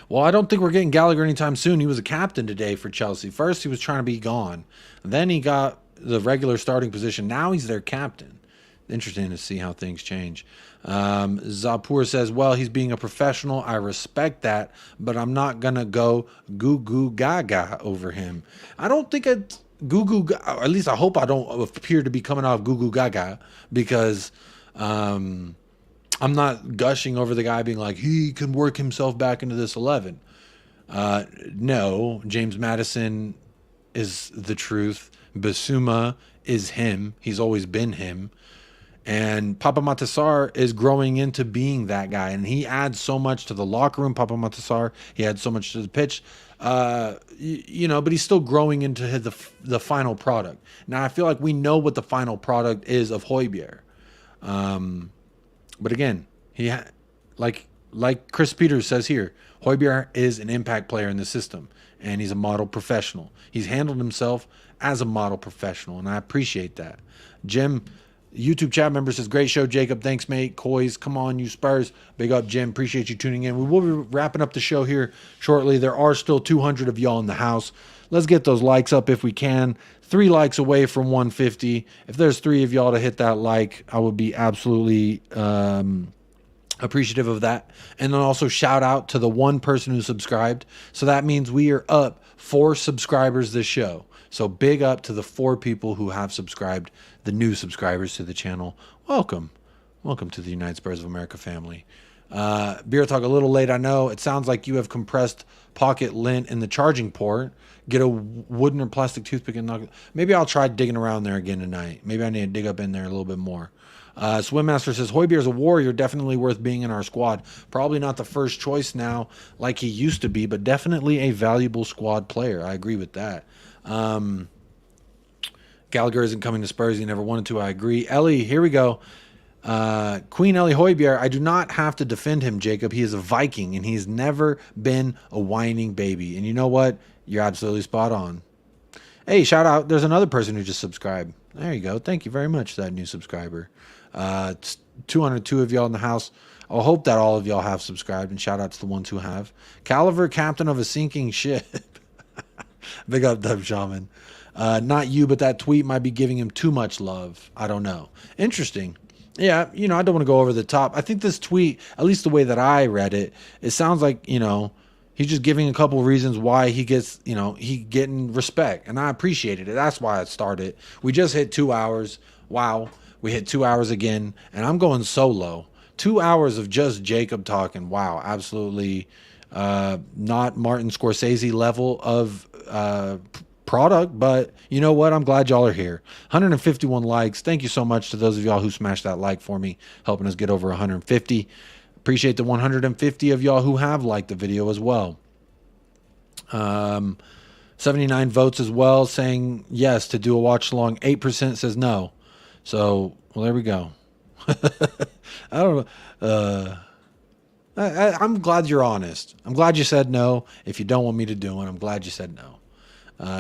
Well, I don't think we're getting Gallagher anytime soon. He was a captain today for Chelsea. First, he was trying to be gone. Then he got the regular starting position. Now he's their captain. Interesting to see how things change. Zapur says, well, he's being a professional. I respect that, but I'm not going to go goo gaga over him. I don't think it's or at least I hope I don't appear to be coming off goo gaga, because I'm not gushing over the guy being like, he can work himself back into this 11. No, James Maddison is the truth. Basuma is him. He's always been him. And Papa Matasar is growing into being that guy. And he adds so much to the locker room, Papa Matasar. He adds so much to the pitch. But he's still growing into the final product. Now, I feel like we know what the final product is of Højbjerg. But again, like Chris Peters says here, Højbjerg is an impact player in the system, and he's a model professional. He's handled himself as a model professional, and I appreciate that. Jim, YouTube chat member, says, great show, Jacob. Thanks, mate. Coys, come on, you Spurs. Big up, Jim. Appreciate you tuning in. We will be wrapping up the show here shortly. There are still 200 of y'all in the house. Let's get those likes up if we can. 3 likes away from 150. If there's 3 of y'all to hit that like, I would be absolutely appreciative of that. And then also shout out to the 1 person who subscribed. So that means we are up 4 subscribers this show. So big up to the 4 people who have subscribed, the new subscribers to the channel. Welcome. Welcome to the United Spurs of America family. Beer Talk, a little late, I know. It sounds like you have compressed pocket lint in the charging port. Get a wooden or plastic toothpick and knock it. Maybe I'll try digging around there again tonight. Maybe I need to dig up in there a little bit more. Swimmaster says, Højbjerg is a warrior, definitely worth being in our squad. Probably not the first choice now like he used to be, but definitely a valuable squad player. I agree with that. Gallagher isn't coming to Spurs. He never wanted to. I agree. Ellie, here we go. Queen Ellie Højbjerg, I do not have to defend him, Jacob. He is a Viking, and he's never been a whining baby. And you know what? You're absolutely spot on. Hey, shout out. There's another person who just subscribed. There you go. Thank you very much for that new subscriber. It's 202 of y'all in the house. I hope that all of y'all have subscribed, and shout out to the ones who have. Caliver, captain of a sinking ship. Big up, Dub Shaman. Not you, but that tweet might be giving him too much love. I don't know. Interesting. Yeah, I don't want to go over the top. I think this tweet, at least the way that I read it, it sounds like, he's just giving a couple of reasons why he gets, he getting respect. And I appreciated it. That's why I started. We just hit 2 hours. Wow. We hit 2 hours again. And I'm going solo. 2 hours of just Jacob talking. Wow. Absolutely not Martin Scorsese level of product, but you know what? I'm glad y'all are here. 151 likes. Thank you so much to those of y'all who smashed that like for me, helping us get over 150. Appreciate the 150 of y'all who have liked the video as well. 79 votes as well, saying yes to do a watch along. 8% says no. So, well, there we go. I don't know. I'm glad you're honest. I'm glad you said no. If you don't want me to do it, I'm glad you said no.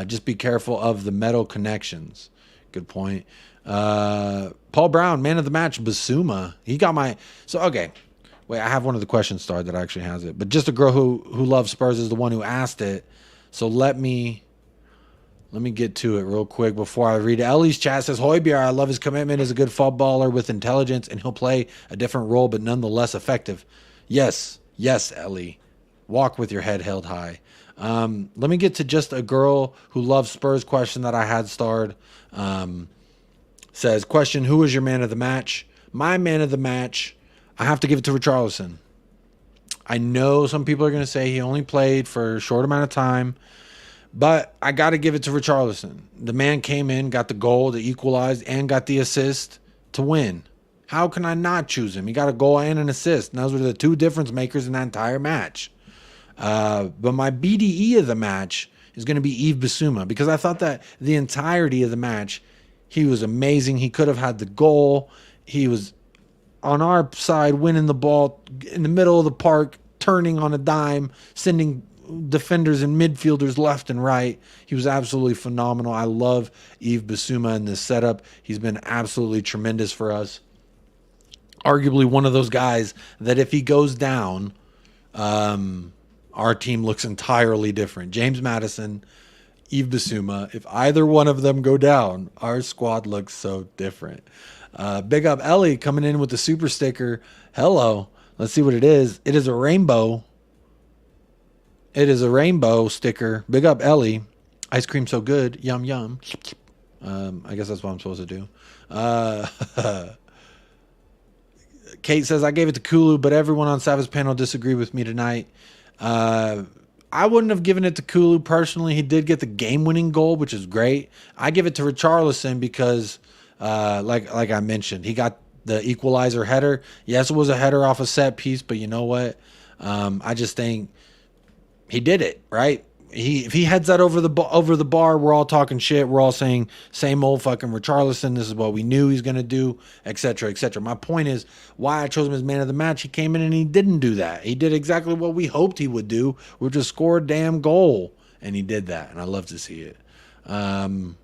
Just be careful of the metal connections. Good point. Paul Brown, man of the match, Basuma. He got my... So, okay. Wait, I have one of the questions starred that actually has it. But just a girl who loves Spurs is the one who asked it. So let me get to it real quick before I read it. Ellie's chat says, Højbjerg, I love his commitment. Is a good footballer with intelligence, and he'll play a different role, but nonetheless effective. Yes, Ellie. Walk with your head held high. Let me get to just a girl who loves Spurs question that I had starred. Says, question, who was your man of the match? My man of the match, I have to give it to RICHARLISON. I know some people are going to say he only played for a short amount of time, but I got to give it to RICHARLISON. The man came in, got the goal, the equalized, and got the assist to win. How can I not choose him? He got a goal and an assist. And those were the two difference makers in that entire match. But my BDE of the match is going to be Yves Bissouma, because I thought that the entirety of the match, he was amazing. He could have had the goal. He was on our side, winning the ball in the middle of the park, turning on a dime, sending defenders and midfielders left and right. He was absolutely phenomenal. I love Yves Bissouma in this setup. He's been absolutely tremendous for us. Arguably one of those guys that if he goes down, our team looks entirely different. James Maddison, Yves Bissouma, if either one of them go down, our squad looks so different. Big up Ellie coming in with the super sticker. Hello. Let's see what it is. It is a rainbow. It is a rainbow sticker. Big up Ellie. Ice cream so good. Yum, yum. I guess that's what I'm supposed to do. Kate says, I gave it to Kulu, but everyone on Sava's panel disagreed with me tonight. I wouldn't have given it to Kulu personally. He did get the game-winning goal, which is great. I give it to RICHARLISON because, like I mentioned, he got the equalizer header. Yes, it was a header off a set piece, but you know what? I just think he did it, right? If he heads that over the bar, we're all talking shit. We're all saying same old fucking RICHARLISON. This is what we knew he's gonna do, etc., etc. My point is why I chose him as man of the match. He came in and he didn't do that. He did exactly what we hoped he would do, which was score a damn goal, and he did that, and I love to see it. 8%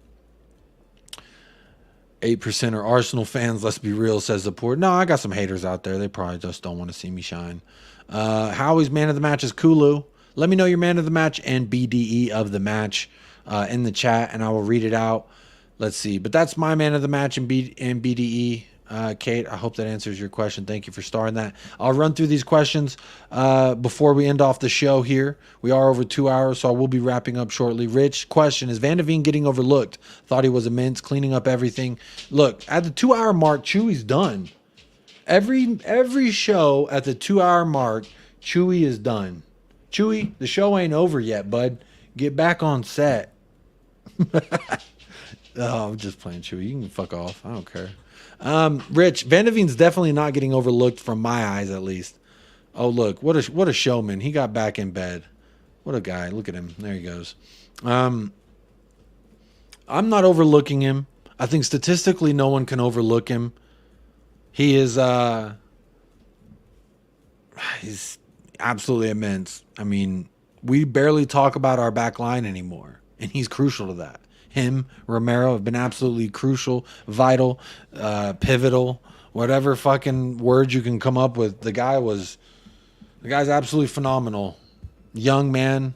are Arsenal fans. Let's be real, says the poor. No, I got some haters out there. They probably just don't want to see me shine. Howie's man of the match is Kulu. Let me know your man of the match and BDE of the match in the chat, and I will read it out. Let's see. But that's my man of the match and BDE. Kate, I hope that answers your question. Thank you for starting that. I'll run through these questions before we end off the show here. We are over 2 hours, so I will be wrapping up shortly. Rich, question, is Van de Ven getting overlooked? Thought he was immense, cleaning up everything. Look, at the 2 hour mark, Chewy's done. Every show at the 2 hour mark, Chewy is done. Chewy, the show ain't over yet, bud. Get back on set. Oh, I'm just playing, Chewy. You can fuck off. I don't care. Rich, Van de Ven's definitely not getting overlooked from my eyes, at least. Oh, look, what a showman. He got back in bed. What a guy. Look at him. There he goes. I'm not overlooking him. I think statistically no one can overlook him. He is he's absolutely immense. I mean, we barely talk about our back line anymore, and he's crucial to that. Him, Romero have been absolutely crucial, vital, pivotal, whatever fucking words you can come up with. The guy's absolutely phenomenal. Young man,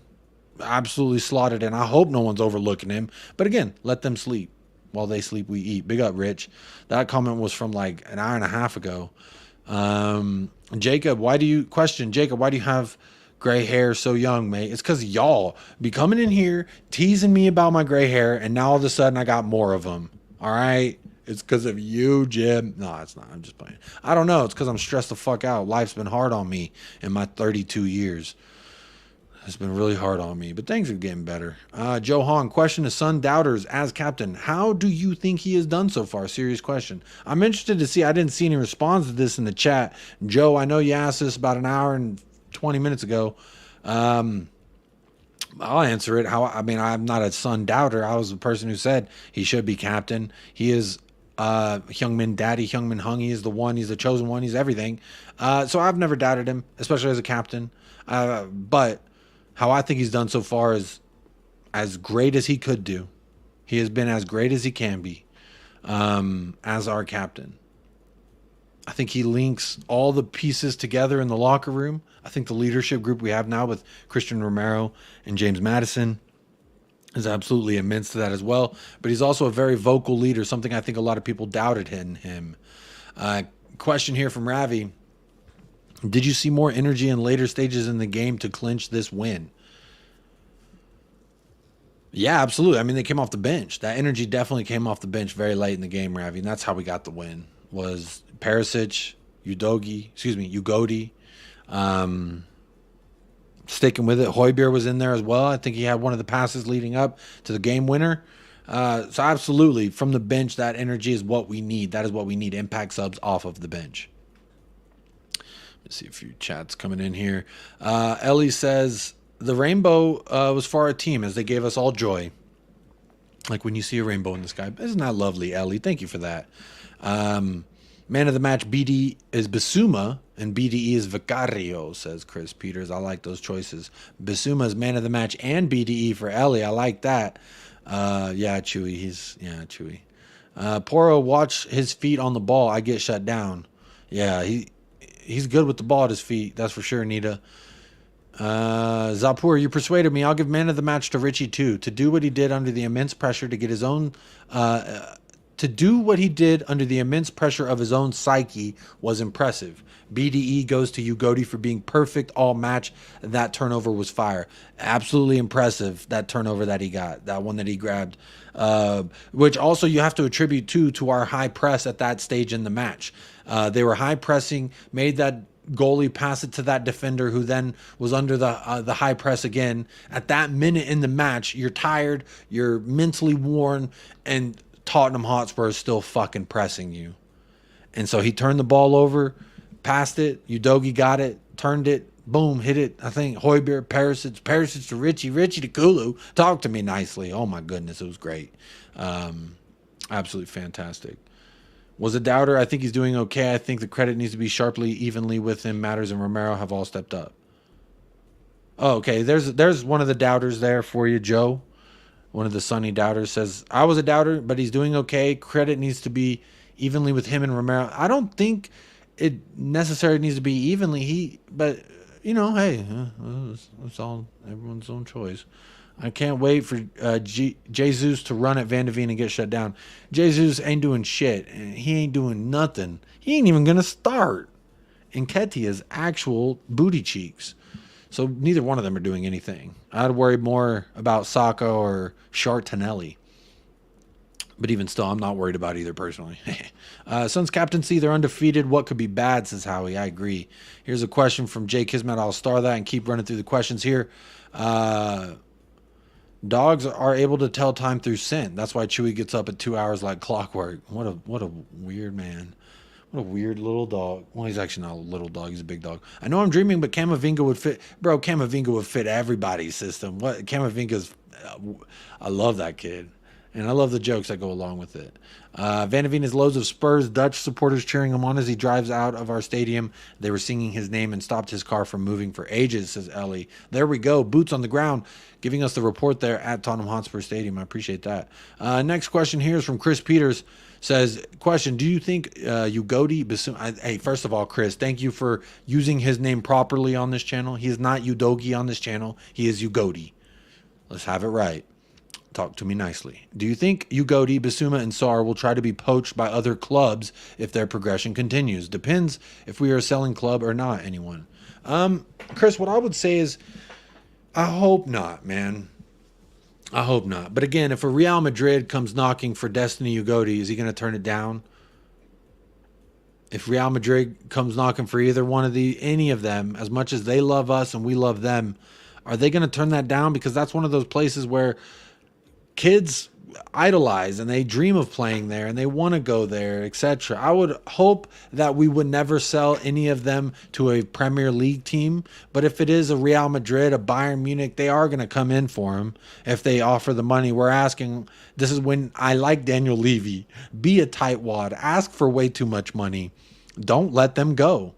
absolutely slotted in. I hope no one's overlooking him. But again, let them sleep. While they sleep, we eat. Big up, Rich. That comment was from like an hour and a half ago. Jacob, why do you have gray hair so young, mate? It's because y'all be coming in here teasing me about my gray hair, and now all of a sudden I got more of them. All right? It's because of you, Jim. No, it's not. I'm just playing. I don't know. It's because I'm stressed the fuck out. Life's been hard on me in my 32 years. It's been really hard on me, but things are getting better. Joe Hong, question to Sun Doubters as captain. How do you think he has done so far? Serious question. I'm interested to see. I didn't see any response to this in the chat. Joe, I know you asked this about an hour and 20 minutes ago. I'll answer it. I'm not a Sun Doubter. I was the person who said he should be captain. He is Hyungmin Daddy, Hyungmin Hung. He is the one. He's the chosen one. He's everything. So I've never doubted him, especially as a captain. But how I think he's done so far is as great as he could do. He has been as great as he can be as our captain. I think he links all the pieces together in the locker room. I think the leadership group we have now with Christian Romero and James Maddison is absolutely immense to that as well. But he's also a very vocal leader, something I think a lot of people doubted in him. Question here from Ravi. Did you see more energy in later stages in the game to clinch this win? Yeah, absolutely. I mean, they came off the bench. That energy definitely came off the bench very late in the game, Ravi, and that's how we got the win. Was Perisic, Ugodi, sticking with it. Højbjerg was in there as well. I think he had one of the passes leading up to the game winner. So absolutely, from the bench, that energy is what we need. That is what we need. Impact subs off of the bench. Let's see a few chats coming in here. Ellie says, the rainbow was for our team as they gave us all joy. Like when you see a rainbow in the sky. Isn't that lovely, Ellie? Thank you for that. Man of the match, BD is Bissouma, and BDE is Vicario, says Chris Peters. I like those choices. Bissouma is man of the match and BDE for Ellie. I like that. Yeah, Chewy. Chewy. Poro, watch his feet on the ball. I get shut down. Yeah, he's good with the ball at his feet. That's for sure, Nita. Zapur, you persuaded me. I'll give man of the match to Richie too. To do what he did under the immense pressure to get his own... To do what he did under the immense pressure of his own psyche was impressive. BDE goes to Ugodi for being perfect all match. That turnover was fire. Absolutely impressive, that turnover that he got. That one that he grabbed. Which also you have to attribute to our high press at that stage in the match. They were high pressing, made that goalie pass it to that defender who then was under the high press again. At that minute in the match, you're tired, you're mentally worn, and Tottenham Hotspur is still fucking pressing you. And so he turned the ball over, passed it, Udogie got it, turned it, boom, hit it. I think Højbjerg, Perisic to Richie to Kulu. Talk to me nicely. Oh my goodness, it was great. Absolutely fantastic. Was a doubter. I think he's doing okay. I think the credit needs to be sharply, evenly with him. Matters and Romero have all stepped up. Oh, okay. There's one of the doubters there for you, Joe. One of the Sunny doubters says, I was a doubter, but he's doing okay. Credit needs to be evenly with him and Romero. I don't think it necessarily needs to be evenly. But, you know, hey, it's all everyone's own choice. I can't wait for Jesus to run at Van de Ven and get shut down. Jesus ain't doing shit. And he ain't doing nothing. He ain't even going to start. And Nketiah's actual booty cheeks. So neither one of them are doing anything. I'd worry more about Saka or Shartanelli. But even still, I'm not worried about either personally. Suns captaincy, they're undefeated. What could be bad, says Howie. I agree. Here's a question from Jay Kismet. I'll star that and keep running through the questions here. Dogs are able to tell time through scent. That's why Chewy gets up at 2 hours like clockwork. What a weird man. What a weird little dog. Well, he's actually not a little dog. He's a big dog. I know I'm dreaming, but Camavinga would fit. Bro, Camavinga would fit everybody's system. What Camavinga's... I love that kid. And I love the jokes that go along with it. Van de Ven has loads of Spurs Dutch supporters cheering him on as he drives out of our stadium. They were singing his name and stopped his car from moving for ages, says Ellie. There we go. Boots on the ground, giving us the report there at Tottenham Hotspur Stadium. I appreciate that. Next question here is from Chris Peters. Says, question, do you think Ugodi Bissouma... Hey, first of all, Chris, thank you for using his name properly on this channel. He is not Udogie on this channel. He is Ugodi. Let's have it right. Talk to me nicely. Do you think Ugodi, Bissouma, and Sarr will try to be poached by other clubs if their progression continues? Depends if we are a selling club or not, anyone. Chris, what I would say is, I hope not, man. I hope not. But again, if a Real Madrid comes knocking for Destiny Ugodi, is he going to turn it down? If Real Madrid comes knocking for either one of any of them, as much as they love us and we love them, are they going to turn that down? Because that's one of those places where kids idolize and they dream of playing there and they want to go there, etc. I would hope that we would never sell any of them to a Premier League team, but if it is a Real Madrid, a Bayern Munich, they are going to come in for him if they offer the money. We're asking, this is when I like Daniel Levy, be a tightwad, ask for way too much money, don't let them go.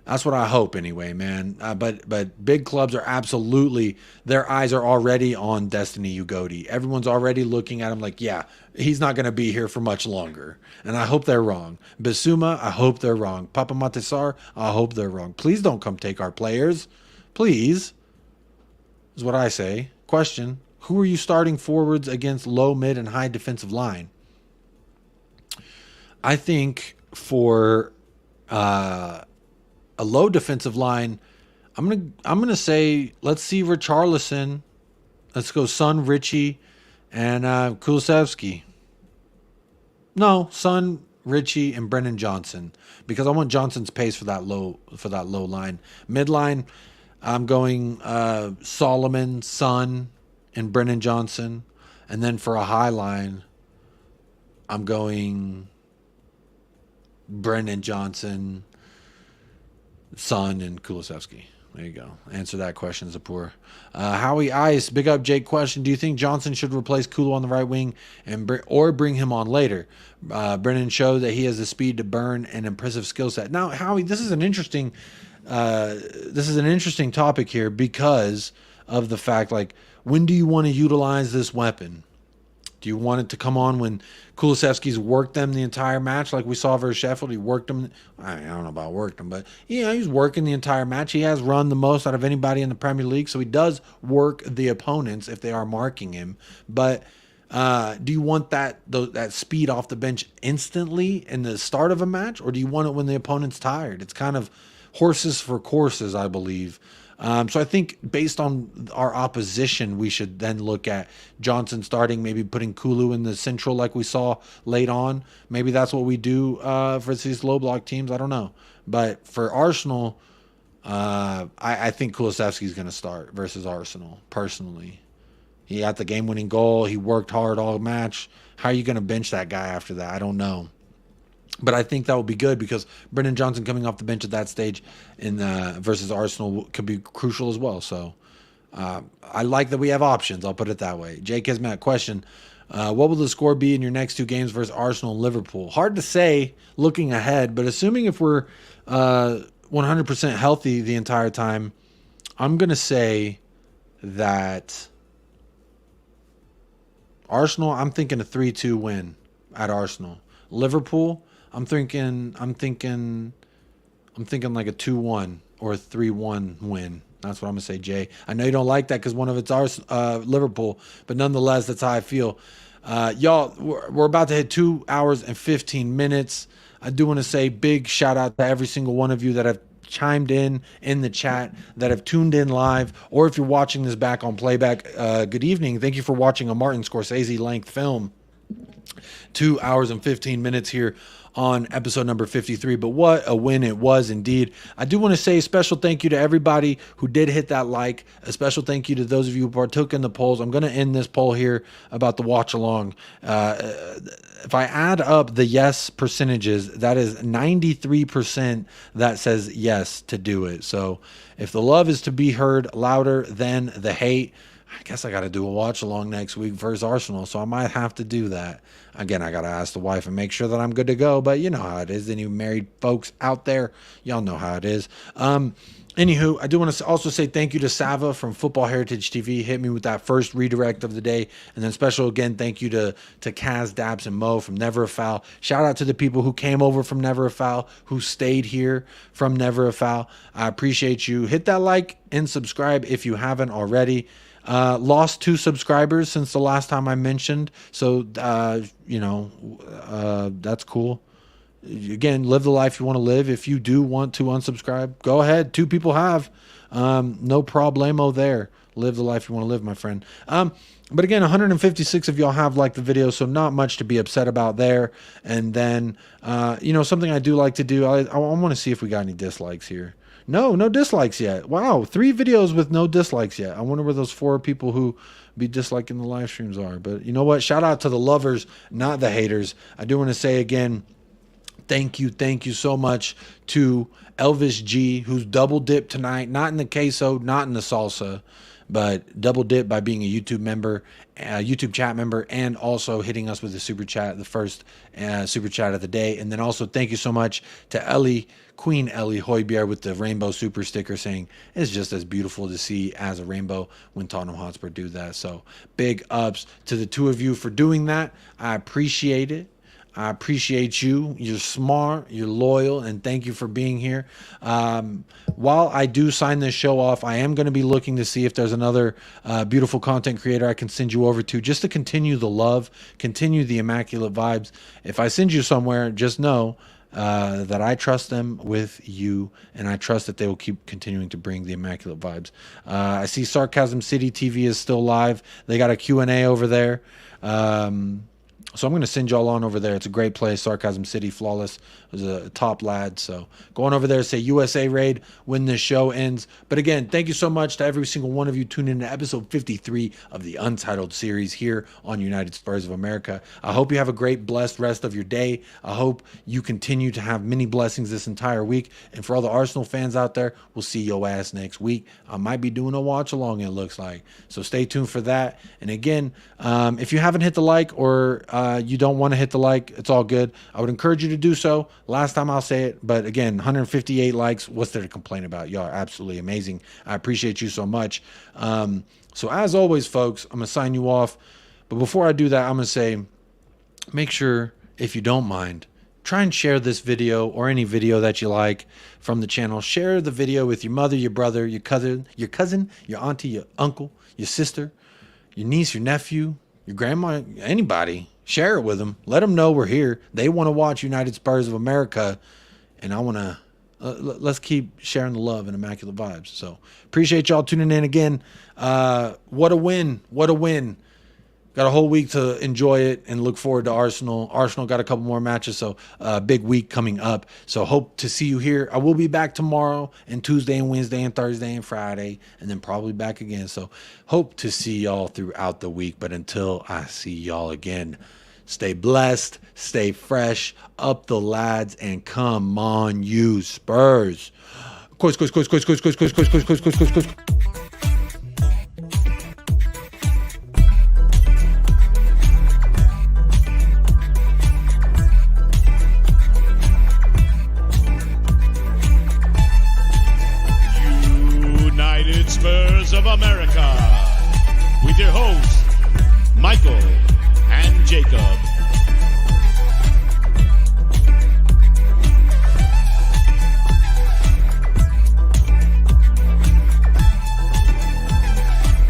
That's what I hope anyway, man. But big clubs are absolutely, their eyes are already on Destiny Ugodi. Everyone's already looking at him like, yeah, he's not going to be here for much longer. And I hope they're wrong. Bissouma, I hope they're wrong. Papa Matisar, I hope they're wrong. Please don't come take our players. Please, is what I say. Question, who are you starting forwards against low, mid, and high defensive line? I think for... a low defensive line, I'm gonna say let's see Richarlison Let's go Son, Richie, and Kulusevski. No, Son, Richie, and Brennan Johnson, because I want Johnson's pace for that low line. Midline, I'm going Solomon, Son, and Brennan Johnson, and then for a high line, I'm going Brennan Johnson, Son, and Kulusevski. There you go. Answer that question, Zapur. Howie Ice, big up Jake question. Do you think Johnson should replace Kulu on the right wing or bring him on later? Brennan showed that he has the speed to burn and impressive skill set. Now, Howie, this is an interesting topic here because of the fact, like, when do you want to utilize this weapon? Do you want it to come on when Kulusevski's worked them the entire match, like we saw versus Sheffield? He worked them. I don't know about worked them, but he's working the entire match. He has run the most out of anybody in the Premier League, so he does work the opponents if they are marking him. But do you want that speed off the bench instantly in the start of a match, or do you want it when the opponent's tired? It's kind of horses for courses, I believe. So I think based on our opposition, we should then look at Johnson starting, maybe putting Kulu in the central like we saw late on. Maybe that's what we do for these low block teams. I don't know. But for Arsenal, I think Kulusevski is going to start versus Arsenal, personally. He got the game-winning goal. He worked hard all match. How are you going to bench that guy after that? I don't know. But I think that will be good because Brennan Johnson coming off the bench at that stage in versus Arsenal could be crucial as well. So I like that we have options. I'll put it that way. Jake Kismet, question. What will the score be in your next two games versus Arsenal and Liverpool? Hard to say looking ahead, but assuming if we're 100% healthy the entire time, I'm going to say that Arsenal, I'm thinking a 3-2 win at Arsenal. Liverpool, I'm thinking like a 2-1 or a 3-1 win. That's what I'm gonna say, Jay. I know you don't like that because one of it's Liverpool, but nonetheless, that's how I feel. Y'all, we're about to hit 2 hours and 15 minutes. I do want to say big shout out to every single one of you that have chimed in the chat, that have tuned in live, or if you're watching this back on playback, good evening. Thank you for watching a Martin Scorsese length film. 2 hours and 15 minutes here on episode number 53. But what a win it was indeed. I do want to say a special thank you to everybody who did hit that like. A special thank you to those of you who partook in the polls. I'm going to end this poll here about the watch along. If I add up the yes percentages, that is 93% that says yes to do it. So if the love is to be heard louder than the hate, I guess I got to do a watch along next week versus Arsenal, so I might have to do that. Again, I got to ask the wife and make sure that I'm good to go, but you know how it is. Any married folks out there, y'all know how it is. Anywho, I do want to also say thank you to Sava from Football Heritage TV. Hit me with that first redirect of the day. And then special again, thank you to Kaz, Dabs, and Mo from Never a Foul. Shout out to the people who came over from Never a Foul, who stayed here from Never a Foul. I appreciate you. Hit that like and subscribe if you haven't already. Lost 2 subscribers since the last time I mentioned. So, that's cool. Again, live the life you want to live. If you do want to unsubscribe, go ahead. 2 people have. No problemo there. Live the life you want to live, my friend. But again, 156 of y'all have liked the video, so not much to be upset about there. And then, something I do like to do, I want to see if we got any dislikes here. No dislikes yet. Wow, 3 videos with no dislikes yet. I wonder where those 4 people who be disliking the live streams are. But you know what? Shout out to the lovers, not the haters. I do want to say again, thank you so much to Elvis G, who's double dipped tonight. Not in the queso, not in the salsa, but double dip by being a YouTube member, YouTube chat member, and also hitting us with a super chat, the first super chat of the day. And then also thank you so much to Queen Ellie Hoybier with the rainbow super sticker, saying it's just as beautiful to see as a rainbow when Tottenham Hotspur do that. So big ups to the 2 of you for doing that. I appreciate it. I appreciate you. You're smart, you're loyal, and thank you for being here. While I do sign this show off, I am going to be looking to see if there's another beautiful content creator I can send you over to, just to continue the love, continue the immaculate vibes. If I send you somewhere, just know that I trust them with you, and I trust that they will keep continuing to bring the immaculate vibes. I see Sarcasm City TV is still live. They got a Q&A over there. So I'm going to send y'all on over there. It's a great place. Sarcasm City, Flawless is a top lad. So go on over there, say USA Raid when this show ends. But again, thank you so much to every single one of you tuning in to episode 53 of the Untitled series here on United Spurs of America. I hope you have a great, blessed rest of your day. I hope you continue to have many blessings this entire week. And for all the Arsenal fans out there, we'll see your ass next week. I might be doing a watch along, it looks like. So stay tuned for that. And again, if you haven't hit the like or you don't want to hit the like, it's all good. I would encourage you to do so. Last time I'll say it, but again, 158 likes. What's there to complain about? Y'all are absolutely amazing. I appreciate you so much. So as always, folks, I'm going to sign you off. But before I do that, I'm going to say, make sure, if you don't mind, try and share this video or any video that you like from the channel. Share the video with your mother, your brother, your cousin, your auntie, your uncle, your sister, your niece, your nephew, your grandma, anybody. Share it with them. Let them know we're here. They want to watch United Spurs of America, and I want to let's keep sharing the love and immaculate vibes. So appreciate y'all tuning in again. What a win. What a win. Got a whole week to enjoy it and look forward to Arsenal. Arsenal got a couple more matches, so big week coming up. So hope to see you here. I will be back tomorrow and Tuesday and Wednesday and Thursday and Friday, and then probably back again. So hope to see y'all throughout the week. But until I see y'all again, stay blessed, stay fresh, up the lads, and come on, you Spurs. Course. United Spurs of America, with your hosts, Michael and Jacob.